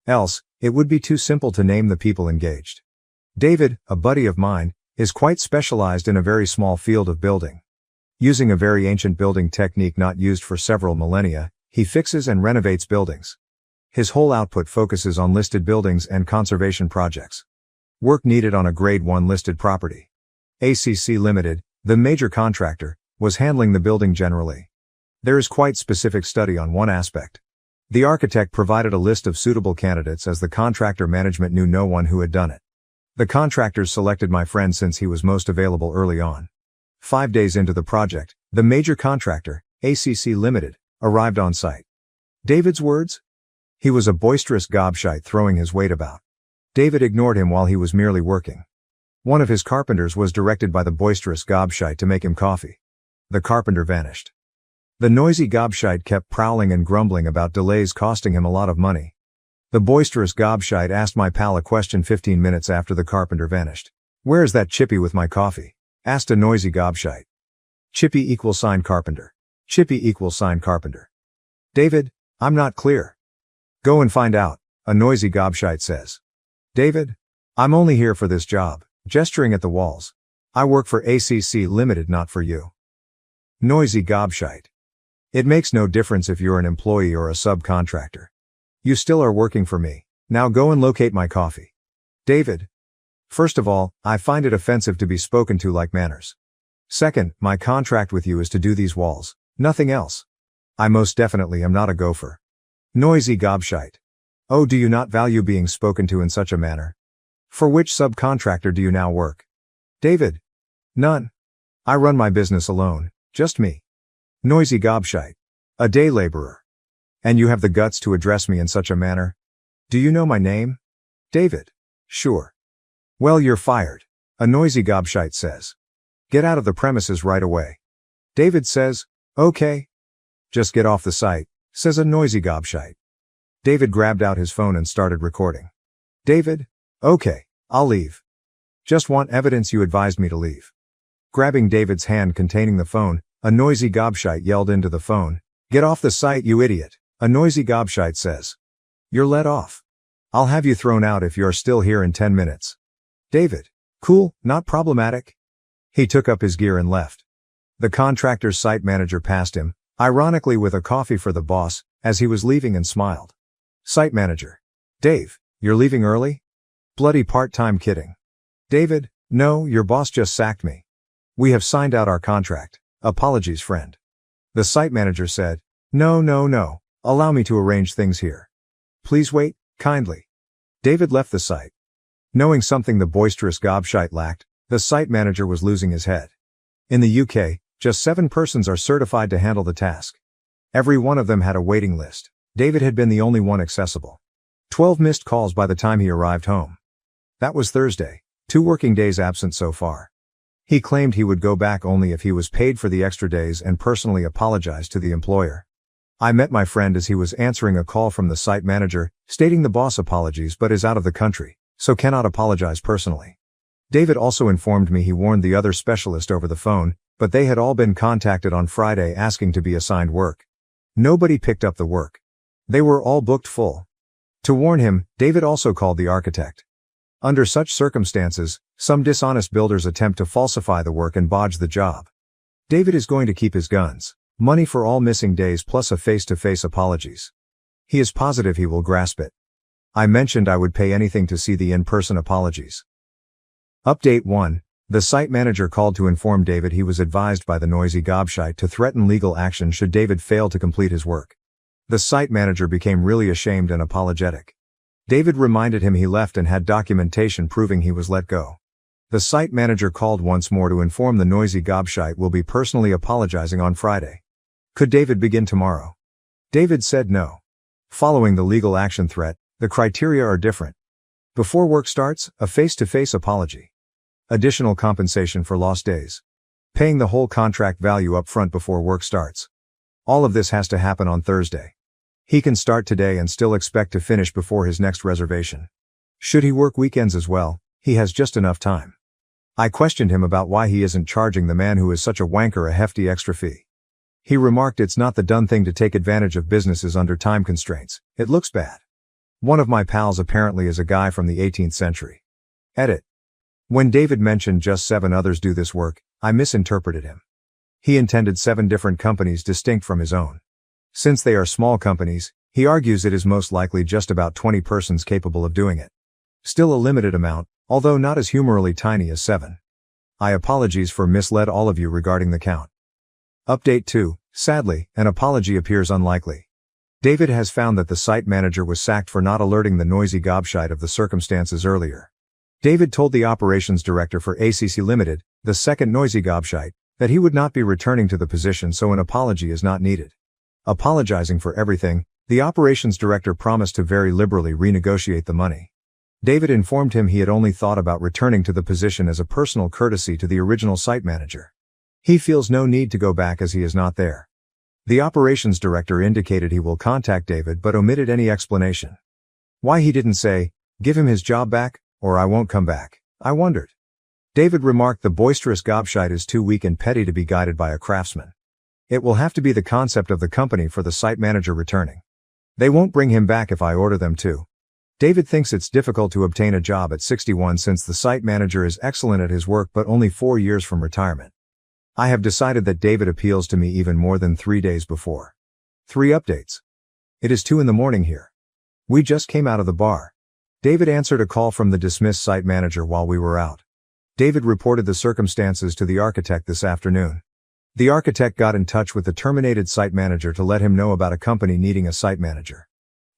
Else, it would be too simple to name the people engaged. David, a buddy of mine, is quite specialized in a very small field of building. Using a very ancient building technique not used for several millennia, he fixes and renovates buildings. His whole output focuses on listed buildings and conservation projects. Work needed on a Grade 1 listed property. ACC Limited, the major contractor, was handling the building generally. There is quite specific study on one aspect. The architect provided a list of suitable candidates as the contractor management knew no one who had done it. The contractors selected my friend since he was most available early on. 5 days into the project, the major contractor, ACC Limited, arrived on site. David's words? He was a boisterous gobshite throwing his weight about. David ignored him while he was merely working. One of his carpenters was directed by the boisterous gobshite to make him coffee. The carpenter vanished. The noisy gobshite kept prowling and grumbling about delays costing him a lot of money. The boisterous gobshite asked my pal a question 15 minutes after the carpenter vanished. "Where's that chippy with my coffee?" asked a noisy gobshite. Chippy = carpenter. Chippy = carpenter. "David, I'm not clear." "Go and find out," a noisy gobshite says. "David, I'm only here for this job," gesturing at the walls. "I work for ACC Limited, not for you." Noisy gobshite. "It makes no difference if you're an employee or a subcontractor. You still are working for me. Now go and locate my coffee." David, "First of all, I find it offensive to be spoken to like manners. Second, my contract with you is to do these walls, nothing else. I most definitely am not a gopher." Noisy gobshite. "Oh, do you not value being spoken to in such a manner? For which subcontractor do you now work?" David, "None. I run my business alone, just me." Noisy gobshite. "A day laborer. And you have the guts to address me in such a manner? Do you know my name?" David, "Sure." "Well, you're fired," a noisy gobshite says. "Get out of the premises right away." David says, "Okay. Just get off the site," says a noisy gobshite. David grabbed out his phone and started recording. David, "Okay, I'll leave. Just want evidence you advised me to leave." Grabbing David's hand containing the phone, a noisy gobshite yelled into the phone, "Get off the site, you idiot," a noisy gobshite says. "You're let off. I'll have you thrown out if you're still here in 10 minutes. David, "Cool, not problematic." He took up his gear and left. The contractor's site manager passed him, ironically with a coffee for the boss, as he was leaving and smiled. Site manager, "Dave, you're leaving early?" "Bloody part-time kidding." David, "No, your boss just sacked me. We have signed out our contract. Apologies, friend." The site manager said, No, allow me to arrange things here. Please wait, kindly." David left the site. Knowing something the boisterous gobshite lacked, the site manager was losing his head. In the UK, just 7 persons are certified to handle the task. Every one of them had a waiting list. David had been the only one accessible. 12 missed calls by the time he arrived home. That was Thursday, 2 working days absent so far. He claimed he would go back only if he was paid for the extra days and personally apologized to the employer. I met my friend as he was answering a call from the site manager, stating the boss apologies but is out of the country, so cannot apologize personally. David also informed me he warned the other specialist over the phone, but they had all been contacted on Friday asking to be assigned work. Nobody picked up the work. They were all booked full. To warn him, David also called the architect. Under such circumstances, some dishonest builders attempt to falsify the work and bodge the job. David is going to keep his guns. Money for all missing days plus a face-to-face apologies. He is positive he will grasp it. I mentioned I would pay anything to see the in-person apologies. Update 1. The site manager called to inform David he was advised by the noisy gobshite to threaten legal action should David fail to complete his work. The site manager became really ashamed and apologetic. David reminded him he left and had documentation proving he was let go. The site manager called once more to inform the noisy gobshite will be personally apologizing on Friday. Could David begin tomorrow? David said no. Following the legal action threat, the criteria are different. Before work starts, a face-to-face apology. Additional compensation for lost days. Paying the whole contract value up front before work starts. All of this has to happen on Thursday. He can start today and still expect to finish before his next reservation. Should he work weekends as well, he has just enough time. I questioned him about why he isn't charging the man who is such a wanker a hefty extra fee. He remarked it's not the done thing to take advantage of businesses under time constraints, it looks bad. One of my pals apparently is a guy from the 18th century. Edit. When David mentioned just 7 others do this work, I misinterpreted him. He intended 7 different companies distinct from his own. Since they are small companies, he argues it is most likely just about 20 persons capable of doing it. Still a limited amount, although not as humorally tiny as 7. I apologize for misled all of you regarding the count. Update 2. Sadly, an apology appears unlikely. David has found that the site manager was sacked for not alerting the noisy gobshite of the circumstances earlier. David told the operations director for ACC Limited, the second noisy gobshite, that he would not be returning to the position, so an apology is not needed. Apologizing for everything, the operations director promised to very liberally renegotiate the money. David informed him he had only thought about returning to the position as a personal courtesy to the original site manager. He feels no need to go back as he is not there. The operations director indicated he will contact David but omitted any explanation. Why he didn't say, "Give him his job back, or I won't come back," I wondered. David remarked the boisterous gobshite is too weak and petty to be guided by a craftsman. It will have to be the concept of the company for the site manager returning. They won't bring him back if I order them to. David thinks it's difficult to obtain a job at 61 since the site manager is excellent at his work but only 4 years from retirement. I have decided that David appeals to me even more than 3 days before. 3 updates. It is 2 in the morning here. We just came out of the bar. David answered a call from the dismissed site manager while we were out. David reported the circumstances to the architect this afternoon. The architect got in touch with the terminated site manager to let him know about a company needing a site manager.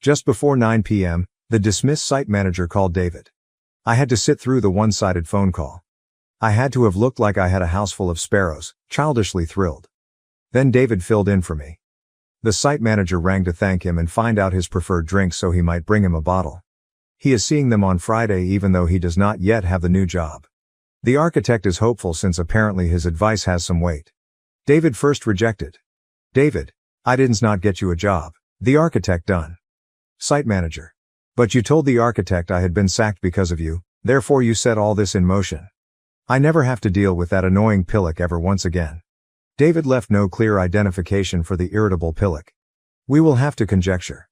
Just before 9 p.m., the dismissed site manager called David. I had to sit through the one-sided phone call. I had to have looked like I had a house full of sparrows, childishly thrilled. Then David filled in for me. The site manager rang to thank him and find out his preferred drink so he might bring him a bottle. He is seeing them on Friday even though he does not yet have the new job. The architect is hopeful since apparently his advice has some weight. David first rejected. David, I didn't not get you a job. The architect done. Site manager. But you told the architect I had been sacked because of you, therefore you set all this in motion. I never have to deal with that annoying pillock ever once again. David left no clear identification for the irritable pillock. We will have to conjecture.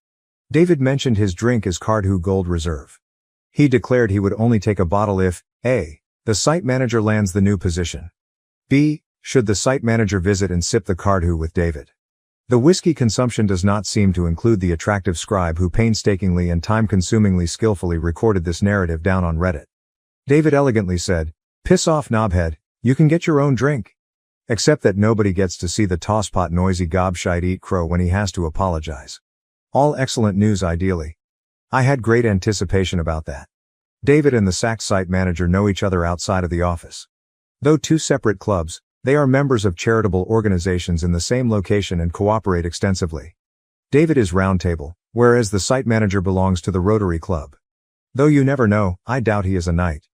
David mentioned his drink is Cardhu Gold Reserve. He declared he would only take a bottle if, A, the site manager lands the new position. B, should the site manager visit and sip the Cardhu with David. The whiskey consumption does not seem to include the attractive scribe who painstakingly and time-consumingly skillfully recorded this narrative down on Reddit. David elegantly said, "Piss off, knobhead, you can get your own drink." Except that nobody gets to see the tosspot noisy gobshite eat crow when he has to apologize. All excellent news ideally. I had great anticipation about that. David and the sacked site manager know each other outside of the office. Though 2 separate clubs, they are members of charitable organizations in the same location and cooperate extensively. David is Roundtable, whereas the site manager belongs to the Rotary Club. Though you never know, I doubt he is a knight.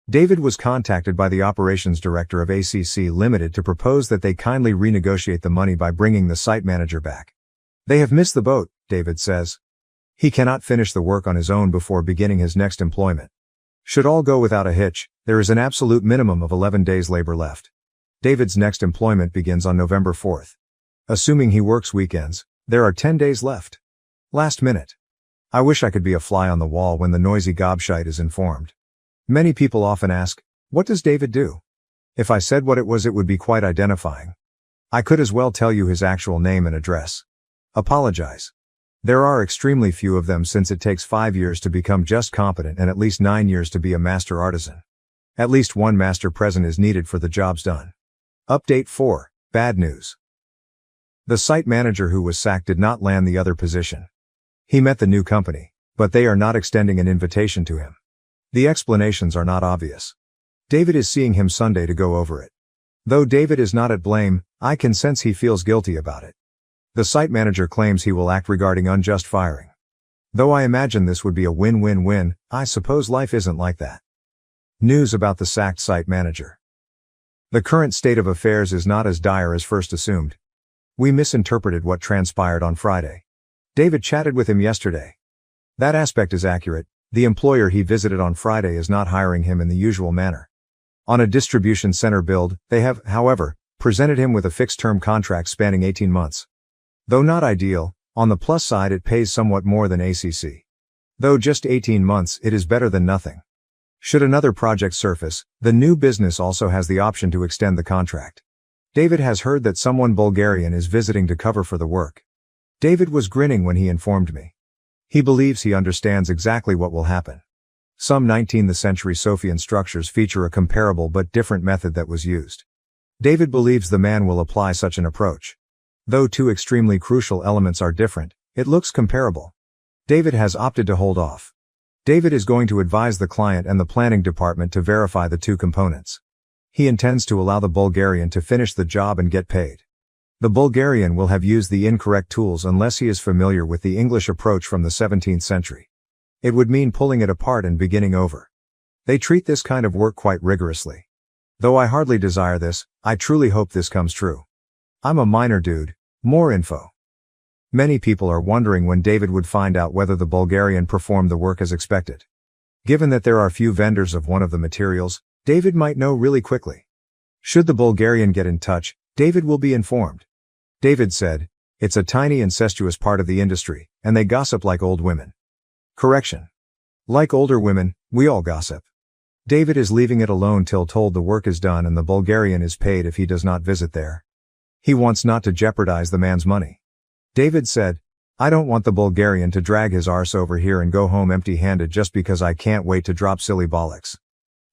David was contacted by the operations director of ACC Limited to propose that they kindly renegotiate the money by bringing the site manager back. They have missed the boat, David says. He cannot finish the work on his own before beginning his next employment. Should all go without a hitch, there is an absolute minimum of 11 days labor left. David's next employment begins on November 4th. Assuming he works weekends, there are 10 days left. Last minute. I wish I could be a fly on the wall when the noisy gobshite is informed. Many people often ask, what does David do? If I said what it was, it would be quite identifying. I could as well tell you his actual name and address. Apologize. There are extremely few of them since it takes 5 years to become just competent and at least 9 years to be a master artisan. At least one master present is needed for the jobs done. Update 4. Bad news. The site manager who was sacked did not land the other position. He met the new company, but they are not extending an invitation to him. The explanations are not obvious. David is seeing him Sunday to go over it. Though David is not at blame, I can sense he feels guilty about it. The site manager claims he will act regarding unjust firing. Though I imagine this would be a win-win-win, I suppose life isn't like that. News about the sacked site manager. The current state of affairs is not as dire as first assumed. We misinterpreted what transpired on Friday. David chatted with him yesterday. That aspect is accurate. The employer he visited on Friday is not hiring him in the usual manner. On a distribution center build, they have, however, presented him with a fixed-term contract spanning 18 months. Though not ideal, on the plus side it pays somewhat more than ACC. Though just 18 months, it is better than nothing. Should another project surface, the new business also has the option to extend the contract. David has heard that someone Bulgarian is visiting to cover for the work. David was grinning when he informed me. He believes he understands exactly what will happen. Some 19th century Sophian structures feature a comparable but different method that was used. David believes the man will apply such an approach. Though two extremely crucial elements are different, it looks comparable. David has opted to hold off. David is going to advise the client and the planning department to verify the two components. He intends to allow the Bulgarian to finish the job and get paid. The Bulgarian will have used the incorrect tools unless he is familiar with the English approach from the 17th century. It would mean pulling it apart and beginning over. They treat this kind of work quite rigorously. Though I hardly desire this, I truly hope this comes true. I'm a minor dude. More info. Many people are wondering when David would find out whether the Bulgarian performed the work as expected. Given that there are few vendors of one of the materials, David might know really quickly. Should the Bulgarian get in touch, David will be informed. David said, "It's a tiny incestuous part of the industry, and they gossip like old women." Correction. Like older women, we all gossip. David is leaving it alone till told the work is done and the Bulgarian is paid if he does not visit there. He wants not to jeopardize the man's money. David said, "I don't want the Bulgarian to drag his arse over here and go home empty-handed just because I can't wait to drop silly bollocks.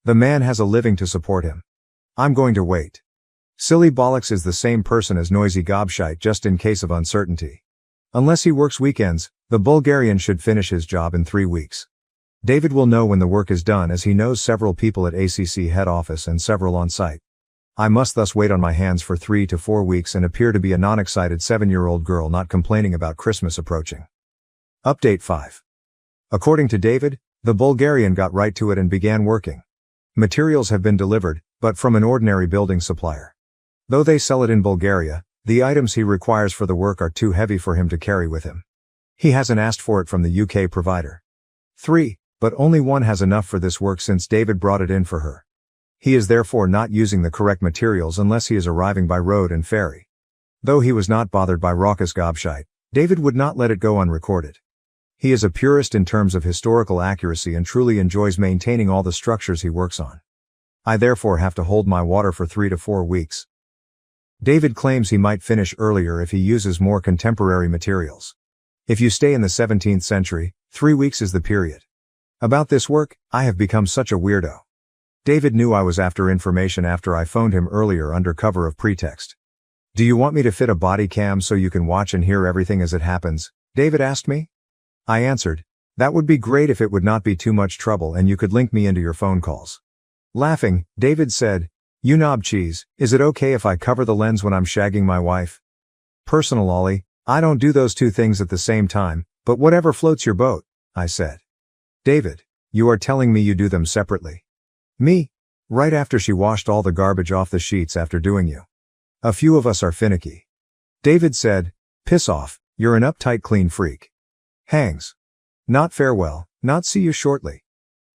The man has a living to support him. I'm going to wait. Silly bollocks is the same person as noisy gobshite just in case of uncertainty. Unless he works weekends, the Bulgarian should finish his job in 3 weeks. David will know when the work is done as he knows several people at ACC head office and several on site. I must thus wait on my hands for 3 to 4 weeks and appear to be a non-excited 7-year-old girl not complaining about Christmas approaching." Update 5. According to David, the Bulgarian got right to it and began working. Materials have been delivered, but from an ordinary building supplier. Though they sell it in Bulgaria, the items he requires for the work are too heavy for him to carry with him. He hasn't asked for it from the UK provider. 3, but only one has enough for this work since David brought it in for her. He is therefore not using the correct materials unless he is arriving by road and ferry. Though he was not bothered by raucous gobshite, David would not let it go unrecorded. He is a purist in terms of historical accuracy and truly enjoys maintaining all the structures he works on. I therefore have to hold my water for 3 to 4 weeks. David claims he might finish earlier if he uses more contemporary materials. If you stay in the 17th century, 3 weeks is the period. About this work, I have become such a weirdo. David knew I was after information after I phoned him earlier under cover of pretext. "Do you want me to fit a body cam so you can watch and hear everything as it happens?" David asked me. I answered, "That would be great if it would not be too much trouble and you could link me into your phone calls." Laughing, David said, "You knob cheese, is it okay if I cover the lens when I'm shagging my wife?" Personal Ollie, I don't do those two things at the same time, but whatever floats your boat, I said. David, you are telling me you do them separately. Me? Right after she washed all the garbage off the sheets after doing you. A few of us are finicky. David said, "Piss off, you're an uptight clean freak." Hangs. Not farewell, not see you shortly.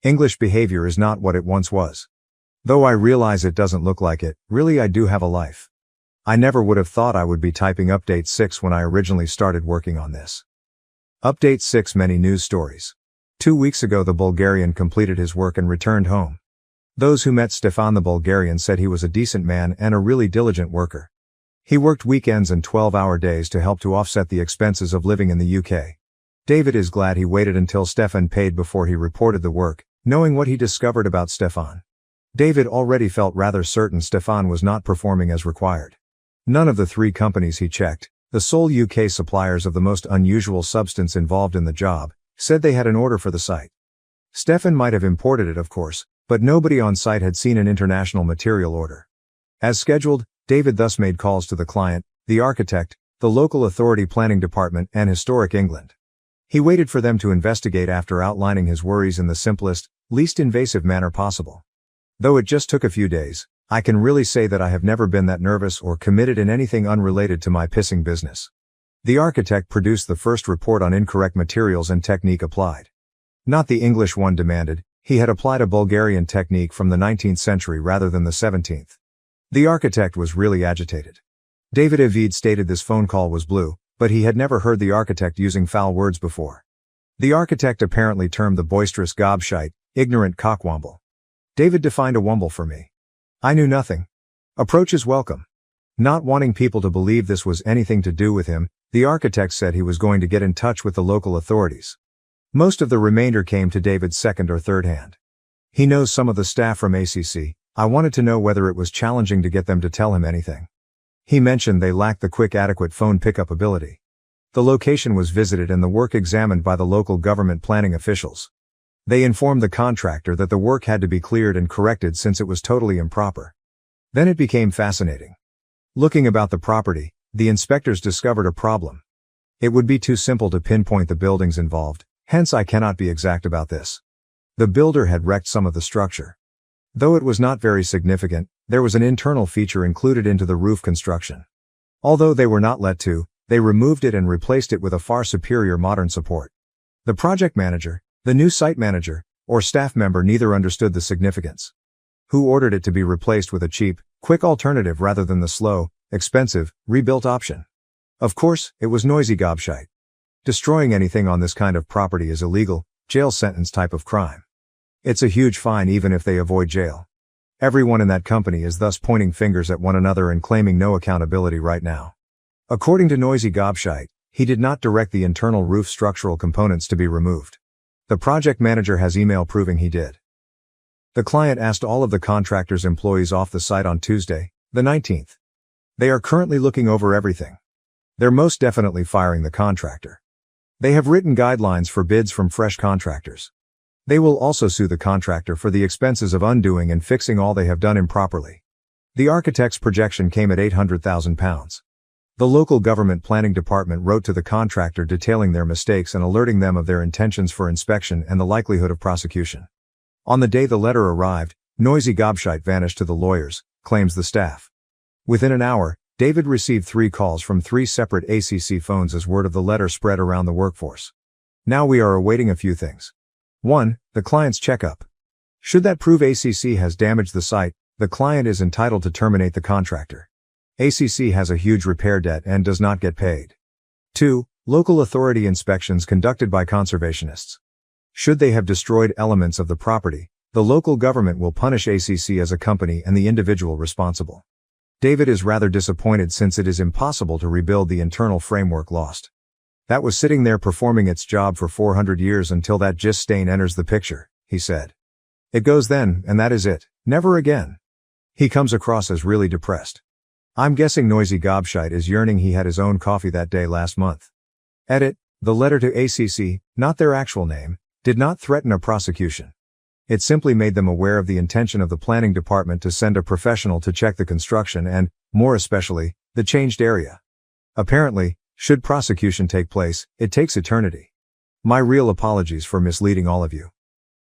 English behavior is not what it once was. Though I realize it doesn't look like it, really I do have a life. I never would have thought I would be typing Update 6 when I originally started working on this. Update 6 Many news stories. 2 weeks ago the Bulgarian completed his work and returned home. Those who met Stefan the Bulgarian said he was a decent man and a really diligent worker. He worked weekends and 12-hour days to help to offset the expenses of living in the UK. David is glad he waited until Stefan paid before he reported the work, knowing what he discovered about Stefan. David already felt rather certain Stefan was not performing as required. None of the 3 companies he checked, the sole UK suppliers of the most unusual substance involved in the job, said they had an order for the site. Stefan might have imported it, of course, but nobody on site had seen an international material order. As scheduled, David thus made calls to the client, the architect, the local authority planning department, and Historic England. He waited for them to investigate after outlining his worries in the simplest, least invasive manner possible. Though it just took a few days, I can really say that I have never been that nervous or committed in anything unrelated to my pissing business. The architect produced the first report on incorrect materials and technique applied. Not the English one demanded, he had applied a Bulgarian technique from the 19th century rather than the 17th. The architect was really agitated. David Avid stated this phone call was blue, but he had never heard the architect using foul words before. The architect apparently termed the boisterous gobshite, ignorant cockwomble. David defined a womble for me. I knew nothing. Approach is welcome. Not wanting people to believe this was anything to do with him, the architect said he was going to get in touch with the local authorities. Most of the remainder came to David's second or third hand. He knows some of the staff from ACC. I wanted to know whether it was challenging to get them to tell him anything. He mentioned they lacked the quick adequate phone pickup ability. The location was visited and the work examined by the local government planning officials. They informed the contractor that the work had to be cleared and corrected since it was totally improper. Then it became fascinating. Looking about the property, the inspectors discovered a problem. It would be too simple to pinpoint the buildings involved, hence I cannot be exact about this. The builder had wrecked some of the structure. Though it was not very significant, there was an internal feature included into the roof construction. Although they were not let to, they removed it and replaced it with a far superior modern support. The project manager, the new site manager, or staff member neither understood the significance. Who ordered it to be replaced with a cheap, quick alternative rather than the slow, expensive, rebuilt option? Of course, it was noisy gobshite. Destroying anything on this kind of property is illegal, jail sentence type of crime. It's a huge fine even if they avoid jail. Everyone in that company is thus pointing fingers at one another and claiming no accountability right now. According to Noisy Gobshite, he did not direct the internal roof structural components to be removed. The project manager has email proving he did. The client asked all of the contractor's employees off the site on Tuesday, the 19th. They are currently looking over everything. They're most definitely firing the contractor. They have written guidelines for bids from fresh contractors. They will also sue the contractor for the expenses of undoing and fixing all they have done improperly. The architect's projection came at £800,000. The local government planning department wrote to the contractor detailing their mistakes and alerting them of their intentions for inspection and the likelihood of prosecution. On the day the letter arrived, Noisy Gobshite vanished to the lawyers, claims the staff. Within an hour, David received 3 calls from 3 separate ACC phones as word of the letter spread around the workforce. Now we are awaiting a few things. 1. The client's checkup. Should that prove ACC has damaged the site, the client is entitled to terminate the contractor. ACC has a huge repair debt and does not get paid. 2. Local authority inspections conducted by conservationists. Should they have destroyed elements of the property, the local government will punish ACC as a company and the individual responsible. David is rather disappointed since it is impossible to rebuild the internal framework lost. That was sitting there performing its job for 400 years until that gist stain enters the picture, he said. It goes then, and that is it, never again. He comes across as really depressed. I'm guessing Noisy Gobshite is yearning he had his own coffee that day last month. Edit, the letter to ACC, not their actual name, did not threaten a prosecution. It simply made them aware of the intention of the planning department to send a professional to check the construction and, more especially, the changed area. Apparently, should prosecution take place, it takes eternity. My real apologies for misleading all of you.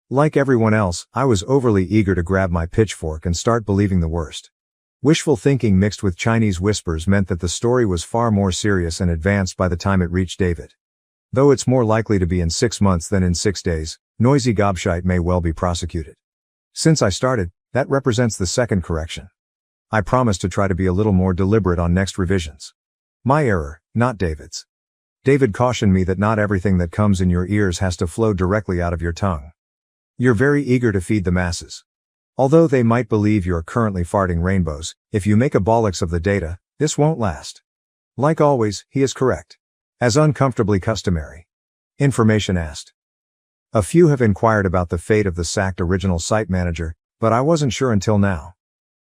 Like everyone else, I was overly eager to grab my pitchfork and start believing the worst. Wishful thinking mixed with Chinese whispers meant that the story was far more serious and advanced by the time it reached David. Though it's more likely to be in 6 months than in 6 days, Noisy Gobshite may well be prosecuted. Since I started, that represents the second correction. I promise to try to be a little more deliberate on next revisions. My error, not David's. David cautioned me that not everything that comes in your ears has to flow directly out of your tongue. You're very eager to feed the masses. Although they might believe you're currently farting rainbows, if you make a bollocks of the data, this won't last. Like always, he is correct. As uncomfortably customary. Information asked. A few have inquired about the fate of the sacked original site manager, but I wasn't sure until now.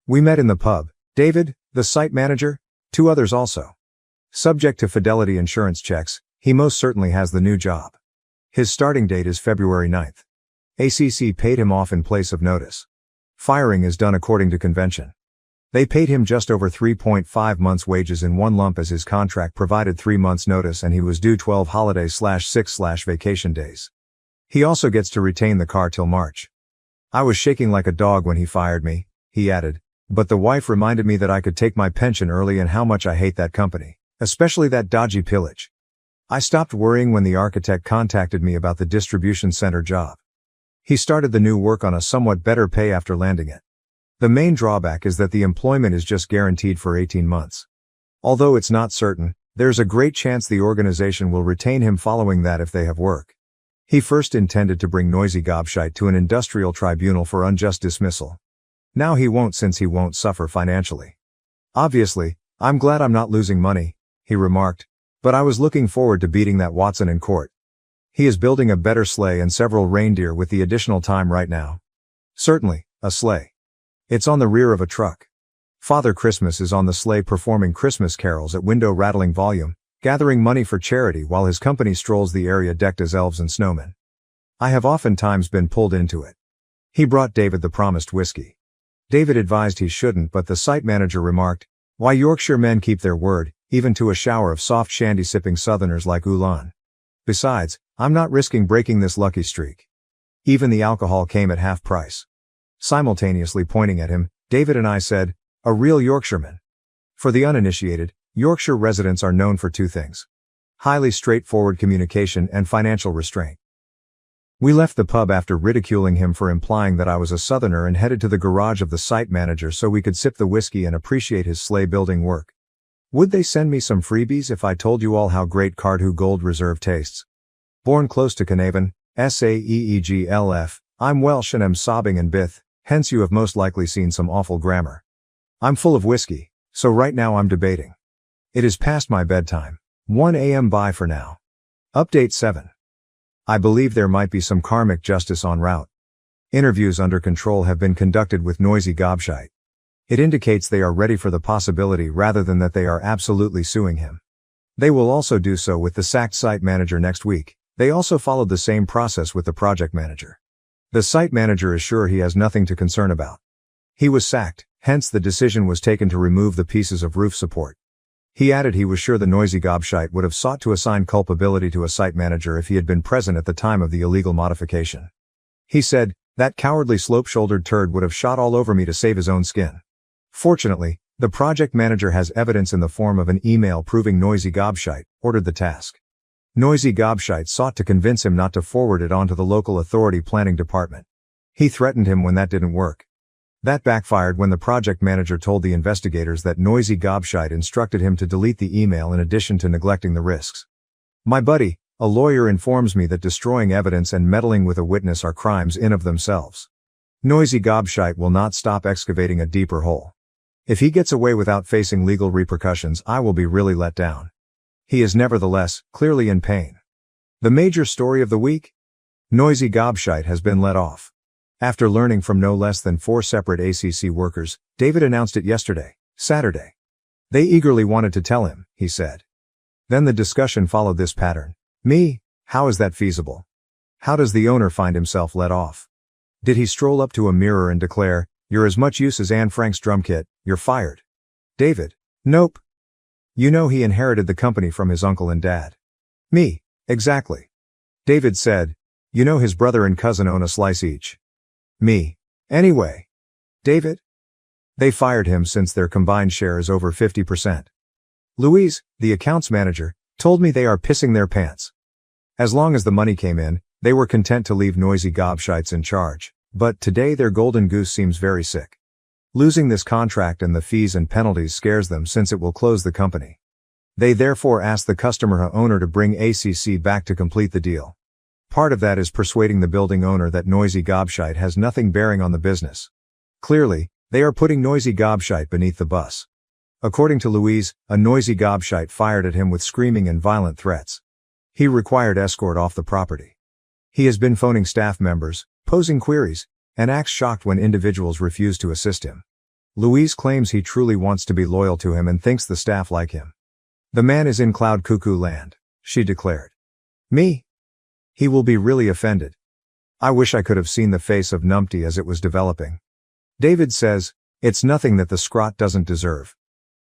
We met in the pub, David, the site manager, 2 others also. Subject to fidelity insurance checks, he most certainly has the new job. His starting date is February 9th. ACC paid him off in place of notice. Firing is done according to convention. They paid him just over 3.5 months' wages in one lump as his contract provided 3 months' notice and he was due 12 holiday/6/vacation days. He also gets to retain the car till March. I was shaking like a dog when he fired me, he added, but the wife reminded me that I could take my pension early and how much I hate that company. Especially that dodgy pillage. I stopped worrying when the architect contacted me about the distribution center job. He started the new work on a somewhat better pay after landing it. The main drawback is that the employment is just guaranteed for 18 months. Although it's not certain, there's a great chance the organization will retain him following that if they have work. He first intended to bring Noisy Gobshite to an industrial tribunal for unjust dismissal. Now he won't, since he won't suffer financially. Obviously, I'm glad I'm not losing money, he remarked, but I was looking forward to beating that Watson in court. He is building a better sleigh and several reindeer with the additional time right now. Certainly, a sleigh. It's on the rear of a truck. Father Christmas is on the sleigh performing Christmas carols at window-rattling volume, gathering money for charity while his company strolls the area decked as elves and snowmen. I have oftentimes been pulled into it. He brought David the promised whiskey. David advised he shouldn't, but the site manager remarked, "Why, Yorkshire men keep their word, even to a shower of soft shandy-sipping southerners like Ulan. Besides, I'm not risking breaking this lucky streak." Even the alcohol came at half price. Simultaneously pointing at him, David and I said, "A real Yorkshireman." For the uninitiated, Yorkshire residents are known for two things: highly straightforward communication and financial restraint. We left the pub after ridiculing him for implying that I was a southerner and headed to the garage of the site manager so we could sip the whiskey and appreciate his sleigh building work. Would they send me some freebies if I told you all how great Cardhu Gold Reserve tastes? Born close to Carnarvon, Saeeglf, I'm Welsh and am sobbing and bith, hence you have most likely seen some awful grammar. I'm full of whiskey, so right now I'm debating. It is past my bedtime. 1 a.m. Bye for now. Update 7. I believe there might be some karmic justice en route. Interviews under control have been conducted with Noisy Gobshite. It indicates they are ready for the possibility rather than that they are absolutely suing him. They will also do so with the sacked site manager next week. They also followed the same process with the project manager. The site manager is sure he has nothing to concern about. He was sacked, hence the decision was taken to remove the pieces of roof support. He added he was sure the Noisy Gobshite would have sought to assign culpability to a site manager if he had been present at the time of the illegal modification. He said, "That cowardly slope-shouldered turd would have shot all over me to save his own skin." Fortunately, the project manager has evidence in the form of an email proving Noisy Gobshite ordered the task. Noisy Gobshite sought to convince him not to forward it on to the local authority planning department. He threatened him when that didn't work. That backfired when the project manager told the investigators that Noisy Gobshite instructed him to delete the email in addition to neglecting the risks. My buddy, a lawyer, informs me that destroying evidence and meddling with a witness are crimes in of themselves. Noisy Gobshite will not stop excavating a deeper hole. If he gets away without facing legal repercussions, I will be really let down. He is nevertheless clearly in pain. The major story of the week? Noisy Gobshite has been let off. After learning from no less than 4 separate ACC workers, David announced it yesterday, Saturday. They eagerly wanted to tell him, he said. Then the discussion followed this pattern. Me? How is that feasible? How does the owner find himself let off? Did he stroll up to a mirror and declare, "You're as much use as Anne Frank's drum kit, you're fired"? David? Nope. You know he inherited the company from his uncle and dad. Me? Exactly. David said, "You know his brother and cousin own a slice each." Me? Anyway. David? They fired him since their combined share is over 50%. Louise, the accounts manager, told me they are pissing their pants. As long as the money came in, they were content to leave Noisy Gobshites in charge, but today their golden goose seems very sick. Losing this contract and the fees and penalties scares them since it will close the company. They therefore ask the customer owner to bring ACC back to complete the deal. Part of that is persuading the building owner that Noisy Gobshite has nothing bearing on the business. Clearly, they are putting Noisy Gobshite beneath the bus. According to Louise, a Noisy Gobshite fired at him with screaming and violent threats. He required escort off the property. He has been phoning staff members, posing queries, and acts shocked when individuals refuse to assist him. Louise claims he truly wants to be loyal to him and thinks the staff like him. The man is in cloud cuckoo land, she declared. Me? He will be really offended. I wish I could have seen the face of Numpty as it was developing. David says, "It's nothing that the scrot doesn't deserve.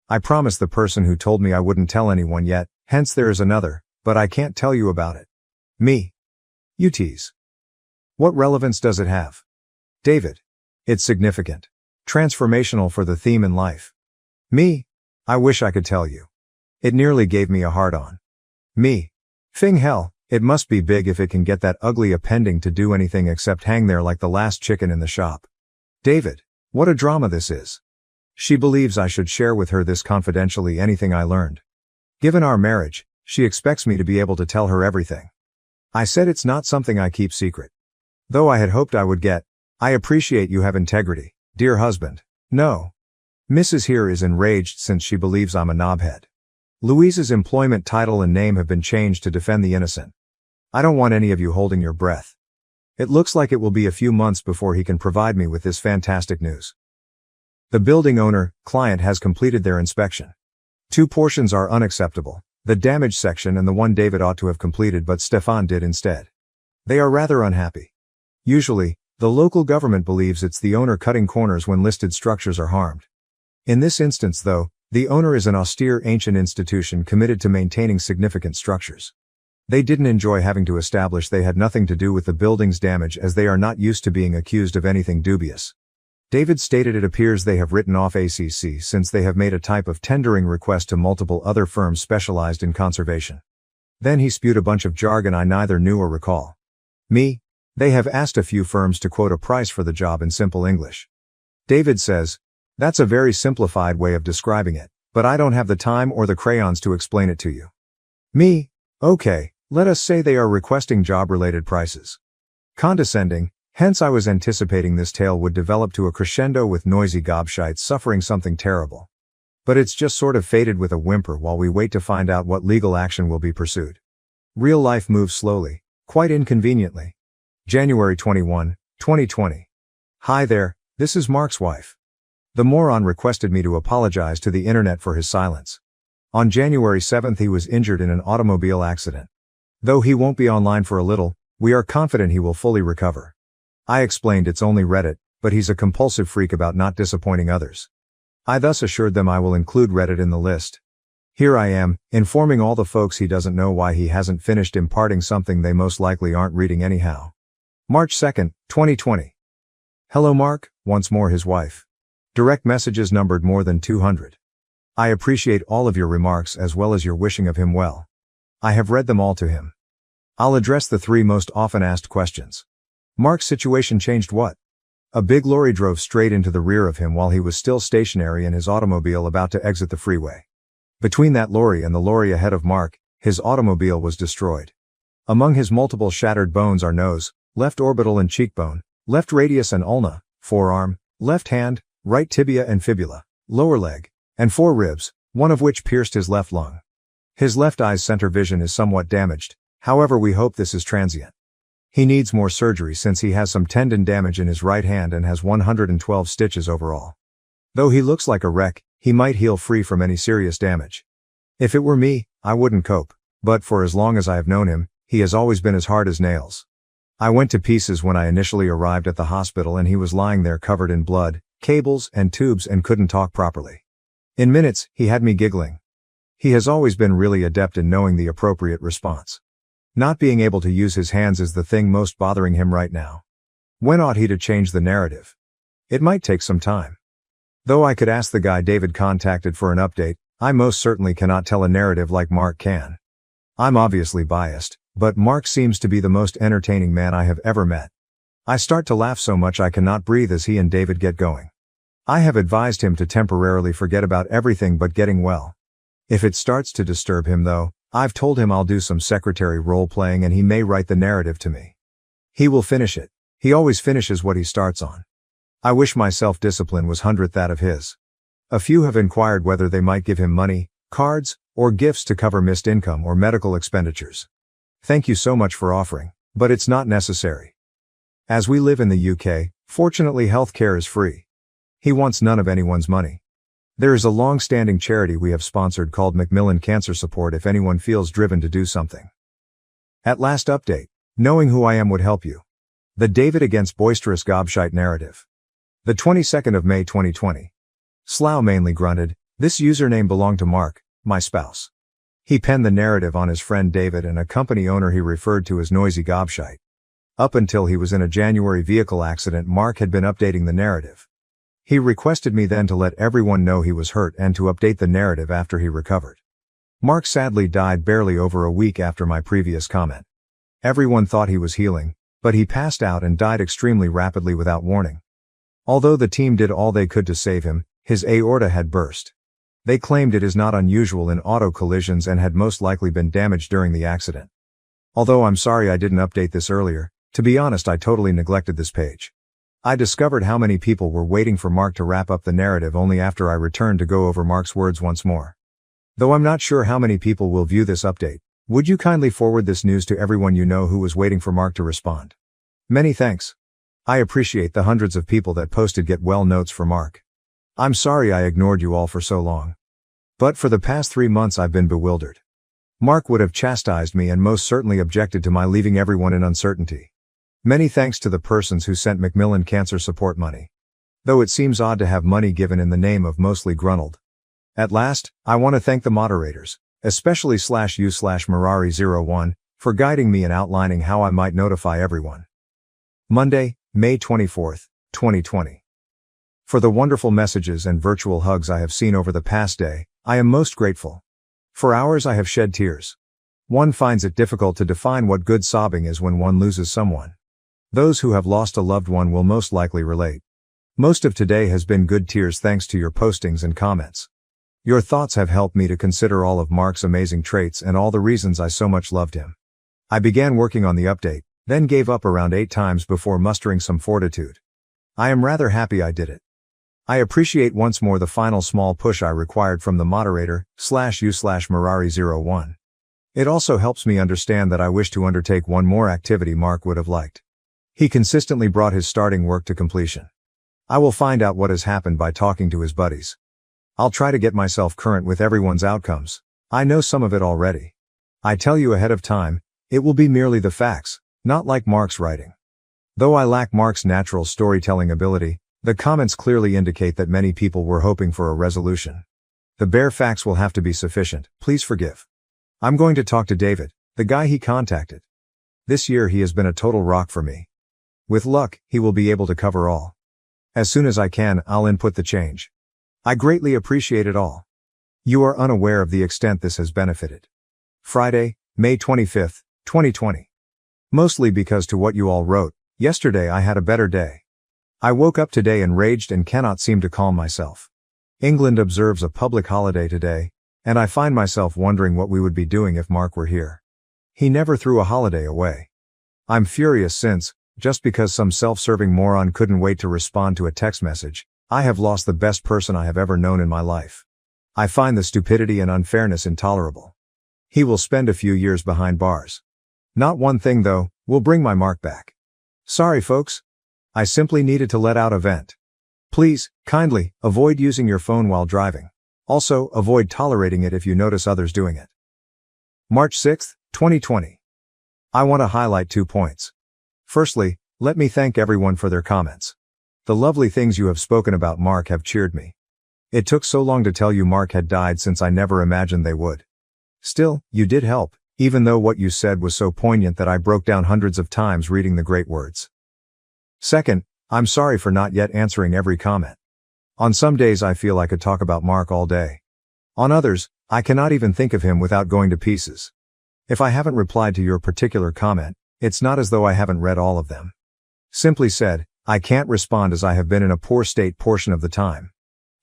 I promised the person who told me I wouldn't tell anyone yet, hence there is another, but I can't tell you about it." Me? You tease. What relevance does it have? David. It's significant. Transformational for the theme in life. Me? I wish I could tell you. It nearly gave me a hard-on. Me. Fing hell, it must be big if it can get that ugly appending to do anything except hang there like the last chicken in the shop. David. What a drama this is. She believes I should share with her this confidentially anything I learned. Given our marriage, she expects me to be able to tell her everything. I said it's not something I keep secret. Though I had hoped I would get, I appreciate you have integrity, dear husband. No. Mrs. here is enraged since she believes I'm a knobhead. Louise's employment title and name have been changed to defend the innocent. I don't want any of you holding your breath. It looks like it will be a few months before he can provide me with this fantastic news. The building owner, client has completed their inspection. 2 portions are unacceptable, the damage section and the one David ought to have completed but Stefan did instead. They are rather unhappy. Usually, the local government believes it's the owner cutting corners when listed structures are harmed. In this instance though, the owner is an austere ancient institution committed to maintaining significant structures. They didn't enjoy having to establish they had nothing to do with the building's damage as they are not used to being accused of anything dubious. David stated it appears they have written off ACC since they have made a type of tendering request to multiple other firms specialized in conservation. Then he spewed a bunch of jargon I neither knew or recall. Me. They have asked a few firms to quote a price for the job in simple English. David says, that's a very simplified way of describing it, but I don't have the time or the crayons to explain it to you. Me. Okay, let us say they are requesting job-related prices. Condescending, hence I was anticipating this tale would develop to a crescendo with noisy gobshites suffering something terrible. But it's just sort of faded with a whimper while we wait to find out what legal action will be pursued. Real life moves slowly, quite inconveniently. January 21, 2020. Hi there, this is Mark's wife. The moron requested me to apologize to the internet for his silence. On January 7th he was injured in an automobile accident. Though he won't be online for a little, we are confident he will fully recover. I explained it's only Reddit, but he's a compulsive freak about not disappointing others. I thus assured them I will include Reddit in the list. Here I am, informing all the folks he doesn't know why he hasn't finished imparting something they most likely aren't reading anyhow. March 2nd, 2020. Hello Mark, once more his wife. Direct messages numbered more than 200. I appreciate all of your remarks as well as your wishing of him well. I have read them all to him. I'll address the 3 most often asked questions. Mark's situation changed what? A big lorry drove straight into the rear of him while he was still stationary in his automobile about to exit the freeway. Between that lorry and the lorry ahead of Mark, his automobile was destroyed. Among his multiple shattered bones are nose, left orbital and cheekbone, left radius and ulna, forearm, left hand, right tibia and fibula, lower leg, and 4 ribs, one of which pierced his left lung. His left eye's center vision is somewhat damaged, however we hope this is transient. He needs more surgery since he has some tendon damage in his right hand and has 112 stitches overall. Though he looks like a wreck, he might heal free from any serious damage. If it were me, I wouldn't cope, but for as long as I have known him, he has always been as hard as nails. I went to pieces when I initially arrived at the hospital and he was lying there covered in blood, cables, and tubes and couldn't talk properly. In minutes, he had me giggling. He has always been really adept in knowing the appropriate response. Not being able to use his hands is the thing most bothering him right now. When ought he to change the narrative? It might take some time. Though I could ask the guy David contacted for an update, I most certainly cannot tell a narrative like Mark can. I'm obviously biased, but Mark seems to be the most entertaining man I have ever met. I start to laugh so much I cannot breathe as he and David get going. I have advised him to temporarily forget about everything but getting well. If it starts to disturb him though, I've told him I'll do some secretary role-playing and he may write the narrative to me. He will finish it. He always finishes what he starts on. I wish my self-discipline was 100th that of his. A few have inquired whether they might give him money, cards, or gifts to cover missed income or medical expenditures. Thank you so much for offering, but it's not necessary. As we live in the UK, fortunately healthcare is free. He wants none of anyone's money. There is a long-standing charity we have sponsored called Macmillan Cancer Support if anyone feels driven to do something. At last update, knowing who I am would help you. The David against boisterous gobshite narrative. The 22nd of May 2020. Slough mainly grunted, this username belonged to Mark, my spouse. He penned the narrative on his friend David and a company owner he referred to as noisy gobshite. Up until he was in a January vehicle accident, Mark had been updating the narrative. He requested me then to let everyone know he was hurt and to update the narrative after he recovered. Mark sadly died barely over a week after my previous comment. Everyone thought he was healing, but he passed out and died extremely rapidly without warning. Although the team did all they could to save him, his aorta had burst. They claimed it is not unusual in auto collisions and had most likely been damaged during the accident. Although I'm sorry I didn't update this earlier, to be honest I totally neglected this page. I discovered how many people were waiting for Mark to wrap up the narrative only after I returned to go over Mark's words once more. Though I'm not sure how many people will view this update, would you kindly forward this news to everyone you know who was waiting for Mark to respond? Many thanks. I appreciate the hundreds of people that posted get well notes for Mark. I'm sorry I ignored you all for so long. But for the past 3 months I've been bewildered. Mark would have chastised me and most certainly objected to my leaving everyone in uncertainty. Many thanks to the persons who sent Macmillan cancer support money. Though it seems odd to have money given in the name of mostly Grunald. At last, I want to thank the moderators, especially /u/Marari01, for guiding me and outlining how I might notify everyone. Monday, May 24, 2020. For the wonderful messages and virtual hugs I have seen over the past day, I am most grateful. For hours I have shed tears. One finds it difficult to define what good sobbing is when one loses someone. Those who have lost a loved one will most likely relate. Most of today has been good tears thanks to your postings and comments. Your thoughts have helped me to consider all of Mark's amazing traits and all the reasons I so much loved him. I began working on the update, then gave up around 8 times before mustering some fortitude. I am rather happy I did it. I appreciate once more the final small push I required from the moderator, /u/Marari01. It also helps me understand that I wish to undertake one more activity Mark would have liked. He consistently brought his starting work to completion. I will find out what has happened by talking to his buddies. I'll try to get myself current with everyone's outcomes. I know some of it already. I tell you ahead of time, it will be merely the facts, not like Mark's writing. Though I lack Mark's natural storytelling ability, the comments clearly indicate that many people were hoping for a resolution. The bare facts will have to be sufficient, please forgive. I'm going to talk to David, the guy he contacted. This year he has been a total rock for me. With luck, he will be able to cover all. As soon as I can, I'll input the change. I greatly appreciate it all. You are unaware of the extent this has benefited. Friday, May 25, 2020. Mostly because to what you all wrote, yesterday I had a better day. I woke up today enraged and cannot seem to calm myself. England observes a public holiday today, and I find myself wondering what we would be doing if Mark were here. He never threw a holiday away. I'm furious since, just because some self-serving moron couldn't wait to respond to a text message, I have lost the best person I have ever known in my life. I find the stupidity and unfairness intolerable. He will spend a few years behind bars. Not one thing though, will bring my Mark back. Sorry folks. I simply needed to let out a vent. Please, kindly, avoid using your phone while driving. Also, avoid tolerating it if you notice others doing it. March 6, 2020. I want to highlight 2 points. Firstly, let me thank everyone for their comments. The lovely things you have spoken about Mark have cheered me. It took so long to tell you Mark had died since I never imagined they would. Still, you did help, even though what you said was so poignant that I broke down hundreds of times reading the great words. Second, I'm sorry for not yet answering every comment. On some days I feel I could talk about Mark all day. On others, I cannot even think of him without going to pieces. If I haven't replied to your particular comment, it's not as though I haven't read all of them. Simply said, I can't respond as I have been in a poor state portion of the time.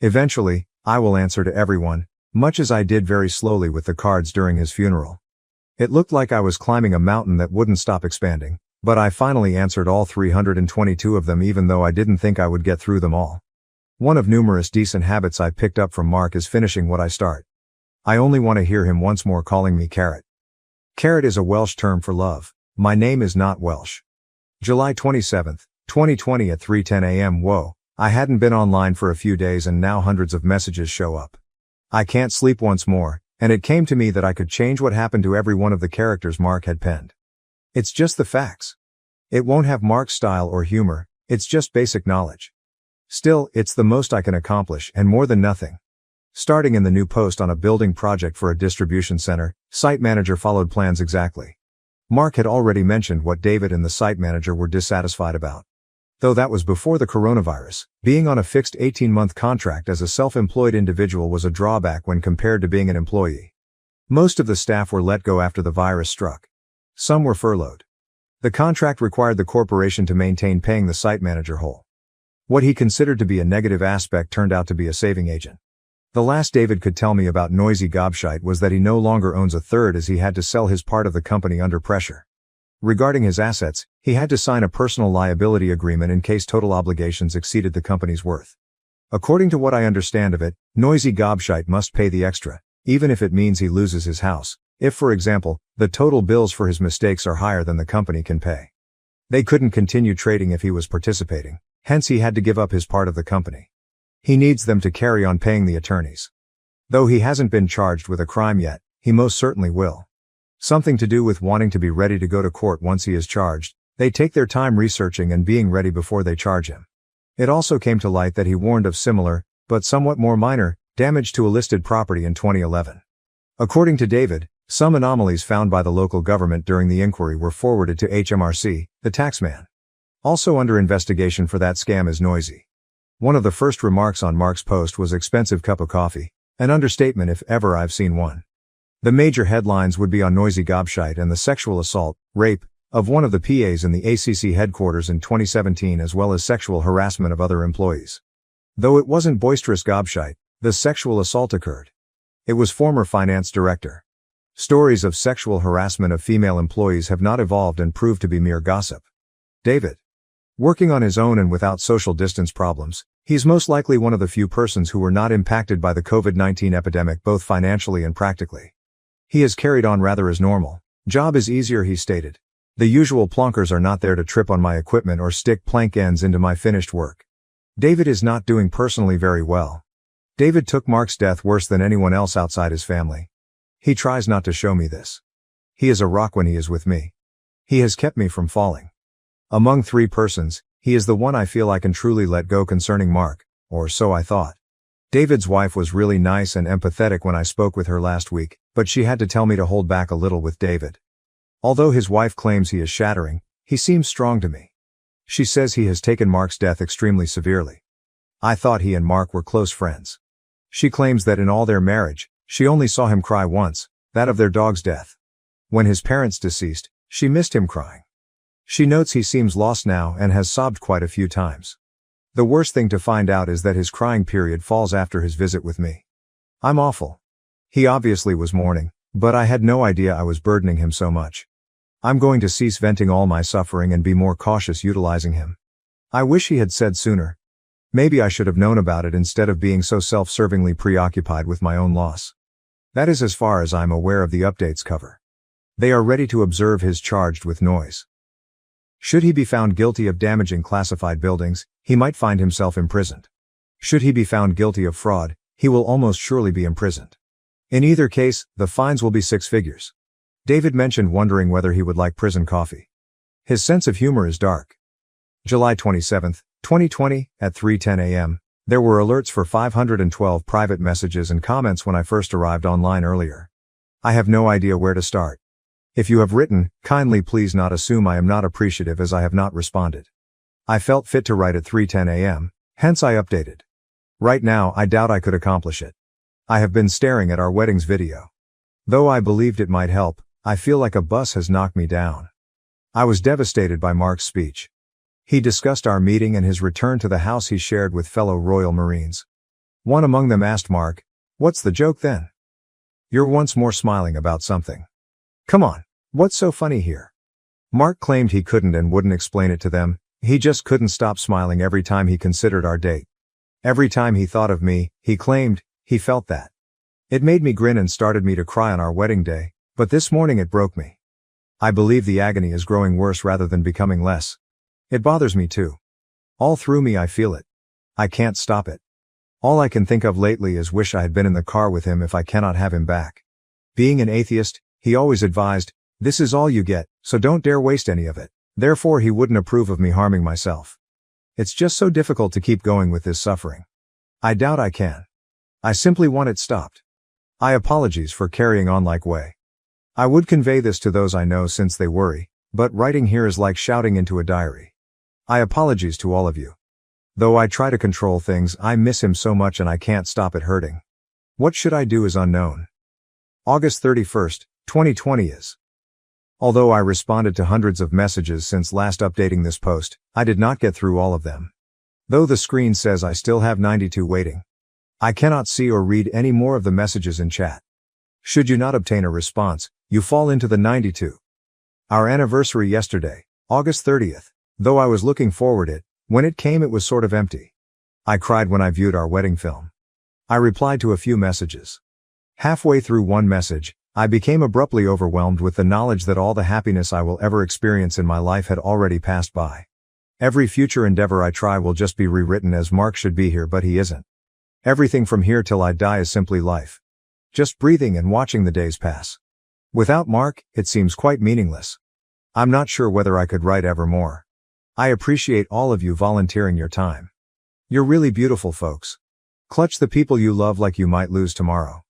Eventually, I will answer to everyone, much as I did very slowly with the cards during his funeral. It looked like I was climbing a mountain that wouldn't stop expanding, but I finally answered all 322 of them even though I didn't think I would get through them all. One of numerous decent habits I picked up from Mark is finishing what I start. I only want to hear him once more calling me Carrot. Carrot is a Welsh term for love. My name is not Welsh. July 27, 2020 at 3:10 a.m. Whoa, I hadn't been online for a few days and now hundreds of messages show up. I can't sleep once more, and it came to me that I could change what happened to every one of the characters Mark had penned. It's just the facts. It won't have Mark's style or humor, it's just basic knowledge. Still, it's the most I can accomplish and more than nothing. Starting in the new post on a building project for a distribution center, site manager followed plans exactly. Mark had already mentioned what David and the site manager were dissatisfied about. Though that was before the coronavirus, being on a fixed 18-month contract as a self-employed individual was a drawback when compared to being an employee. Most of the staff were let go after the virus struck. Some were furloughed. The contract required the corporation to maintain paying the site manager whole. What he considered to be a negative aspect turned out to be a saving agent. The last David could tell me about Noisy Gobshite was that he no longer owns a third, as he had to sell his part of the company under pressure. Regarding his assets, he had to sign a personal liability agreement in case total obligations exceeded the company's worth. According to what I understand of it, Noisy Gobshite must pay the extra, even if it means he loses his house, if, for example, the total bills for his mistakes are higher than the company can pay. They couldn't continue trading if he was participating, hence he had to give up his part of the company. He needs them to carry on paying the attorneys. Though he hasn't been charged with a crime yet, he most certainly will. Something to do with wanting to be ready to go to court once he is charged. They take their time researching and being ready before they charge him. It also came to light that he warned of similar, but somewhat more minor, damage to a listed property in 2011. According to David, some anomalies found by the local government during the inquiry were forwarded to HMRC, the taxman. Also under investigation for that scam is Noisy. One of the first remarks on Mark's post was expensive cup of coffee, an understatement if ever I've seen one. The major headlines would be on Noisy Gobshite and the sexual assault, rape, of one of the PAs in the ACC headquarters in 2017, as well as sexual harassment of other employees. Though it wasn't boisterous Gobshite, the sexual assault occurred. It was former finance director. Stories of sexual harassment of female employees have not evolved and proved to be mere gossip. David. Working on his own and without social distance problems, he's most likely one of the few persons who were not impacted by the COVID-19 epidemic both financially and practically. He has carried on rather as normal. Job is easier, he stated. The usual plonkers are not there to trip on my equipment or stick plank ends into my finished work. David is not doing personally very well. David took Mark's death worse than anyone else outside his family. He tries not to show me this. He is a rock when he is with me. He has kept me from falling. Among three persons, he is the one I feel I can truly let go concerning Mark, or so I thought. David's wife was really nice and empathetic when I spoke with her last week, but she had to tell me to hold back a little with David. Although his wife claims he is shattering, he seems strong to me. She says he has taken Mark's death extremely severely. I thought he and Mark were close friends. She claims that in all their marriage, she only saw him cry once, that of their dog's death. When his parents deceased, she missed him crying. She notes he seems lost now and has sobbed quite a few times. The worst thing to find out is that his crying period falls after his visit with me. I'm awful. He obviously was mourning, but I had no idea I was burdening him so much. I'm going to cease venting all my suffering and be more cautious utilizing him. I wish he had said sooner. Maybe I should have known about it instead of being so self-servingly preoccupied with my own loss. That is as far as I'm aware of the updates cover. They are ready to observe his charged with noise. Should he be found guilty of damaging classified buildings, he might find himself imprisoned. Should he be found guilty of fraud, he will almost surely be imprisoned. In either case, the fines will be 6 figures. David mentioned wondering whether he would like prison coffee. His sense of humor is dark. July 27, 2020, at 3:10 a.m., there were alerts for 512 private messages and comments when I first arrived online earlier. I have no idea where to start. If you have written, kindly please not assume I am not appreciative as I have not responded. I felt fit to write at 3:10 a.m., hence I updated. Right now I doubt I could accomplish it. I have been staring at our weddings video. Though I believed it might help, I feel like a bus has knocked me down. I was devastated by Mark's speech. He discussed our meeting and his return to the house he shared with fellow Royal Marines. One among them asked Mark, "What's the joke then? You're once more smiling about something. Come on, what's so funny here?" Mark claimed he couldn't and wouldn't explain it to them, he just couldn't stop smiling every time he considered our date. Every time he thought of me, he claimed, he felt that. It made me grin and started me to cry on our wedding day, but this morning it broke me. I believe the agony is growing worse rather than becoming less. It bothers me too. All through me I feel it. I can't stop it. All I can think of lately is wish I had been in the car with him if I cannot have him back. Being an atheist, he always advised, this is all you get, so don't dare waste any of it. Therefore he wouldn't approve of me harming myself. It's just so difficult to keep going with this suffering. I doubt I can. I simply want it stopped. I apologize for carrying on like way. I would convey this to those I know since they worry, but writing here is like shouting into a diary. I apologize to all of you. Though I try to control things, I miss him so much and I can't stop it hurting. What should I do is unknown. August 31st, 2020 is. Although I responded to hundreds of messages since last updating this post, I did not get through all of them. Though the screen says I still have 92 waiting. I cannot see or read any more of the messages in chat. Should you not obtain a response, you fall into the 92. Our anniversary yesterday, August 30th, though I was looking forward it, when it came it was sort of empty. I cried when I viewed our wedding film. I replied to a few messages. Halfway through one message, I became abruptly overwhelmed with the knowledge that all the happiness I will ever experience in my life had already passed by. Every future endeavor I try will just be rewritten as Mark should be here but he isn't. Everything from here till I die is simply life. Just breathing and watching the days pass. Without Mark, it seems quite meaningless. I'm not sure whether I could write ever more. I appreciate all of you volunteering your time. You're really beautiful folks. Clutch the people you love like you might lose tomorrow.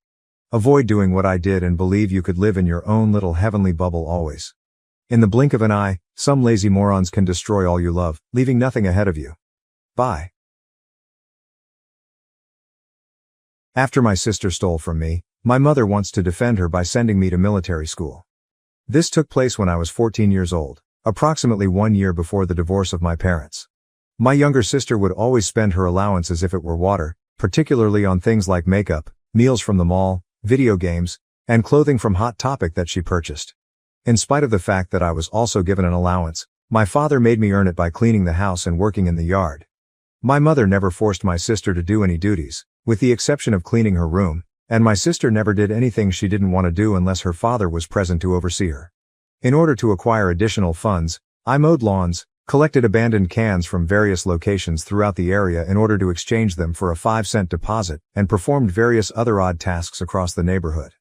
Avoid doing what I did and believe you could live in your own little heavenly bubble always. In the blink of an eye, some lazy morons can destroy all you love, leaving nothing ahead of you. Bye. After my sister stole from me, my mother wants to defend her by sending me to military school. This took place when I was 14 years old, approximately 1 year before the divorce of my parents. My younger sister would always spend her allowance as if it were water, particularly on things like makeup, meals from the mall, video games, and clothing from Hot Topic that she purchased. In spite of the fact that I was also given an allowance, my father made me earn it by cleaning the house and working in the yard. My mother never forced my sister to do any duties, with the exception of cleaning her room, and my sister never did anything she didn't want to do unless her father was present to oversee her. In order to acquire additional funds, I mowed lawns, collected abandoned cans from various locations throughout the area in order to exchange them for a 5-cent deposit, and performed various other odd tasks across the neighborhood.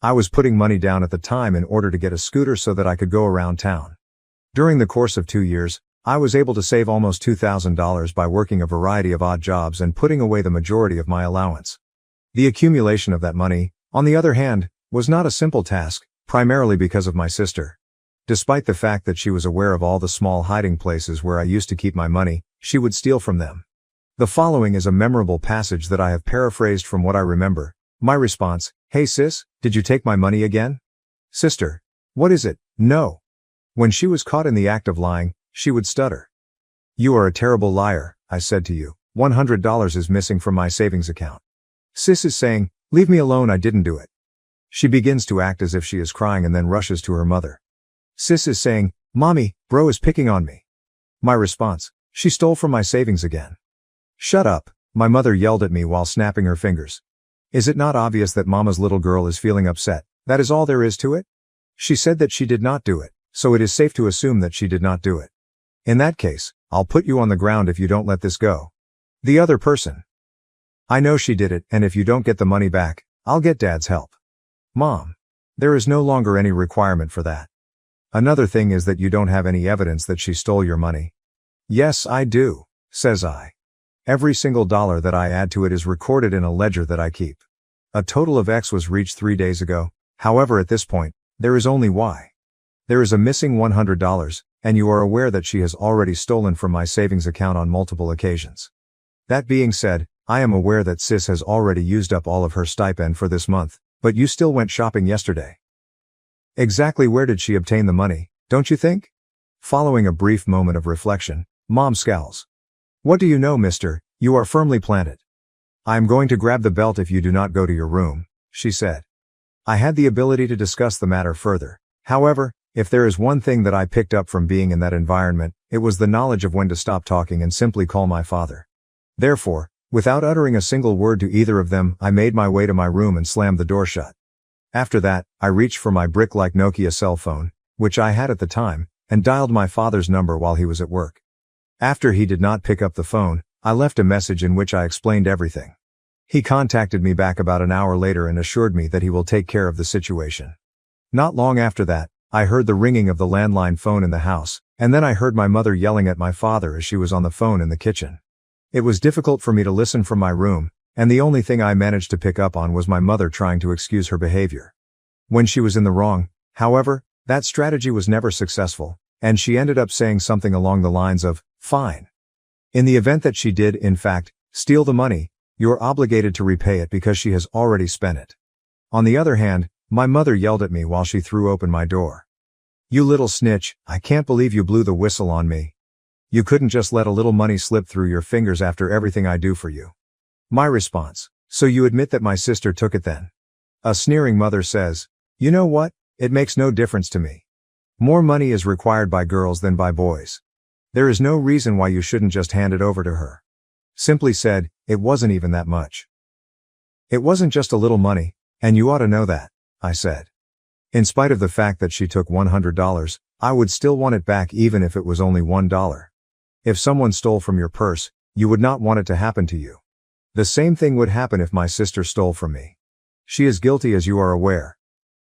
I was putting money down at the time in order to get a scooter so that I could go around town. During the course of 2 years, I was able to save almost $2,000 by working a variety of odd jobs and putting away the majority of my allowance. The accumulation of that money, on the other hand, was not a simple task, primarily because of my sister. Despite the fact that she was aware of all the small hiding places where I used to keep my money, she would steal from them. The following is a memorable passage that I have paraphrased from what I remember. My response: "Hey sis, did you take my money again?" "Sister, what is it?" "No." When she was caught in the act of lying, she would stutter. "You are a terrible liar," I said to you. $100 is missing from my savings account. Sis is saying, "Leave me alone, I didn't do it." She begins to act as if she is crying and then rushes to her mother. Sis is saying, "Mommy, bro is picking on me." My response: "She stole from my savings again." "Shut up," my mother yelled at me while snapping her fingers. "Is it not obvious that mama's little girl is feeling upset? That is all there is to it?" She said that she did not do it, so it is safe to assume that she did not do it. "In that case, I'll put you on the ground if you don't let this go." The other person: "I know she did it, and if you don't get the money back, I'll get Dad's help." "Mom, there is no longer any requirement for that. Another thing is that you don't have any evidence that she stole your money." "Yes, I do," says I. "Every single dollar that I add to it is recorded in a ledger that I keep. A total of X was reached 3 days ago, however at this point, there is only Y. There is a missing $100, and you are aware that she has already stolen from my savings account on multiple occasions. That being said, I am aware that sis has already used up all of her stipend for this month, but you still went shopping yesterday. Exactly where did she obtain the money, don't you think?" Following a brief moment of reflection, Mom scowls. "What do you know, mister? You are firmly planted. I am going to grab the belt if you do not go to your room," she said. I had the ability to discuss the matter further. However, if there is one thing that I picked up from being in that environment, it was the knowledge of when to stop talking and simply call my father. Therefore, without uttering a single word to either of them, I made my way to my room and slammed the door shut. After that, I reached for my brick-like Nokia cell phone, which I had at the time, and dialed my father's number while he was at work. After he did not pick up the phone, I left a message in which I explained everything. He contacted me back about an hour later and assured me that he will take care of the situation. Not long after that, I heard the ringing of the landline phone in the house, and then I heard my mother yelling at my father as she was on the phone in the kitchen. It was difficult for me to listen from my room, and the only thing I managed to pick up on was my mother trying to excuse her behavior. When she was in the wrong, however, that strategy was never successful, and she ended up saying something along the lines of, "Fine. In the event that she did, in fact, steal the money, you're obligated to repay it because she has already spent it. On the other hand, My mother yelled at me while she threw open my door. "You little snitch, I can't believe you blew the whistle on me. You couldn't just let a little money slip through your fingers after everything I do for you." My response: "So you admit that my sister took it then?" A sneering mother says, "You know what? It makes no difference to me. More money is required by girls than by boys. There is no reason why you shouldn't just hand it over to her." Simply said, it wasn't even that much. "It wasn't just a little money, and you ought to know that," I said. In spite of the fact that she took $100, I would still want it back even if it was only $1. If someone stole from your purse, you would not want it to happen to you. The same thing would happen if my sister stole from me. She is guilty, as you are aware.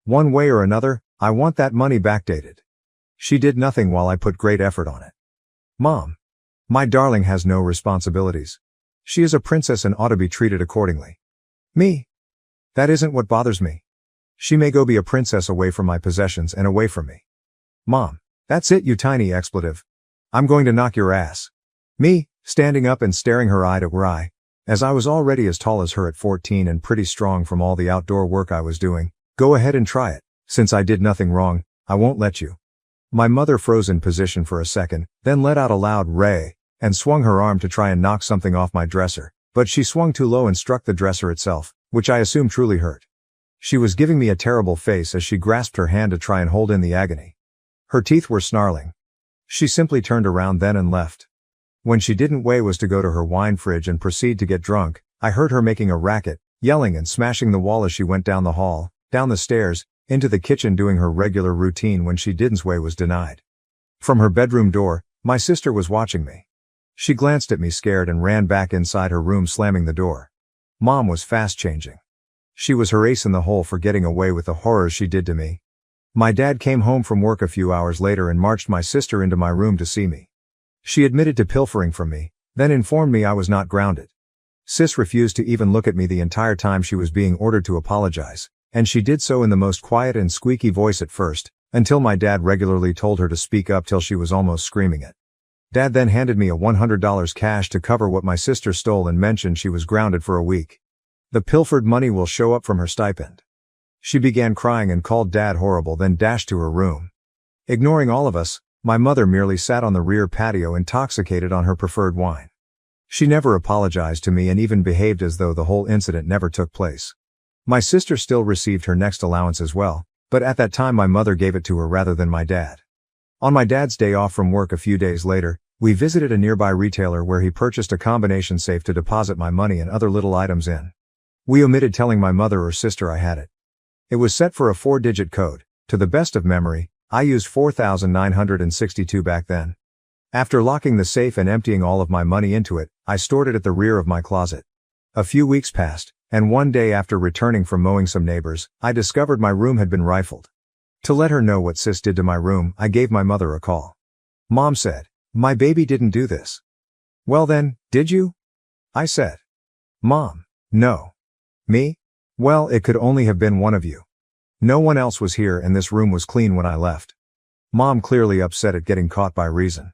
One way or another, I want that money backdated. She did nothing while I put great effort on it. Mom. My darling has no responsibilities. She is a princess and ought to be treated accordingly. Me? That isn't what bothers me. She may go be a princess away from my possessions and away from me. Mom. That's it, you tiny expletive. I'm going to knock your ass. Me, standing up and staring her eye to eye, as I was already as tall as her at 14 and pretty strong from all the outdoor work I was doing. Go ahead and try it. Since I did nothing wrong, I won't let you. My mother froze in position for a second, then let out a loud "Ray," and swung her arm to try and knock something off my dresser, but she swung too low and struck the dresser itself, which I assume truly hurt. She was giving me a terrible face as she grasped her hand to try and hold in the agony. Her teeth were snarling. She simply turned around then and left. When she didn't weigh was to go to her wine fridge and proceed to get drunk, I heard her making a racket, yelling and smashing the wall as she went down the hall, down the stairs, into the kitchen, doing her regular routine when she didn't weigh was denied. From her bedroom door, my sister was watching me. She glanced at me scared and ran back inside her room, slamming the door. Mom was fast changing. She was her ace in the hole for getting away with the horrors she did to me. My dad came home from work a few hours later and marched my sister into my room to see me. She admitted to pilfering from me, then informed me I was not grounded. Sis refused to even look at me the entire time she was being ordered to apologize, and she did so in the most quiet and squeaky voice at first, until my dad regularly told her to speak up till she was almost screaming it. Dad then handed me a $100 cash to cover what my sister stole and mentioned she was grounded for a week. The pilfered money will show up from her stipend. She began crying and called Dad horrible, then dashed to her room. Ignoring all of us, my mother merely sat on the rear patio intoxicated on her preferred wine. She never apologized to me and even behaved as though the whole incident never took place. My sister still received her next allowance as well, but at that time my mother gave it to her rather than my dad. On my dad's day off from work a few days later, we visited a nearby retailer where he purchased a combination safe to deposit my money and other little items in. We omitted telling my mother or sister I had it. It was set for a 4-digit code. To the best of memory, I used 4,962 back then. After locking the safe and emptying all of my money into it, I stored it at the rear of my closet. A few weeks passed, and one day after returning from mowing some neighbors, I discovered my room had been rifled. To let her know what sis did to my room, I gave my mother a call. Mom said, "My baby didn't do this." "Well then, did you?" I said. "Mom, no." "Me? Well, it could only have been one of you. No one else was here and this room was clean when I left." Mom clearly upset at getting caught by reason.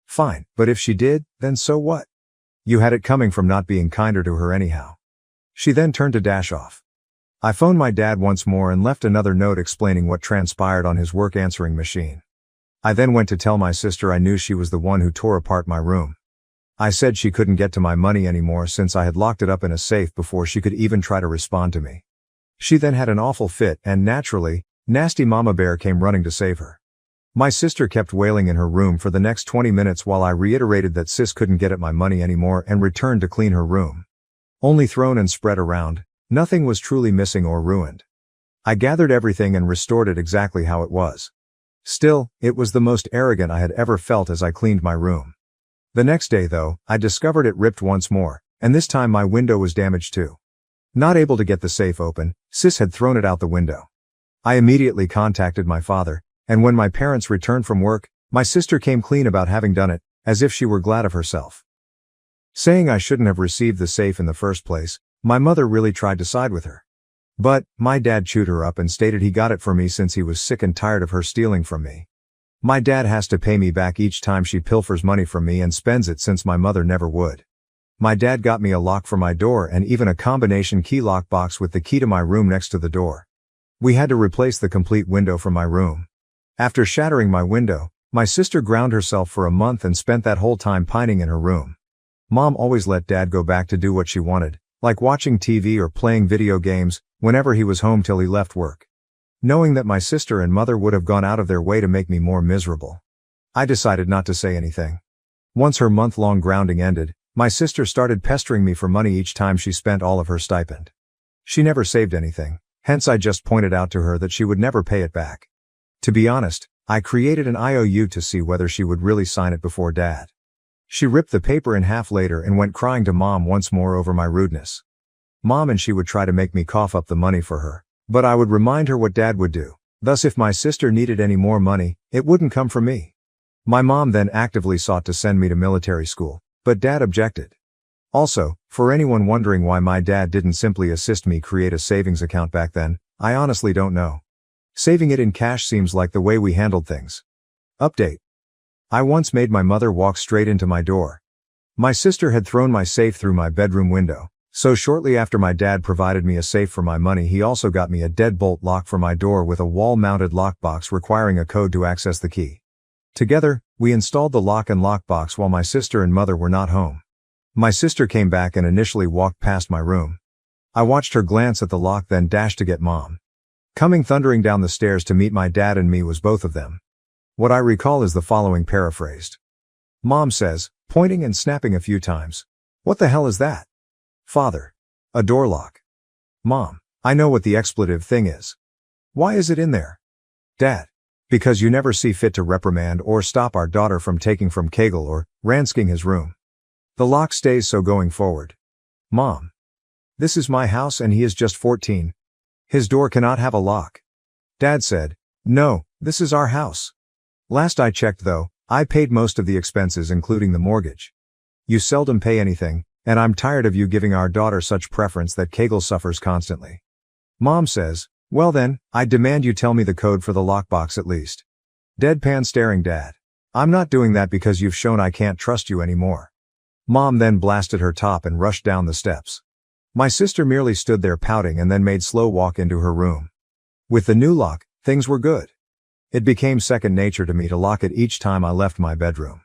"Fine, but if she did, then so what? You had it coming from not being kinder to her anyhow." She then turned to dash off. I phoned my dad once more and left another note explaining what transpired on his work answering machine. I then went to tell my sister I knew she was the one who tore apart my room. I said she couldn't get to my money anymore since I had locked it up in a safe before she could even try to respond to me. She then had an awful fit and naturally, nasty mama bear came running to save her. My sister kept wailing in her room for the next 20 minutes while I reiterated that sis couldn't get at my money anymore and returned to clean her room. Only thrown and spread around, nothing was truly missing or ruined. I gathered everything and restored it exactly how it was. Still, it was the most arrogant I had ever felt as I cleaned my room. The next day though, I discovered it ripped once more, and this time my window was damaged too. Not able to get the safe open, sis had thrown it out the window. I immediately contacted my father, and when my parents returned from work, my sister came clean about having done it, as if she were glad of herself. Saying I shouldn't have received the safe in the first place, my mother really tried to side with her. But, my dad chewed her up and stated he got it for me since he was sick and tired of her stealing from me. My dad has to pay me back each time she pilfers money from me and spends it since my mother never would. My dad got me a lock for my door and even a combination key lock box with the key to my room next to the door. We had to replace the complete window from my room. After shattering my window, my sister ground herself for a month and spent that whole time pining in her room. Mom always let Dad go back to do what she wanted, like watching TV or playing video games, whenever he was home till he left work. Knowing that my sister and mother would have gone out of their way to make me more miserable, I decided not to say anything. Once her month-long grounding ended, my sister started pestering me for money each time she spent all of her stipend. She never saved anything, hence I just pointed out to her that she would never pay it back. To be honest, I created an IOU to see whether she would really sign it before Dad. She ripped the paper in half later and went crying to Mom once more over my rudeness. Mom and she would try to make me cough up the money for her, but I would remind her what Dad would do. Thus, if my sister needed any more money, it wouldn't come from me. My mom then actively sought to send me to military school, but Dad objected. Also, for anyone wondering why my dad didn't simply assist me create a savings account back then, I honestly don't know. Saving it in cash seems like the way we handled things. Update. I once made my mother walk straight into my door. My sister had thrown my safe through my bedroom window, so shortly after my dad provided me a safe for my money, he also got me a deadbolt lock for my door with a wall-mounted lockbox requiring a code to access the key. Together, we installed the lock and lockbox while my sister and mother were not home. My sister came back and initially walked past my room. I watched her glance at the lock, then dashed to get Mom. Coming thundering down the stairs to meet my dad and me was both of them. What I recall is the following paraphrased. Mom says, pointing and snapping a few times, "What the hell is that?" Father. A door lock. Mom. I know what the expletive thing is. Why is it in there? Dad. Because you never see fit to reprimand or stop our daughter from taking from Kegel or ransking his room. The lock stays so going forward. Mom. This is my house and he is just 14. His door cannot have a lock. Dad said, no, this is our house. Last I checked though, I paid most of the expenses including the mortgage. You seldom pay anything, and I'm tired of you giving our daughter such preference that Kegel suffers constantly. Mom says, well then, I demand you tell me the code for the lockbox at least. Deadpan staring Dad. I'm not doing that because you've shown I can't trust you anymore. Mom then blasted her top and rushed down the steps. My sister merely stood there pouting and then made slow walk into her room. With the new lock, things were good. It became second nature to me to lock it each time I left my bedroom.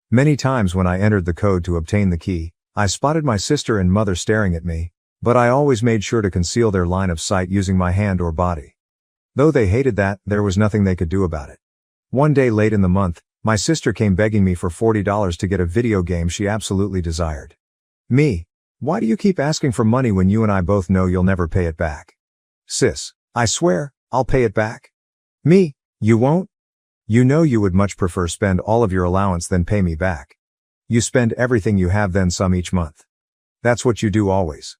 Many times when I entered the code to obtain the key, I spotted my sister and mother staring at me, but I always made sure to conceal their line of sight using my hand or body. Though they hated that, there was nothing they could do about it. One day late in the month, my sister came begging me for $40 to get a video game she absolutely desired. Me. Why do you keep asking for money when you and I both know you'll never pay it back? Sis. I swear, I'll pay it back. Me. You won't? You know you would much prefer spend all of your allowance than pay me back. You spend everything you have then some each month. That's what you do always.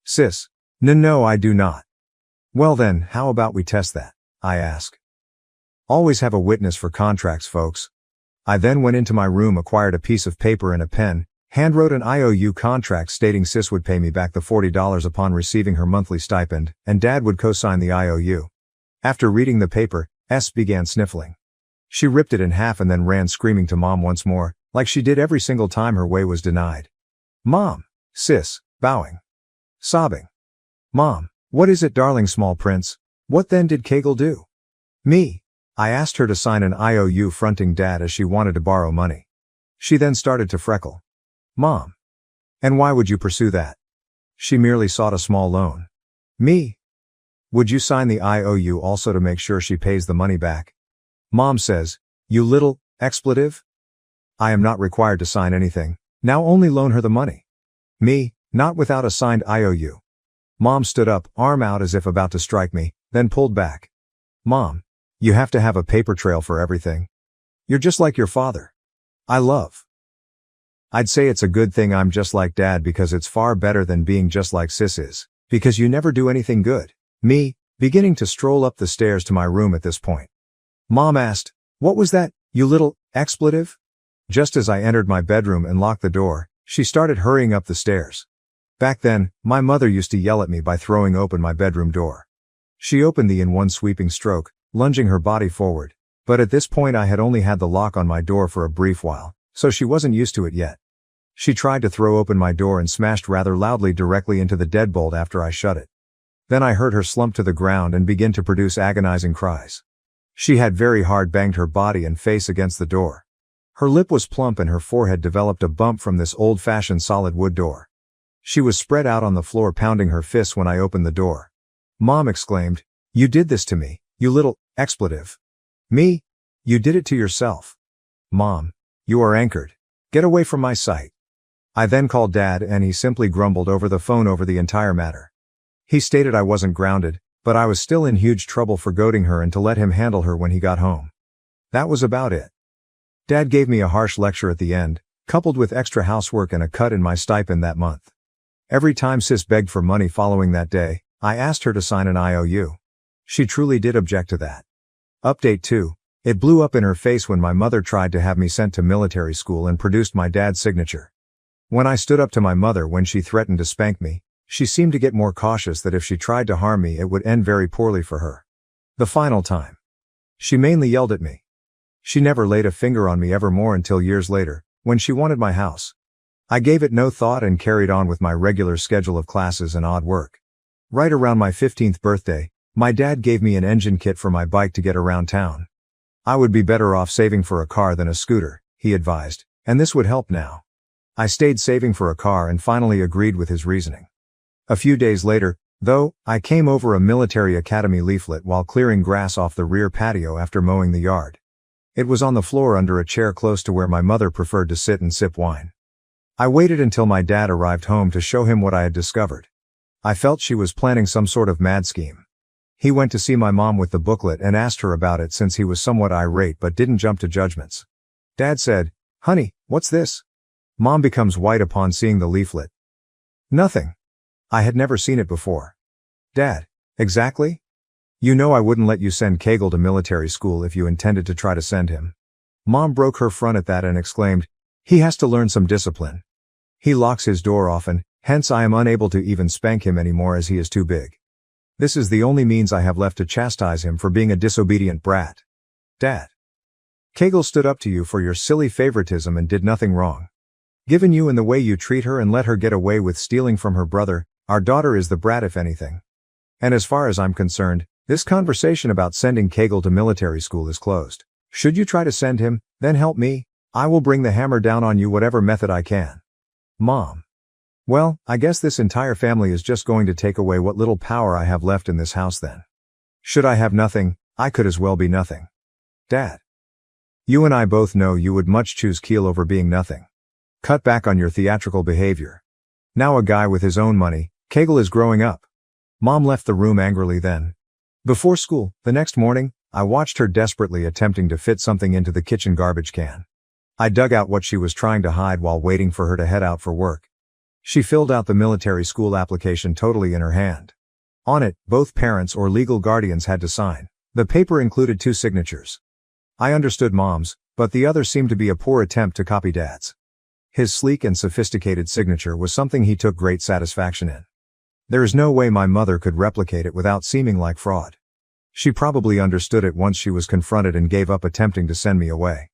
Sis. No, I do not. Well then, how about we test that? I ask. Always have a witness for contracts, folks. I then went into my room, acquired a piece of paper and a pen, handwrote an IOU contract stating Sis would pay me back the $40 upon receiving her monthly stipend, and Dad would co-sign the IOU. After reading the paper, S began sniffling. She ripped it in half and then ran screaming to Mom once more, like she did every single time her way was denied. Mom. Sis, bowing. Sobbing. Mom. What is it, darling small prince? What then did Kegel do? Me. I asked her to sign an IOU fronting Dad as she wanted to borrow money. She then started to freckle. Mom. And why would you pursue that? She merely sought a small loan. Me. Would you sign the IOU also to make sure she pays the money back? Mom says, you little expletive. I am not required to sign anything, now only loan her the money. Me, not without a signed IOU. Mom stood up, arm out as if about to strike me, then pulled back. Mom. You have to have a paper trail for everything. You're just like your father. I'd say it's a good thing I'm just like Dad because it's far better than being just like Sis is, because you never do anything good. Me, beginning to stroll up the stairs to my room at this point. Mom asked, what was that, you little expletive? Just as I entered my bedroom and locked the door, she started hurrying up the stairs. Back then, my mother used to yell at me by throwing open my bedroom door. She opened the in one sweeping stroke, lunging her body forward, but at this point I had only had the lock on my door for a brief while, so she wasn't used to it yet. She tried to throw open my door and smashed rather loudly directly into the deadbolt after I shut it. Then I heard her slump to the ground and begin to produce agonizing cries. She had very hard banged her body and face against the door. Her lip was plump and her forehead developed a bump from this old-fashioned solid wood door. She was spread out on the floor pounding her fists when I opened the door. Mom exclaimed, "You did this to me, you little expletive." "Me? You did it to yourself." "Mom, you are anchored. Get away from my sight." I then called Dad and he simply grumbled over the phone over the entire matter. He stated I wasn't grounded, but I was still in huge trouble for goading her and to let him handle her when he got home. That was about it. Dad gave me a harsh lecture at the end, coupled with extra housework and a cut in my stipend that month. Every time Sis begged for money following that day, I asked her to sign an IOU. She truly did object to that. Update 2. It blew up in her face when my mother tried to have me sent to military school and produced my dad's signature. When I stood up to my mother when she threatened to spank me, she seemed to get more cautious that if she tried to harm me it would end very poorly for her. The final time. She mainly yelled at me. She never laid a finger on me ever more until years later, when she wanted my house. I gave it no thought and carried on with my regular schedule of classes and odd work. Right around my 15th birthday, my dad gave me an engine kit for my bike to get around town. I would be better off saving for a car than a scooter, he advised, and this would help now. I stayed saving for a car and finally agreed with his reasoning. A few days later, though, I came over a military academy leaflet while clearing grass off the rear patio after mowing the yard. It was on the floor under a chair close to where my mother preferred to sit and sip wine. I waited until my dad arrived home to show him what I had discovered. I felt she was planning some sort of mad scheme. He went to see my mom with the booklet and asked her about it since he was somewhat irate but didn't jump to judgments. Dad said, "Honey, what's this?" Mom becomes white upon seeing the leaflet. "Nothing. I had never seen it before." "Dad, exactly? You know I wouldn't let you send Kegel to military school if you intended to try to send him." Mom broke her front at that and exclaimed, "He has to learn some discipline. He locks his door often, hence I am unable to even spank him anymore as he is too big. This is the only means I have left to chastise him for being a disobedient brat." "Dad, Kegel stood up to you for your silly favoritism and did nothing wrong. Given you in the way you treat her and let her get away with stealing from her brother, our daughter is the brat if anything. And as far as I'm concerned, this conversation about sending Kegel to military school is closed. Should you try to send him, then help me. I will bring the hammer down on you whatever method I can." Mom. "Well, I guess this entire family is just going to take away what little power I have left in this house then. Should I have nothing, I could as well be nothing." "Dad, you and I both know you would much choose Keel over being nothing. Cut back on your theatrical behavior. Now a guy with his own money, Kegel is growing up." Mom left the room angrily then. Before school, the next morning, I watched her desperately attempting to fit something into the kitchen garbage can. I dug out what she was trying to hide while waiting for her to head out for work. She filled out the military school application totally in her hand. On it, both parents or legal guardians had to sign. The paper included 2 signatures. I understood Mom's, but the other seemed to be a poor attempt to copy Dad's. His sleek and sophisticated signature was something he took great satisfaction in. There is no way my mother could replicate it without seeming like fraud. She probably understood it once she was confronted and gave up attempting to send me away.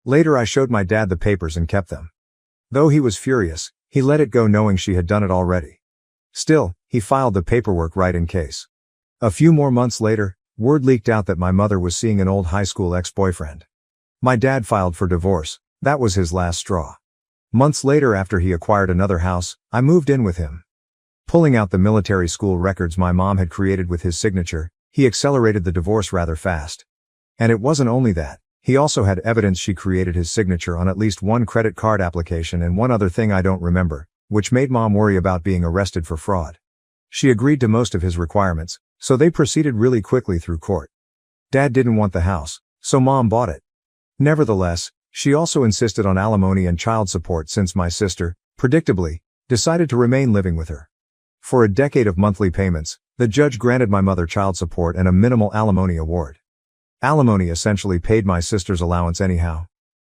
Later I showed my dad the papers and kept them. Though he was furious, he let it go knowing she had done it already. Still, he filed the paperwork right in case. A few more months later, word leaked out that my mother was seeing an old high school ex-boyfriend. My dad filed for divorce. That was his last straw. Months later, after he acquired another house, I moved in with him. Pulling out the military school records my mom had created with his signature, he accelerated the divorce rather fast. And it wasn't only that. He also had evidence she created his signature on at least one credit card application and one other thing I don't remember, which made Mom worry about being arrested for fraud. She agreed to most of his requirements, so they proceeded really quickly through court. Dad didn't want the house, so Mom bought it. Nevertheless, she also insisted on alimony and child support since my sister, predictably, decided to remain living with her. For a decade of monthly payments, the judge granted my mother child support and a minimal alimony award. Alimony essentially paid my sister's allowance anyhow.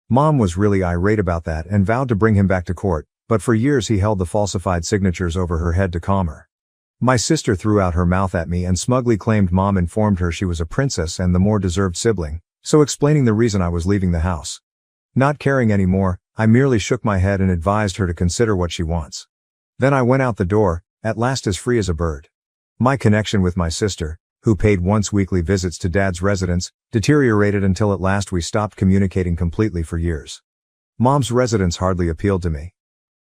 Mom was really irate about that and vowed to bring him back to court, but for years he held the falsified signatures over her head to calm her. My sister threw out her mouth at me and smugly claimed Mom informed her she was a princess and the more deserved sibling, so explaining the reason I was leaving the house. Not caring anymore, I merely shook my head and advised her to consider what she wants. Then I went out the door, at last as free as a bird. My connection with my sister, who paid once-weekly visits to Dad's residence, deteriorated until at last we stopped communicating completely for years. Mom's residence hardly appealed to me.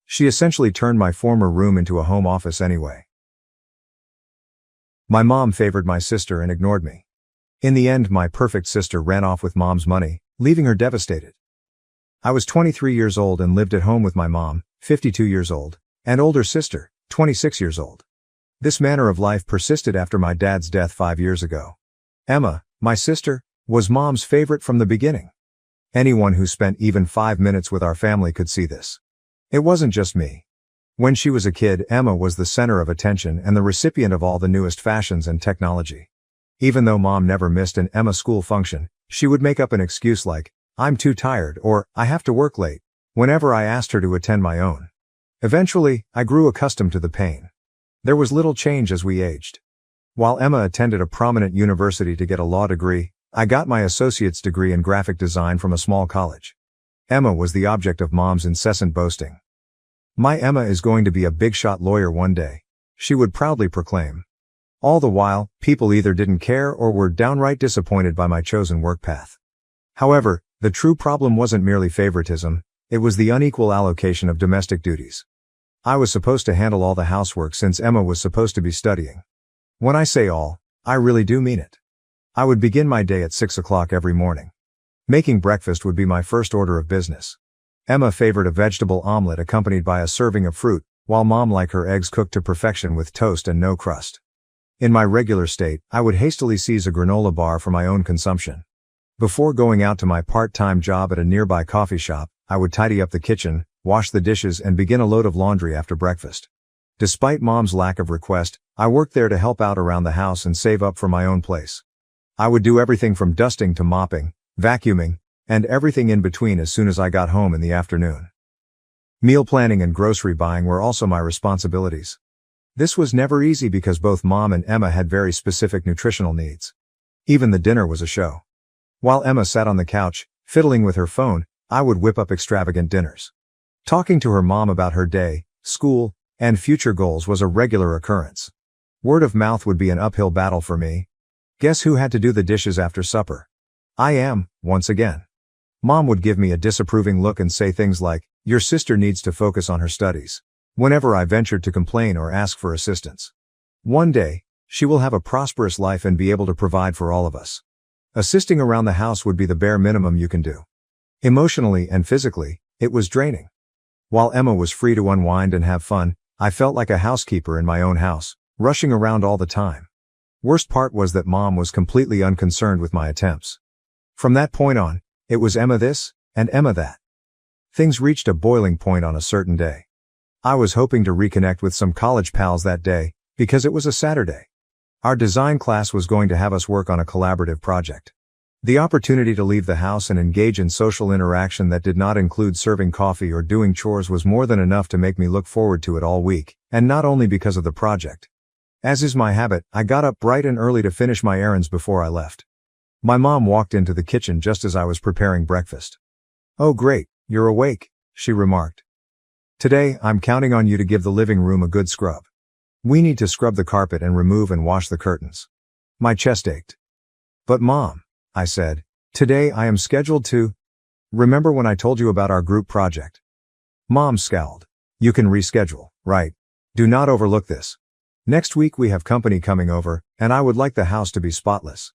She essentially turned my former room into a home office anyway. My mom favored my sister and ignored me. In the end, my perfect sister ran off with Mom's money, leaving her devastated. I was 23 years old and lived at home with my mom, 52 years old, and older sister, 26 years old. This manner of life persisted after my dad's death 5 years ago. Emma, my sister, was Mom's favorite from the beginning. Anyone who spent even 5 minutes with our family could see this. It wasn't just me. When she was a kid, Emma was the center of attention and the recipient of all the newest fashions and technology. Even though Mom never missed an Emma school function, she would make up an excuse like, "I'm too tired," or "I have to work late," whenever I asked her to attend my own. Eventually, I grew accustomed to the pain. There was little change as we aged. While Emma attended a prominent university to get a law degree, I got my associate's degree in graphic design from a small college. Emma was the object of Mom's incessant boasting. "My Emma is going to be a big-shot lawyer one day," she would proudly proclaim. All the while, people either didn't care or were downright disappointed by my chosen work path. However, the true problem wasn't merely favoritism, it was the unequal allocation of domestic duties. I was supposed to handle all the housework since Emma was supposed to be studying. When I say all, I really do mean it. I would begin my day at 6 o'clock every morning. Making breakfast would be my first order of business. Emma favored a vegetable omelet accompanied by a serving of fruit, while Mom liked her eggs cooked to perfection with toast and no crust. In my regular state, I would hastily seize a granola bar for my own consumption. Before going out to my part-time job at a nearby coffee shop, I would tidy up the kitchen, wash the dishes and begin a load of laundry after breakfast. Despite Mom's lack of request, I worked there to help out around the house and save up for my own place. I would do everything from dusting to mopping, vacuuming, and everything in between as soon as I got home in the afternoon. Meal planning and grocery buying were also my responsibilities. This was never easy because both Mom and Emma had very specific nutritional needs. Even the dinner was a show. While Emma sat on the couch, fiddling with her phone, I would whip up extravagant dinners. Talking to her mom about her day, school, and future goals was a regular occurrence. Word of mouth would be an uphill battle for me. Guess who had to do the dishes after supper? I am, once again. Mom would give me a disapproving look and say things like, "Your sister needs to focus on her studies," whenever I ventured to complain or ask for assistance. One day, she will have a prosperous life and be able to provide for all of us. Assisting around the house would be the bare minimum you can do. Emotionally and physically, it was draining. While Emma was free to unwind and have fun, I felt like a housekeeper in my own house, rushing around all the time. Worst part was that Mom was completely unconcerned with my attempts. From that point on, it was Emma this, and Emma that. Things reached a boiling point on a certain day. I was hoping to reconnect with some college pals that day, because it was a Saturday. Our design class was going to have us work on a collaborative project. The opportunity to leave the house and engage in social interaction that did not include serving coffee or doing chores was more than enough to make me look forward to it all week, and not only because of the project. As is my habit, I got up bright and early to finish my errands before I left. My mom walked into the kitchen just as I was preparing breakfast. "Oh great, you're awake," she remarked. "Today, I'm counting on you to give the living room a good scrub. We need to scrub the carpet and remove and wash the curtains." My chest ached. "But Mom," I said, "today I am scheduled to... Remember when I told you about our group project?" Mom scowled. "You can reschedule, right? Do not overlook this. Next week we have company coming over, and I would like the house to be spotless."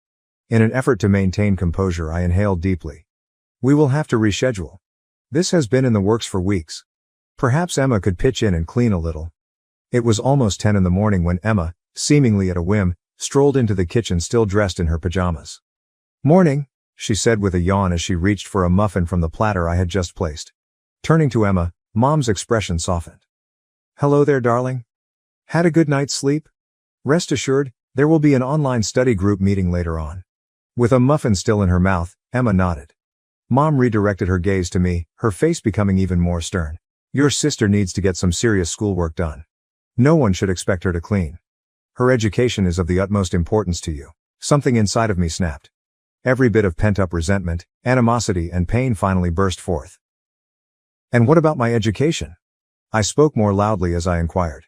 In an effort to maintain composure, I inhaled deeply. "We will have to reschedule. This has been in the works for weeks. Perhaps Emma could pitch in and clean a little." It was almost 10 in the morning when Emma, seemingly at a whim, strolled into the kitchen still dressed in her pajamas. "Morning," she said with a yawn as she reached for a muffin from the platter I had just placed. Turning to Emma, Mom's expression softened. "Hello there, darling. Had a good night's sleep? Rest assured, there will be an online study group meeting later on." With a muffin still in her mouth, Emma nodded. Mom redirected her gaze to me, her face becoming even more stern. "Your sister needs to get some serious schoolwork done. No one should expect her to clean. Her education is of the utmost importance to you." Something inside of me snapped. Every bit of pent-up resentment, animosity, and pain finally burst forth. "And what about my education?" I spoke more loudly as I inquired.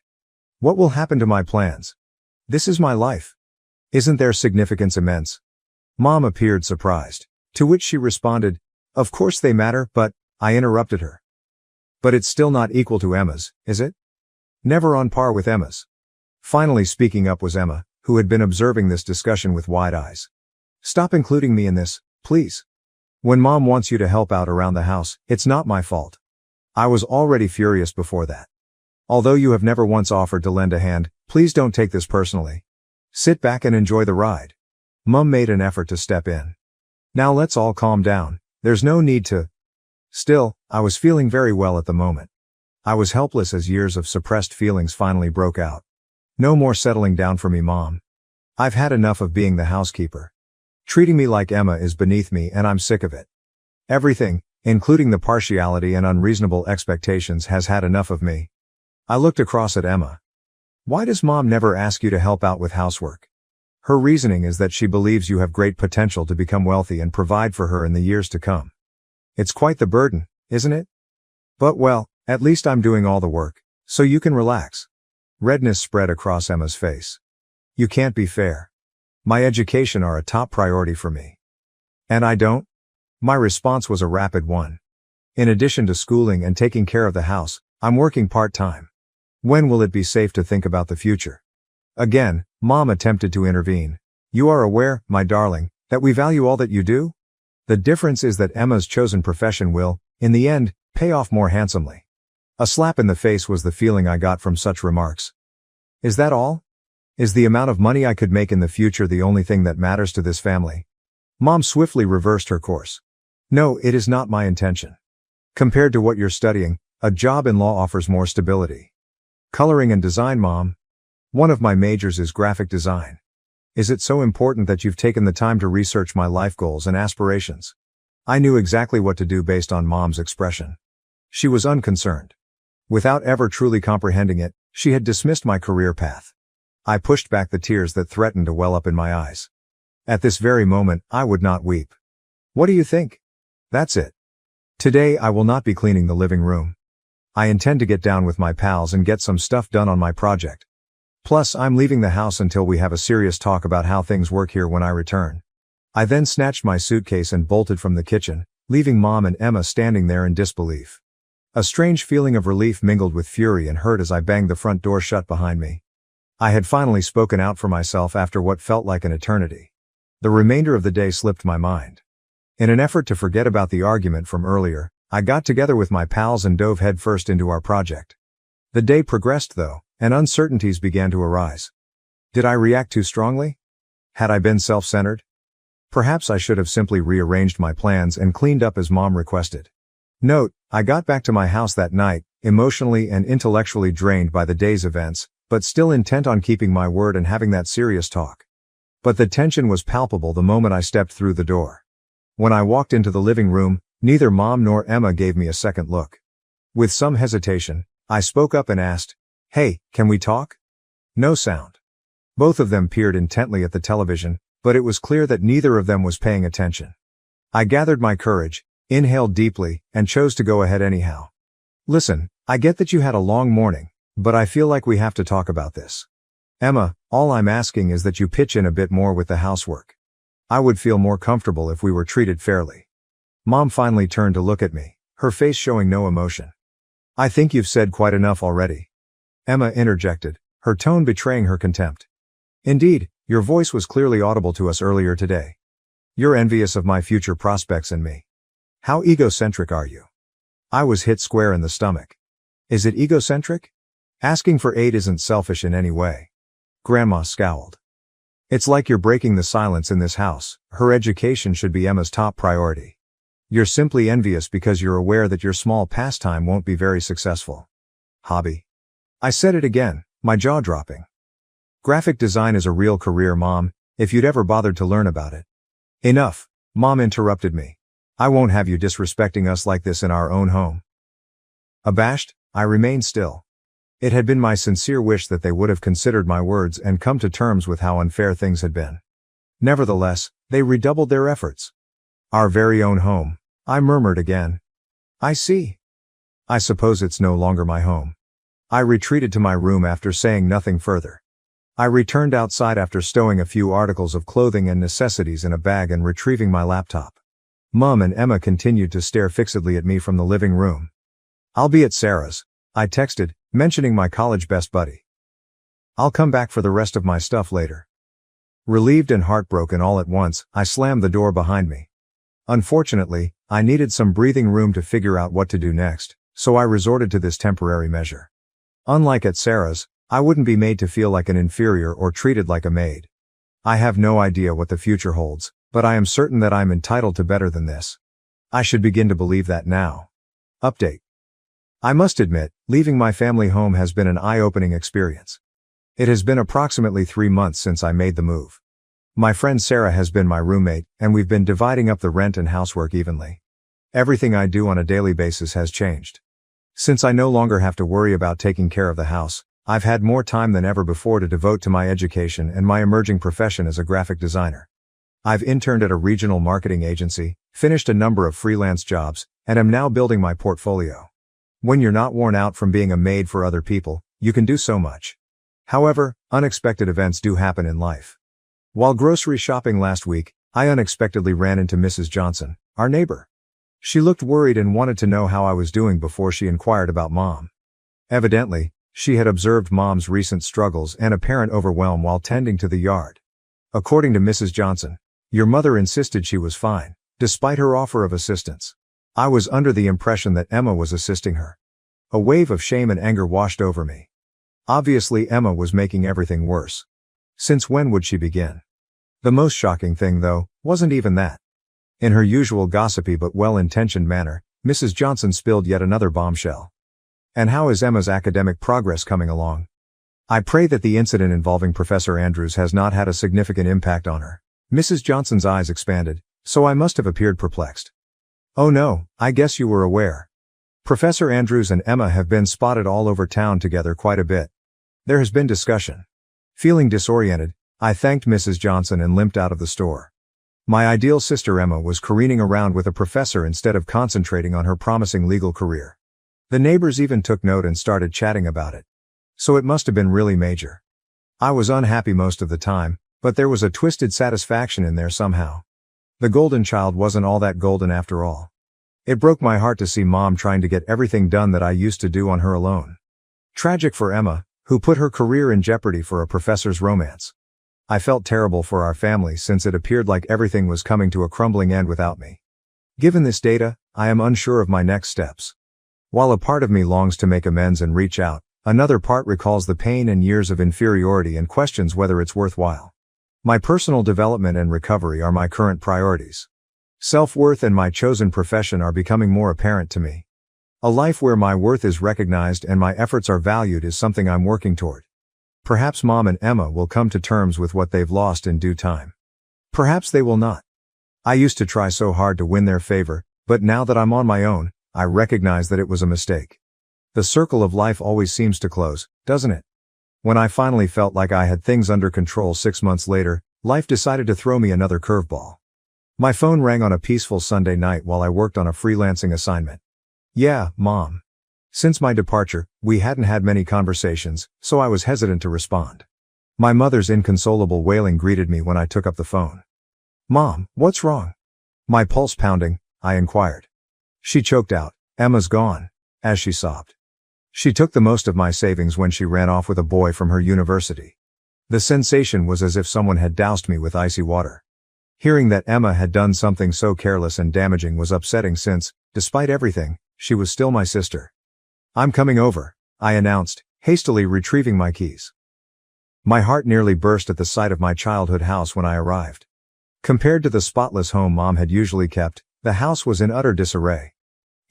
"What will happen to my plans? This is my life. Isn't their significance immense? Mom appeared surprised. To which she responded, of course they matter, but, I interrupted her. But it's still not equal to Emma's, is it? Never on par with Emma's. Finally speaking up was Emma, who had been observing this discussion with wide eyes. Stop including me in this, please. When Mom wants you to help out around the house, it's not my fault. I was already furious before that. Although you have never once offered to lend a hand, please don't take this personally. Sit back and enjoy the ride. Mom made an effort to step in. Now let's all calm down. There's no need to. Still, I was feeling very well at the moment. I was helpless as years of suppressed feelings finally broke out. No more settling down for me, Mom. I've had enough of being the housekeeper. Treating me like Emma is beneath me and I'm sick of it. Everything, including the partiality and unreasonable expectations, has had enough of me. I looked across at Emma. Why does Mom never ask you to help out with housework? Her reasoning is that she believes you have great potential to become wealthy and provide for her in the years to come. It's quite the burden, isn't it? But well, at least I'm doing all the work, so you can relax. Redness spread across Emma's face. You can't be fair. My education are a top priority for me. And I don't? My response was a rapid one. In addition to schooling and taking care of the house, I'm working part-time. When will it be safe to think about the future? Again, Mom attempted to intervene. You are aware, my darling, that we value all that you do? The difference is that Emma's chosen profession will, in the end, pay off more handsomely. A slap in the face was the feeling I got from such remarks. Is that all? Is the amount of money I could make in the future the only thing that matters to this family? Mom swiftly reversed her course. No, it is not my intention. Compared to what you're studying, a job in law offers more stability. Coloring and design, Mom. One of my majors is graphic design. Is it so important that you've taken the time to research my life goals and aspirations? I knew exactly what to do based on Mom's expression. She was unconcerned. Without ever truly comprehending it, she had dismissed my career path. I pushed back the tears that threatened to well up in my eyes. At this very moment, I would not weep. What do you think? That's it. Today I will not be cleaning the living room. I intend to get down with my pals and get some stuff done on my project. Plus, I'm leaving the house until we have a serious talk about how things work here when I return. I then snatched my suitcase and bolted from the kitchen, leaving Mom and Emma standing there in disbelief. A strange feeling of relief mingled with fury and hurt as I banged the front door shut behind me. I had finally spoken out for myself after what felt like an eternity. The remainder of the day slipped my mind. In an effort to forget about the argument from earlier, I got together with my pals and dove headfirst into our project. The day progressed though, and uncertainties began to arise. Did I react too strongly? Had I been self-centered? Perhaps I should have simply rearranged my plans and cleaned up as Mom requested. Note, I got back to my house that night, emotionally and intellectually drained by the day's events, but still intent on keeping my word and having that serious talk. But the tension was palpable the moment I stepped through the door. When I walked into the living room, neither Mom nor Emma gave me a second look. With some hesitation, I spoke up and asked, "Hey, can we talk?" No sound. Both of them peered intently at the television, but it was clear that neither of them was paying attention. I gathered my courage, inhaled deeply, and chose to go ahead anyhow. Listen, I get that you had a long morning, but I feel like we have to talk about this. Emma, all I'm asking is that you pitch in a bit more with the housework. I would feel more comfortable if we were treated fairly. Mom finally turned to look at me, her face showing no emotion. I think you've said quite enough already. Emma interjected, her tone betraying her contempt. Indeed, your voice was clearly audible to us earlier today. You're envious of my future prospects and me. How egocentric are you? I was hit square in the stomach. Is it egocentric? Asking for aid isn't selfish in any way. Grandma scowled. It's like you're breaking the silence in this house. Her education should be Emma's top priority. You're simply envious because you're aware that your small pastime won't be very successful. Hobby. I said it again, my jaw dropping. Graphic design is a real career, Mom, if you'd ever bothered to learn about it. Enough, Mom interrupted me. I won't have you disrespecting us like this in our own home. Abashed, I remained still. It had been my sincere wish that they would have considered my words and come to terms with how unfair things had been. Nevertheless, they redoubled their efforts. Our very own home, I murmured again. I see. I suppose it's no longer my home. I retreated to my room after saying nothing further. I returned outside after stowing a few articles of clothing and necessities in a bag and retrieving my laptop. Mom and Emma continued to stare fixedly at me from the living room. "I'll be at Sarah's," I texted, mentioning my college best buddy. "I'll come back for the rest of my stuff later." Relieved and heartbroken all at once, I slammed the door behind me. Unfortunately, I needed some breathing room to figure out what to do next, so I resorted to this temporary measure. Unlike at Sarah's, I wouldn't be made to feel like an inferior or treated like a maid. I have no idea what the future holds, but I am certain that I'm entitled to better than this. I should begin to believe that now. Update. I must admit, leaving my family home has been an eye-opening experience. It has been approximately 3 months since I made the move. My friend Sarah has been my roommate, and we've been dividing up the rent and housework evenly. Everything I do on a daily basis has changed. Since I no longer have to worry about taking care of the house, I've had more time than ever before to devote to my education and my emerging profession as a graphic designer. I've interned at a regional marketing agency, finished a number of freelance jobs, and am now building my portfolio. When you're not worn out from being a maid for other people, you can do so much. However, unexpected events do happen in life. While grocery shopping last week, I unexpectedly ran into Mrs. Johnson, our neighbor. She looked worried and wanted to know how I was doing before she inquired about Mom. Evidently, she had observed Mom's recent struggles and apparent overwhelm while tending to the yard. According to Mrs. Johnson, "Your mother insisted she was fine, despite her offer of assistance. I was under the impression that Emma was assisting her." A wave of shame and anger washed over me. Obviously, Emma was making everything worse. Since when would she begin? The most shocking thing, though, wasn't even that. In her usual gossipy but well-intentioned manner, Mrs. Johnson spilled yet another bombshell. "And how is Emma's academic progress coming along? I pray that the incident involving Professor Andrews has not had a significant impact on her." Mrs. Johnson's eyes expanded, so I must have appeared perplexed. "Oh no, I guess you were aware. Professor Andrews and Emma have been spotted all over town together quite a bit. There has been discussion." Feeling disoriented, I thanked Mrs. Johnson and limped out of the store. My ideal sister Emma was careening around with a professor instead of concentrating on her promising legal career. The neighbors even took note and started chatting about it. So it must have been really major. I was unhappy most of the time, but there was a twisted satisfaction in there somehow. The golden child wasn't all that golden after all. It broke my heart to see Mom trying to get everything done that I used to do on her alone. Tragic for Emma, who put her career in jeopardy for a professor's romance. I felt terrible for our family since it appeared like everything was coming to a crumbling end without me. Given this data, I am unsure of my next steps. While a part of me longs to make amends and reach out, another part recalls the pain and years of inferiority and questions whether it's worthwhile. My personal development and recovery are my current priorities. Self-worth and my chosen profession are becoming more apparent to me. A life where my worth is recognized and my efforts are valued is something I'm working toward. Perhaps Mom and Emma will come to terms with what they've lost in due time. Perhaps they will not. I used to try so hard to win their favor, but now that I'm on my own, I recognize that it was a mistake. The circle of life always seems to close, doesn't it? When I finally felt like I had things under control 6 months later, life decided to throw me another curveball. My phone rang on a peaceful Sunday night while I worked on a freelancing assignment. "Yeah, Mom." Since my departure, we hadn't had many conversations, so I was hesitant to respond. My mother's inconsolable wailing greeted me when I took up the phone. "Mom, what's wrong?" My pulse pounding, I inquired. She choked out, "Emma's gone," as she sobbed. She took the most of my savings when she ran off with a boy from her university. The sensation was as if someone had doused me with icy water. Hearing that Emma had done something so careless and damaging was upsetting since, despite everything, she was still my sister. "I'm coming over," I announced, hastily retrieving my keys. My heart nearly burst at the sight of my childhood house when I arrived. Compared to the spotless home Mom had usually kept, the house was in utter disarray.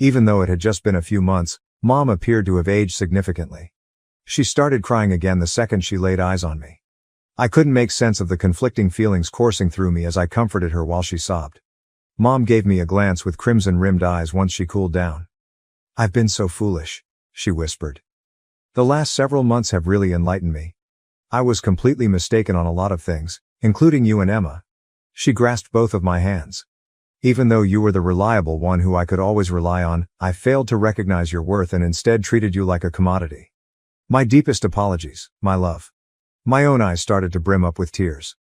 Even though it had just been a few months, Mom appeared to have aged significantly. She started crying again the second she laid eyes on me. I couldn't make sense of the conflicting feelings coursing through me as I comforted her while she sobbed. Mom gave me a glance with crimson-rimmed eyes once she cooled down. "I've been so foolish," she whispered. "The last several months have really enlightened me. I was completely mistaken on a lot of things, including you and Emma." She grasped both of my hands. "Even though you were the reliable one who I could always rely on, I failed to recognize your worth and instead treated you like a commodity. My deepest apologies, my love." My own eyes started to brim up with tears.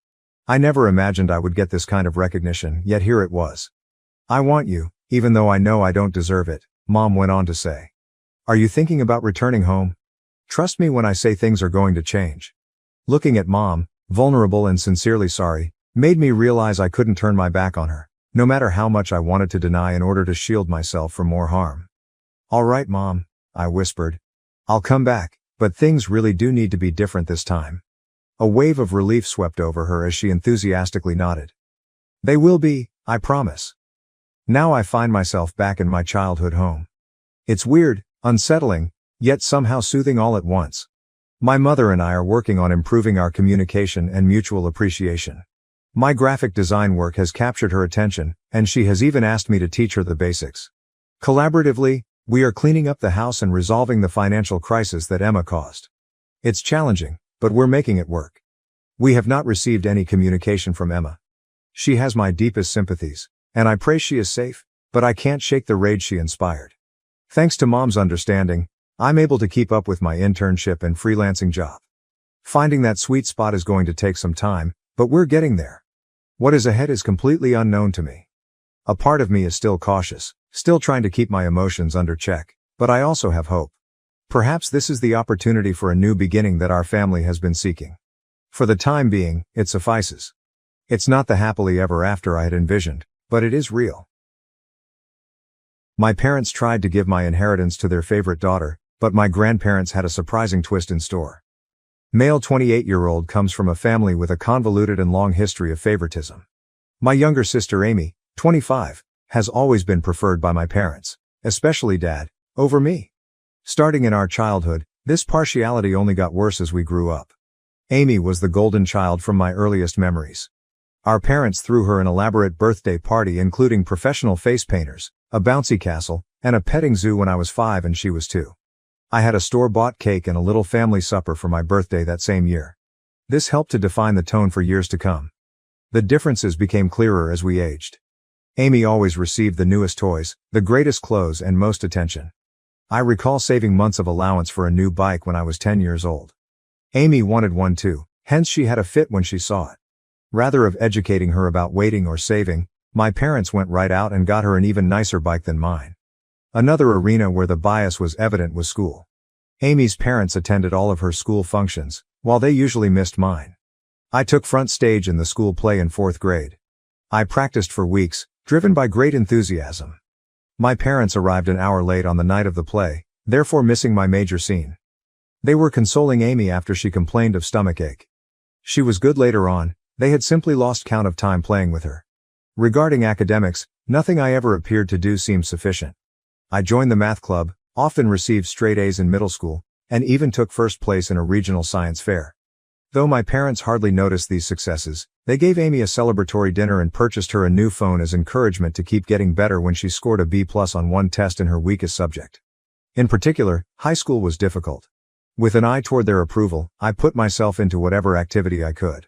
I never imagined I would get this kind of recognition, yet here it was. I want you, even though I know I don't deserve it, Mom went on to say. Are you thinking about returning home? Trust me when I say things are going to change. Looking at Mom, vulnerable and sincerely sorry, made me realize I couldn't turn my back on her, no matter how much I wanted to deny in order to shield myself from more harm. All right, Mom, I whispered. I'll come back, but things really do need to be different this time. A wave of relief swept over her as she enthusiastically nodded. They will be, I promise. Now I find myself back in my childhood home. It's weird, unsettling, yet somehow soothing all at once. My mother and I are working on improving our communication and mutual appreciation. My graphic design work has captured her attention, and she has even asked me to teach her the basics. Collaboratively, we are cleaning up the house and resolving the financial crisis that Emma caused. It's challenging, but we're making it work. We have not received any communication from Emma. She has my deepest sympathies, and I pray she is safe, but I can't shake the rage she inspired. Thanks to Mom's understanding, I'm able to keep up with my internship and freelancing job. Finding that sweet spot is going to take some time, but we're getting there. What is ahead is completely unknown to me. A part of me is still cautious, still trying to keep my emotions under check, but I also have hope. Perhaps this is the opportunity for a new beginning that our family has been seeking. For the time being, it suffices. It's not the happily ever after I had envisioned, but it is real. My parents tried to give my inheritance to their favorite daughter, but my grandparents had a surprising twist in store. Male 28-year-old comes from a family with a convoluted and long history of favoritism. My younger sister Amy, 25, has always been preferred by my parents, especially Dad, over me. Starting in our childhood, this partiality only got worse as we grew up. Amy was the golden child from my earliest memories. Our parents threw her an elaborate birthday party including professional face painters, a bouncy castle, and a petting zoo when I was 5 and she was 2. I had a store-bought cake and a little family supper for my birthday that same year. This helped to define the tone for years to come. The differences became clearer as we aged. Amy always received the newest toys, the greatest clothes and most attention. I recall saving months of allowance for a new bike when I was 10 years old. Amy wanted one too, hence she had a fit when she saw it. Rather of educating her about waiting or saving, my parents went right out and got her an even nicer bike than mine. Another arena where the bias was evident was school. Amy's parents attended all of her school functions, while they usually missed mine. I took front stage in the school play in 4th grade. I practiced for weeks, driven by great enthusiasm. My parents arrived an hour late on the night of the play, therefore missing my major scene. They were consoling Amy after she complained of stomachache. She was good later on, they had simply lost count of time playing with her. Regarding academics, nothing I ever appeared to do seemed sufficient. I joined the math club, often received straight A's in middle school, and even took first place in a regional science fair. Though my parents hardly noticed these successes, they gave Amy a celebratory dinner and purchased her a new phone as encouragement to keep getting better when she scored a B+ on one test in her weakest subject. In particular, high school was difficult. With an eye toward their approval, I put myself into whatever activity I could.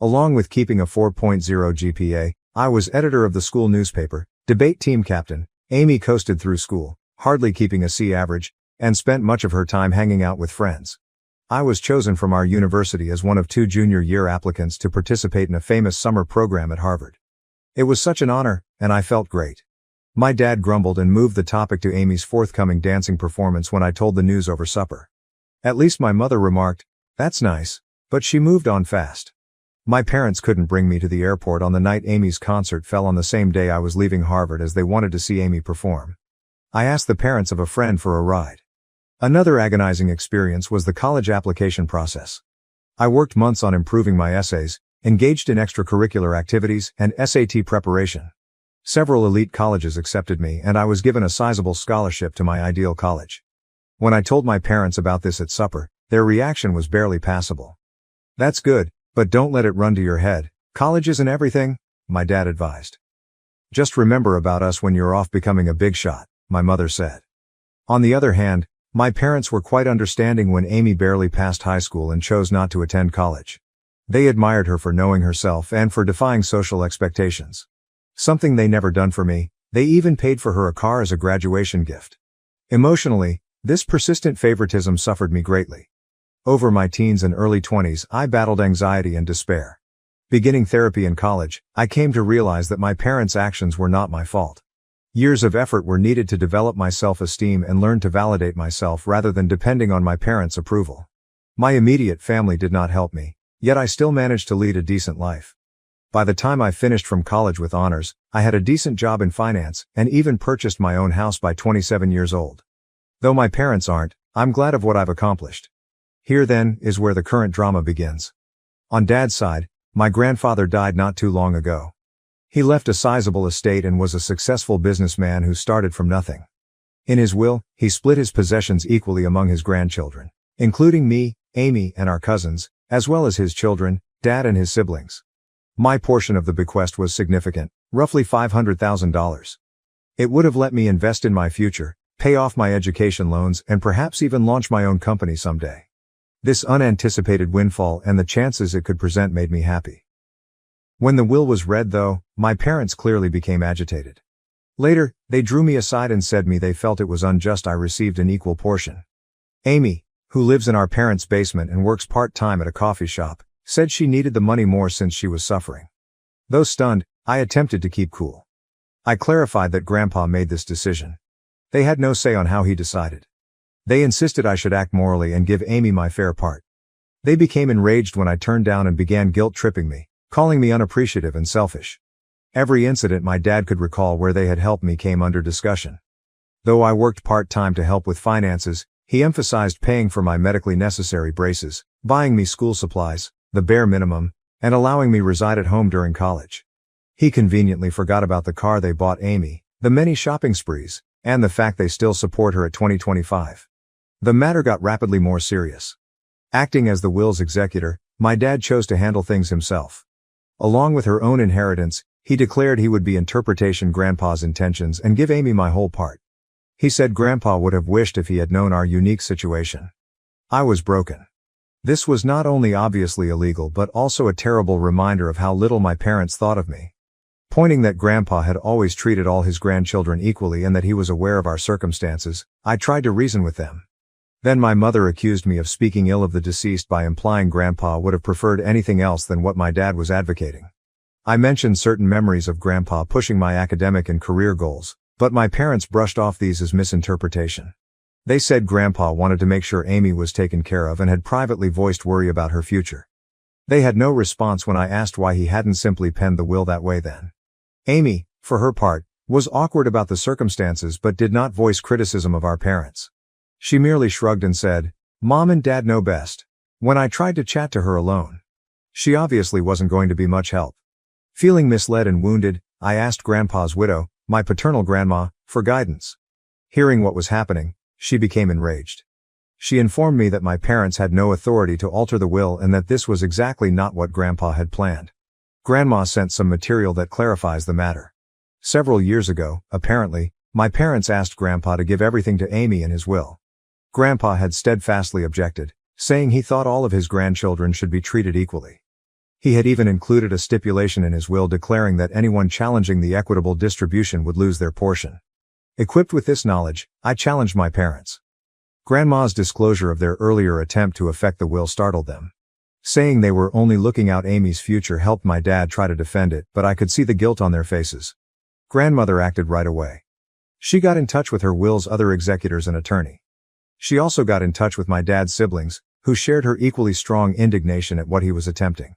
Along with keeping a 4.0 GPA, I was editor of the school newspaper, debate team captain. Amy coasted through school, hardly keeping a C average, and spent much of her time hanging out with friends. I was chosen from our university as one of 2 junior year applicants to participate in a famous summer program at Harvard. It was such an honor, and I felt great. My dad grumbled and moved the topic to Amy's forthcoming dancing performance when I told the news over supper. At least my mother remarked, "That's nice," but she moved on fast. My parents couldn't bring me to the airport on the night Amy's concert fell on the same day I was leaving Harvard as they wanted to see Amy perform. I asked the parents of a friend for a ride. Another agonizing experience was the college application process. I worked months on improving my essays, engaged in extracurricular activities, and SAT preparation. Several elite colleges accepted me and I was given a sizable scholarship to my ideal college. When I told my parents about this at supper, their reaction was barely passable. "That's good, but don't let it run to your head. College isn't everything," my dad advised. "Just remember about us when you're off becoming a big shot," my mother said. On the other hand, my parents were quite understanding when Amy barely passed high school and chose not to attend college. They admired her for knowing herself and for defying social expectations. Something they never done for me, they even paid for her a car as a graduation gift. Emotionally, this persistent favoritism suffered me greatly. Over my teens and early 20s, I battled anxiety and despair. Beginning therapy in college, I came to realize that my parents' actions were not my fault. Years of effort were needed to develop my self-esteem and learn to validate myself rather than depending on my parents' approval. My immediate family did not help me, yet I still managed to lead a decent life. By the time I finished from college with honors, I had a decent job in finance, and even purchased my own house by 27 years old. Though my parents aren't, I'm glad of what I've accomplished. Here then, is where the current drama begins. On Dad's side, my grandfather died not too long ago. He left a sizable estate and was a successful businessman who started from nothing. In his will, he split his possessions equally among his grandchildren, including me, Amy, and our cousins, as well as his children, Dad and his siblings. My portion of the bequest was significant, roughly $500,000. It would have let me invest in my future, pay off my education loans, and perhaps even launch my own company someday. This unanticipated windfall and the chances it could present made me happy. When the will was read though, my parents clearly became agitated. Later, they drew me aside and said they felt it was unjust I received an equal portion. Amy, who lives in our parents' basement and works part-time at a coffee shop, said she needed the money more since she was suffering. Though stunned, I attempted to keep cool. I clarified that Grandpa made this decision. They had no say on how he decided. They insisted I should act morally and give Amy my fair part. They became enraged when I turned down and began guilt-tripping me, calling me unappreciative and selfish. Every incident my dad could recall where they had helped me came under discussion. Though I worked part-time to help with finances, he emphasized paying for my medically necessary braces, buying me school supplies, the bare minimum, and allowing me reside at home during college. He conveniently forgot about the car they bought Amy, the many shopping sprees, and the fact they still support her at 2025. The matter got rapidly more serious. Acting as the will's executor, my dad chose to handle things himself. Along with her own inheritance, he declared he would be interpretation Grandpa's intentions and give Amy my whole part. He said Grandpa would have wished if he had known our unique situation. I was broken. This was not only obviously illegal but also a terrible reminder of how little my parents thought of me. Pointing that Grandpa had always treated all his grandchildren equally and that he was aware of our circumstances, I tried to reason with them. Then my mother accused me of speaking ill of the deceased by implying Grandpa would have preferred anything else than what my dad was advocating. I mentioned certain memories of Grandpa pushing my academic and career goals, but my parents brushed off these as misinterpretation. They said Grandpa wanted to make sure Amy was taken care of and had privately voiced worry about her future. They had no response when I asked why he hadn't simply penned the will that way then. Amy, for her part, was awkward about the circumstances but did not voice criticism of our parents. She merely shrugged and said, "Mom and Dad know best," when I tried to chat to her alone. She obviously wasn't going to be much help. Feeling misled and wounded, I asked Grandpa's widow, my paternal grandma, for guidance. Hearing what was happening, she became enraged. She informed me that my parents had no authority to alter the will and that this was exactly not what Grandpa had planned. Grandma sent some material that clarifies the matter. Several years ago, apparently, my parents asked Grandpa to give everything to Amy in his will. Grandpa had steadfastly objected, saying he thought all of his grandchildren should be treated equally. He had even included a stipulation in his will declaring that anyone challenging the equitable distribution would lose their portion. Equipped with this knowledge, I challenged my parents. Grandma's disclosure of their earlier attempt to affect the will startled them. Saying they were only looking out Amy's future helped my dad try to defend it, but I could see the guilt on their faces. Grandmother acted right away. She got in touch with her will's other executors and attorney. She also got in touch with my dad's siblings, who shared her equally strong indignation at what he was attempting.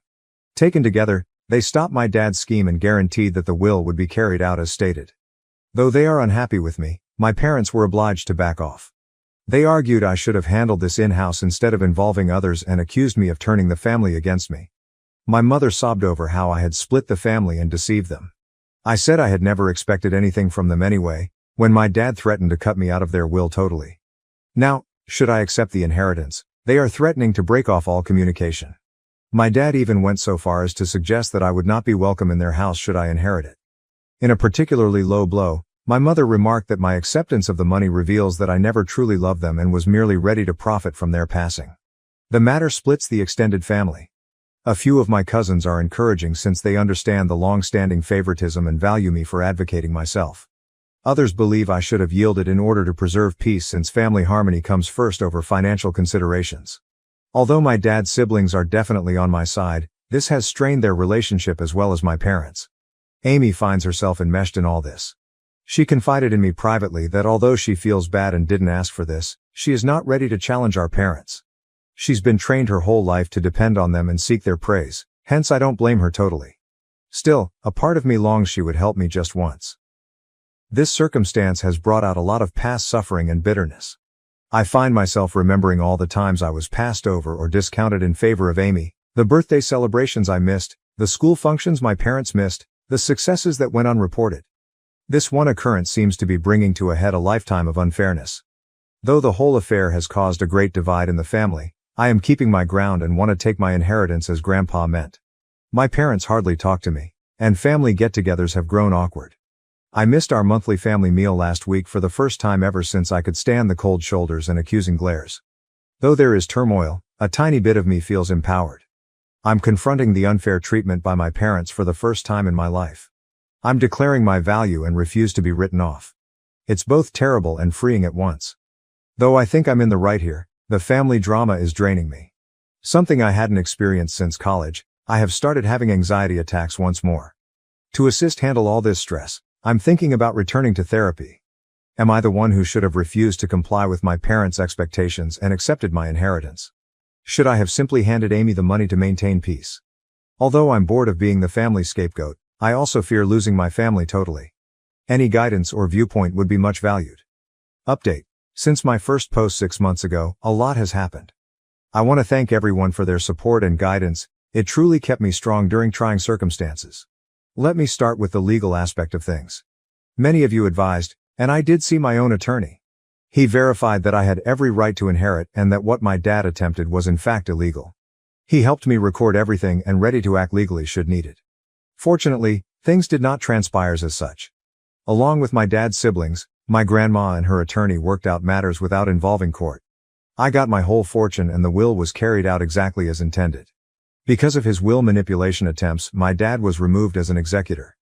Taken together, they stopped my dad's scheme and guaranteed that the will would be carried out as stated. Though they are unhappy with me, my parents were obliged to back off. They argued I should have handled this in-house instead of involving others and accused me of turning the family against me. My mother sobbed over how I had split the family and deceived them. I said I had never expected anything from them anyway, when my dad threatened to cut me out of their will totally. Now, should I accept the inheritance, they are threatening to break off all communication. My dad even went so far as to suggest that I would not be welcome in their house should I inherit it. In a particularly low blow, my mother remarked that my acceptance of the money reveals that I never truly loved them and was merely ready to profit from their passing. The matter splits the extended family. A few of my cousins are encouraging since they understand the long-standing favoritism and value me for advocating myself. Others believe I should have yielded in order to preserve peace since family harmony comes first over financial considerations. Although my dad's siblings are definitely on my side, this has strained their relationship as well as my parents. Amy finds herself enmeshed in all this. She confided in me privately that although she feels bad and didn't ask for this, she is not ready to challenge our parents. She's been trained her whole life to depend on them and seek their praise, hence I don't blame her totally. Still, a part of me longs she would help me just once. This circumstance has brought out a lot of past suffering and bitterness. I find myself remembering all the times I was passed over or discounted in favor of Amy, the birthday celebrations I missed, the school functions my parents missed, the successes that went unreported. This one occurrence seems to be bringing to a head a lifetime of unfairness. Though the whole affair has caused a great divide in the family, I am keeping my ground and want to take my inheritance as Grandpa meant. My parents hardly talk to me, and family get-togethers have grown awkward. I missed our monthly family meal last week for the first time ever since I could stand the cold shoulders and accusing glares. Though there is turmoil, a tiny bit of me feels empowered. I'm confronting the unfair treatment by my parents for the first time in my life. I'm declaring my value and refuse to be written off. It's both terrible and freeing at once. Though I think I'm in the right here, the family drama is draining me. Something I hadn't experienced since college, I have started having anxiety attacks once more. To assist handle all this stress, I'm thinking about returning to therapy. Am I the one who should have refused to comply with my parents' expectations and accepted my inheritance? Should I have simply handed Amy the money to maintain peace? Although I'm bored of being the family scapegoat, I also fear losing my family totally. Any guidance or viewpoint would be much valued. Update. Since my first post 6 months ago, a lot has happened. I want to thank everyone for their support and guidance. It truly kept me strong during trying circumstances. Let me start with the legal aspect of things. Many of you advised, and I did see my own attorney. He verified that I had every right to inherit and that what my dad attempted was in fact illegal. He helped me record everything and ready to act legally should needed. Fortunately, things did not transpire as such. Along with my dad's siblings, my grandma and her attorney worked out matters without involving court. I got my whole fortune and the will was carried out exactly as intended. Because of his will manipulation attempts, my dad was removed as an executor.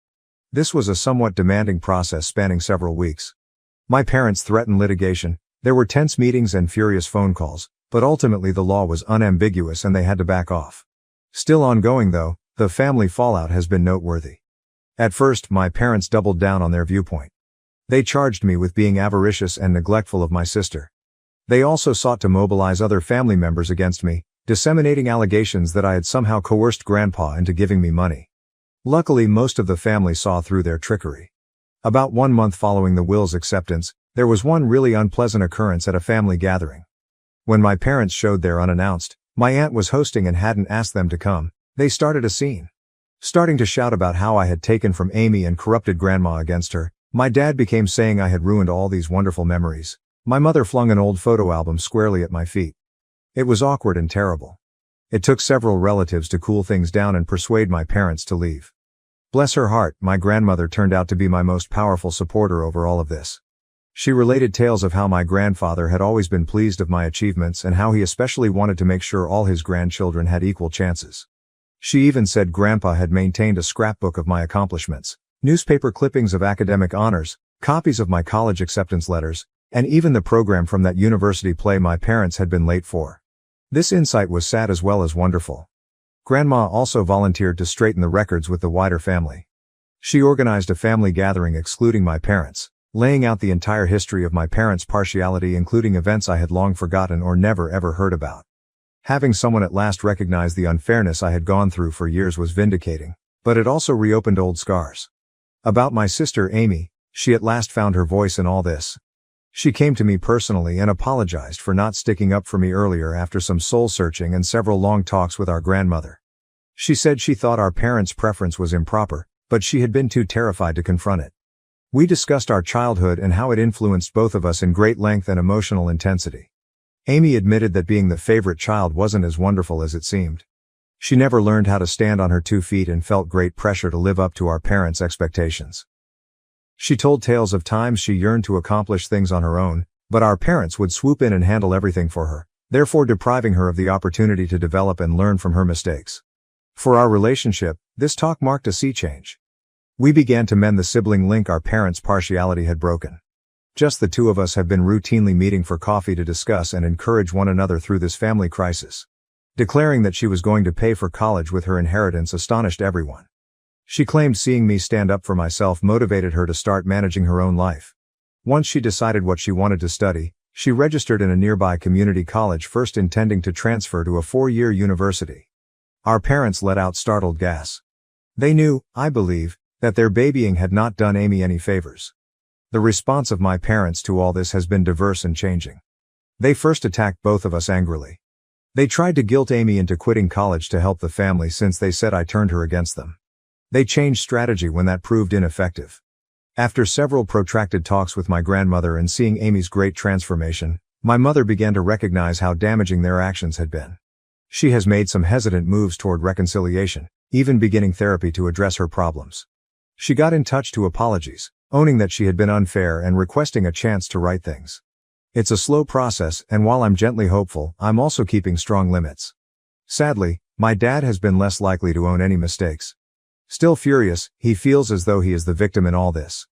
This was a somewhat demanding process spanning several weeks. My parents threatened litigation, there were tense meetings and furious phone calls, but ultimately the law was unambiguous and they had to back off. Still ongoing though, the family fallout has been noteworthy. At first, my parents doubled down on their viewpoint. They charged me with being avaricious and neglectful of my sister. They also sought to mobilize other family members against me, disseminating allegations that I had somehow coerced Grandpa into giving me money. Luckily, most of the family saw through their trickery. About 1 month following the will's acceptance, there was one really unpleasant occurrence at a family gathering. When my parents showed there unannounced, my aunt was hosting and hadn't asked them to come, they started a scene. Starting to shout about how I had taken from Amy and corrupted Grandma against her, my dad became saying I had ruined all these wonderful memories. My mother flung an old photo album squarely at my feet. It was awkward and terrible. It took several relatives to cool things down and persuade my parents to leave. Bless her heart, my grandmother turned out to be my most powerful supporter over all of this. She related tales of how my grandfather had always been pleased of my achievements and how he especially wanted to make sure all his grandchildren had equal chances. She even said Grandpa had maintained a scrapbook of my accomplishments, newspaper clippings of academic honors, copies of my college acceptance letters, and even the program from that university play my parents had been late for. This insight was sad as well as wonderful. Grandma also volunteered to straighten the records with the wider family. She organized a family gathering excluding my parents, laying out the entire history of my parents' partiality including events I had long forgotten or never ever heard about. Having someone at last recognize the unfairness I had gone through for years was vindicating, but it also reopened old scars. About my sister Amy, she at last found her voice in all this. She came to me personally and apologized for not sticking up for me earlier after some soul-searching and several long talks with our grandmother. She said she thought our parents' preference was improper, but she had been too terrified to confront it. We discussed our childhood and how it influenced both of us in great length and emotional intensity. Amy admitted that being the favorite child wasn't as wonderful as it seemed. She never learned how to stand on her 2 feet and felt great pressure to live up to our parents' expectations. She told tales of times she yearned to accomplish things on her own, but our parents would swoop in and handle everything for her, therefore depriving her of the opportunity to develop and learn from her mistakes. For our relationship, this talk marked a sea change. We began to mend the sibling link our parents' partiality had broken. Just the two of us have been routinely meeting for coffee to discuss and encourage one another through this family crisis. Declaring that she was going to pay for college with her inheritance astonished everyone. She claimed seeing me stand up for myself motivated her to start managing her own life. Once she decided what she wanted to study, she registered in a nearby community college, first intending to transfer to a 4-year university. Our parents let out startled gasps. They knew, I believe, that their babying had not done Amy any favors. The response of my parents to all this has been diverse and changing. They first attacked both of us angrily. They tried to guilt Amy into quitting college to help the family, since they said I turned her against them. They changed strategy when that proved ineffective. After several protracted talks with my grandmother and seeing Amy's great transformation, my mother began to recognize how damaging their actions had been. She has made some hesitant moves toward reconciliation, even beginning therapy to address her problems. She got in touch to apologies, owning that she had been unfair and requesting a chance to right things. It's a slow process, and while I'm gently hopeful, I'm also keeping strong limits. Sadly, my dad has been less likely to own any mistakes. Still furious, he feels as though he is the victim in all this.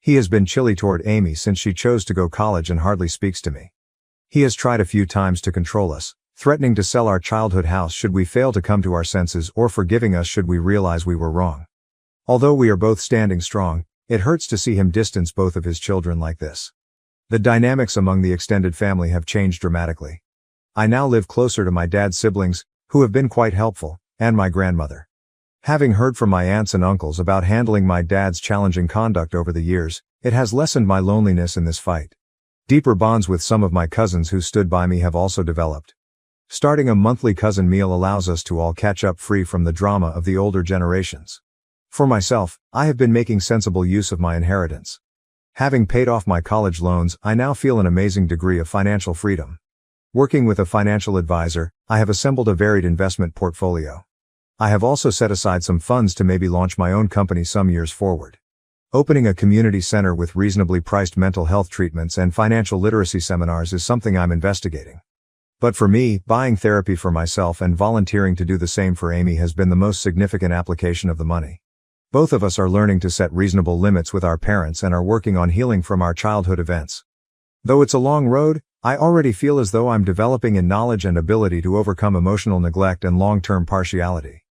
He has been chilly toward Amy since she chose to go to college and hardly speaks to me. He has tried a few times to control us, threatening to sell our childhood house should we fail to come to our senses, or forgiving us should we realize we were wrong. Although we are both standing strong, it hurts to see him distance both of his children like this. The dynamics among the extended family have changed dramatically. I now live closer to my dad's siblings, who have been quite helpful, and my grandmother. Having heard from my aunts and uncles about handling my dad's challenging conduct over the years, it has lessened my loneliness in this fight. Deeper bonds with some of my cousins who stood by me have also developed. Starting a monthly cousin meal allows us to all catch up free from the drama of the older generations. For myself, I have been making sensible use of my inheritance. Having paid off my college loans, I now feel an amazing degree of financial freedom. Working with a financial advisor, I have assembled a varied investment portfolio. I have also set aside some funds to maybe launch my own company some years forward. Opening a community center with reasonably priced mental health treatments and financial literacy seminars is something I'm investigating. But for me, buying therapy for myself and volunteering to do the same for Amy has been the most significant application of the money. Both of us are learning to set reasonable limits with our parents and are working on healing from our childhood events. Though it's a long road, I already feel as though I'm developing in knowledge and ability to overcome emotional neglect and long-term partiality.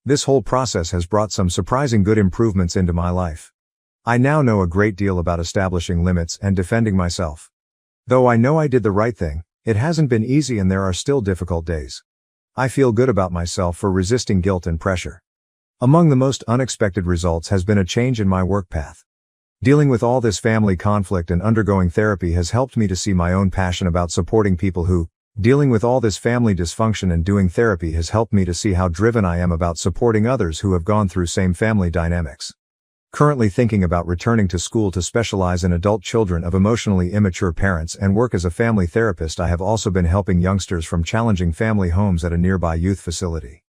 This whole process has brought some surprising good improvements into my life. I now know a great deal about establishing limits and defending myself. Though I know I did the right thing, it hasn't been easy and there are still difficult days. I feel good about myself for resisting guilt and pressure. Among the most unexpected results has been a change in my work path. Dealing with all this family conflict and undergoing therapy has helped me to see my own passion about supporting people who, dealing with all this family dysfunction, and doing therapy has helped me to see how driven I am about supporting others who have gone through same family dynamics. Currently thinking about returning to school to specialize in adult children of emotionally immature parents and work as a family therapist. I have also been helping youngsters from challenging family homes at a nearby youth facility.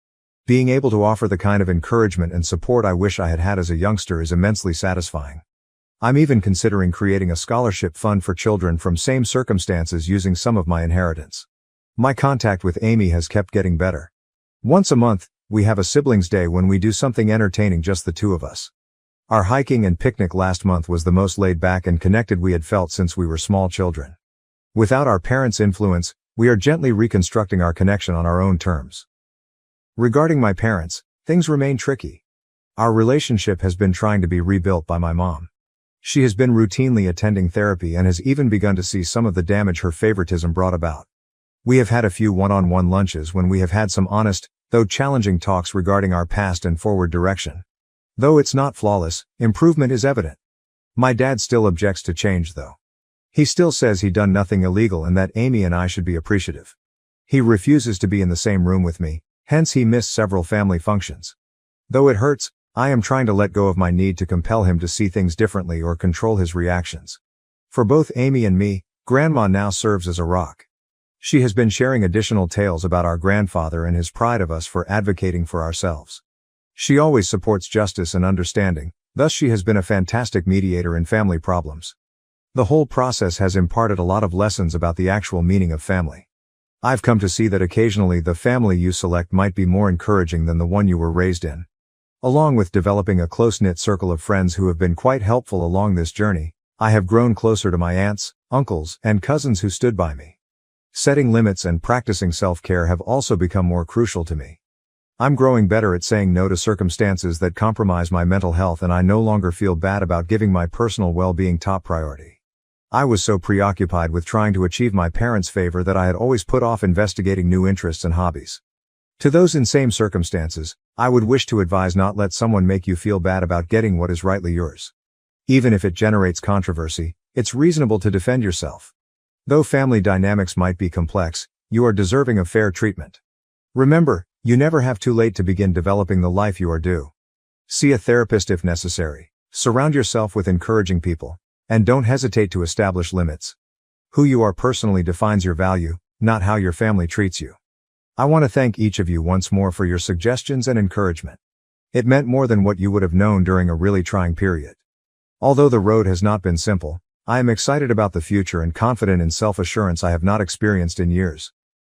Being able to offer the kind of encouragement and support I wish I had had as a youngster is immensely satisfying. I'm even considering creating a scholarship fund for children from same circumstances using some of my inheritance. My contact with Amy has kept getting better. Once a month, we have a siblings day when we do something entertaining, just the two of us. Our hiking and picnic last month was the most laid back and connected we had felt since we were small children. Without our parents' influence, we are gently reconstructing our connection on our own terms. Regarding my parents, things remain tricky. Our relationship has been trying to be rebuilt by my mom. She has been routinely attending therapy and has even begun to see some of the damage her favoritism brought about. We have had a few one-on-one lunches when we have had some honest, though challenging talks regarding our past and forward direction. Though it's not flawless, improvement is evident. My dad still objects to change though. He still says he done nothing illegal and that Amy and I should be appreciative. He refuses to be in the same room with me, hence he missed several family functions. Though it hurts, I am trying to let go of my need to compel him to see things differently or control his reactions. For both Amy and me, Grandma now serves as a rock. She has been sharing additional tales about our grandfather and his pride of us for advocating for ourselves. She always supports justice and understanding, thus she has been a fantastic mediator in family problems. The whole process has imparted a lot of lessons about the actual meaning of family. I've come to see that occasionally the family you select might be more encouraging than the one you were raised in. Along with developing a close-knit circle of friends who have been quite helpful along this journey, I have grown closer to my aunts, uncles, and cousins who stood by me. Setting limits and practicing self-care have also become more crucial to me. I'm growing better at saying no to circumstances that compromise my mental health, and I no longer feel bad about giving my personal well-being top priority. I was so preoccupied with trying to achieve my parents' favor that I had always put off investigating new interests and hobbies. To those in same circumstances, I would wish to advise: not let someone make you feel bad about getting what is rightly yours. Even if it generates controversy, it's reasonable to defend yourself. Though family dynamics might be complex, you are deserving of fair treatment. Remember, you never have too late to begin developing the life you are due. See a therapist if necessary. Surround yourself with encouraging people. And don't hesitate to establish limits. Who you are personally defines your value, not how your family treats you. I want to thank each of you once more for your suggestions and encouragement. It meant more than what you would have known during a really trying period. Although the road has not been simple, I am excited about the future and confident in self-assurance I have not experienced in years.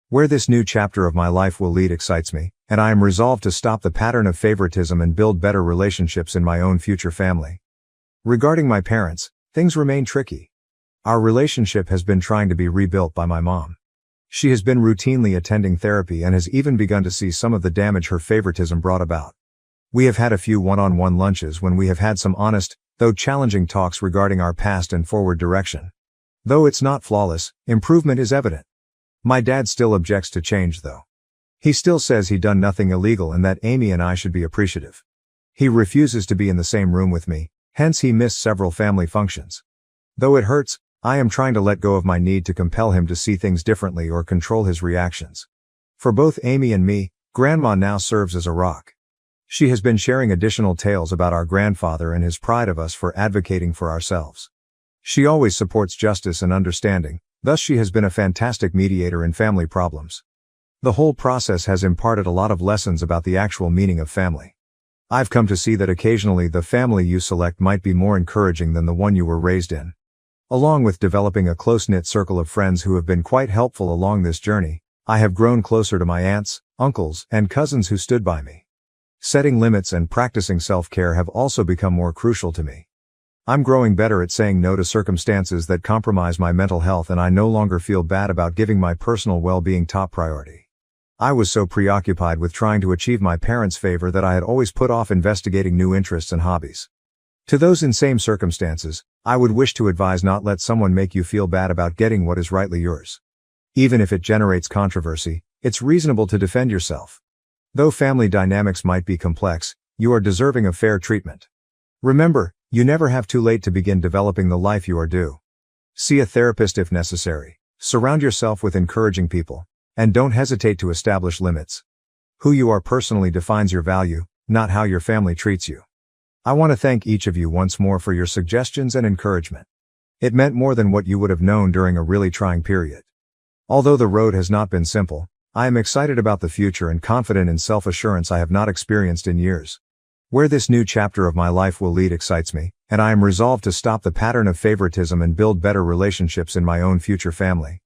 Where this new chapter of my life will lead excites me, and I am resolved to stop the pattern of favoritism and build better relationships in my own future family. Regarding my parents, things remain tricky. Our relationship has been trying to be rebuilt by my mom. She has been routinely attending therapy and has even begun to see some of the damage her favoritism brought about. We have had a few one-on-one lunches when we have had some honest, though challenging talks regarding our past and forward direction. Though it's not flawless, improvement is evident. My dad still objects to change though. He still says he'd done nothing illegal and that Amy and I should be appreciative. He refuses to be in the same room with me, hence he missed several family functions. Though it hurts, I am trying to let go of my need to compel him to see things differently or control his reactions. For both Amy and me, Grandma now serves as a rock. She has been sharing additional tales about our grandfather and his pride of us for advocating for ourselves. She always supports justice and understanding, thus she has been a fantastic mediator in family problems. The whole process has imparted a lot of lessons about the actual meaning of family. I've come to see that occasionally the family you select might be more encouraging than the one you were raised in. Along with developing a close-knit circle of friends who have been quite helpful along this journey, I have grown closer to my aunts, uncles, and cousins who stood by me. Setting limits and practicing self-care have also become more crucial to me. I'm growing better at saying no to circumstances that compromise my mental health, and I no longer feel bad about giving my personal well-being top priority. I was so preoccupied with trying to achieve my parents' favor that I had always put off investigating new interests and hobbies. To those in same circumstances, I would wish to advise: not let someone make you feel bad about getting what is rightly yours. Even if it generates controversy, it's reasonable to defend yourself. Though family dynamics might be complex, you are deserving of fair treatment. Remember, you never have too late to begin developing the life you are due. See a therapist if necessary. Surround yourself with encouraging people. And don't hesitate to establish limits. Who you are personally defines your value, not how your family treats you. I want to thank each of you once more for your suggestions and encouragement. It meant more than what you would have known during a really trying period. Although the road has not been simple, I am excited about the future and confident in self-assurance I have not experienced in years. Where this new chapter of my life will lead excites me, and I am resolved to stop the pattern of favoritism and build better relationships in my own future family.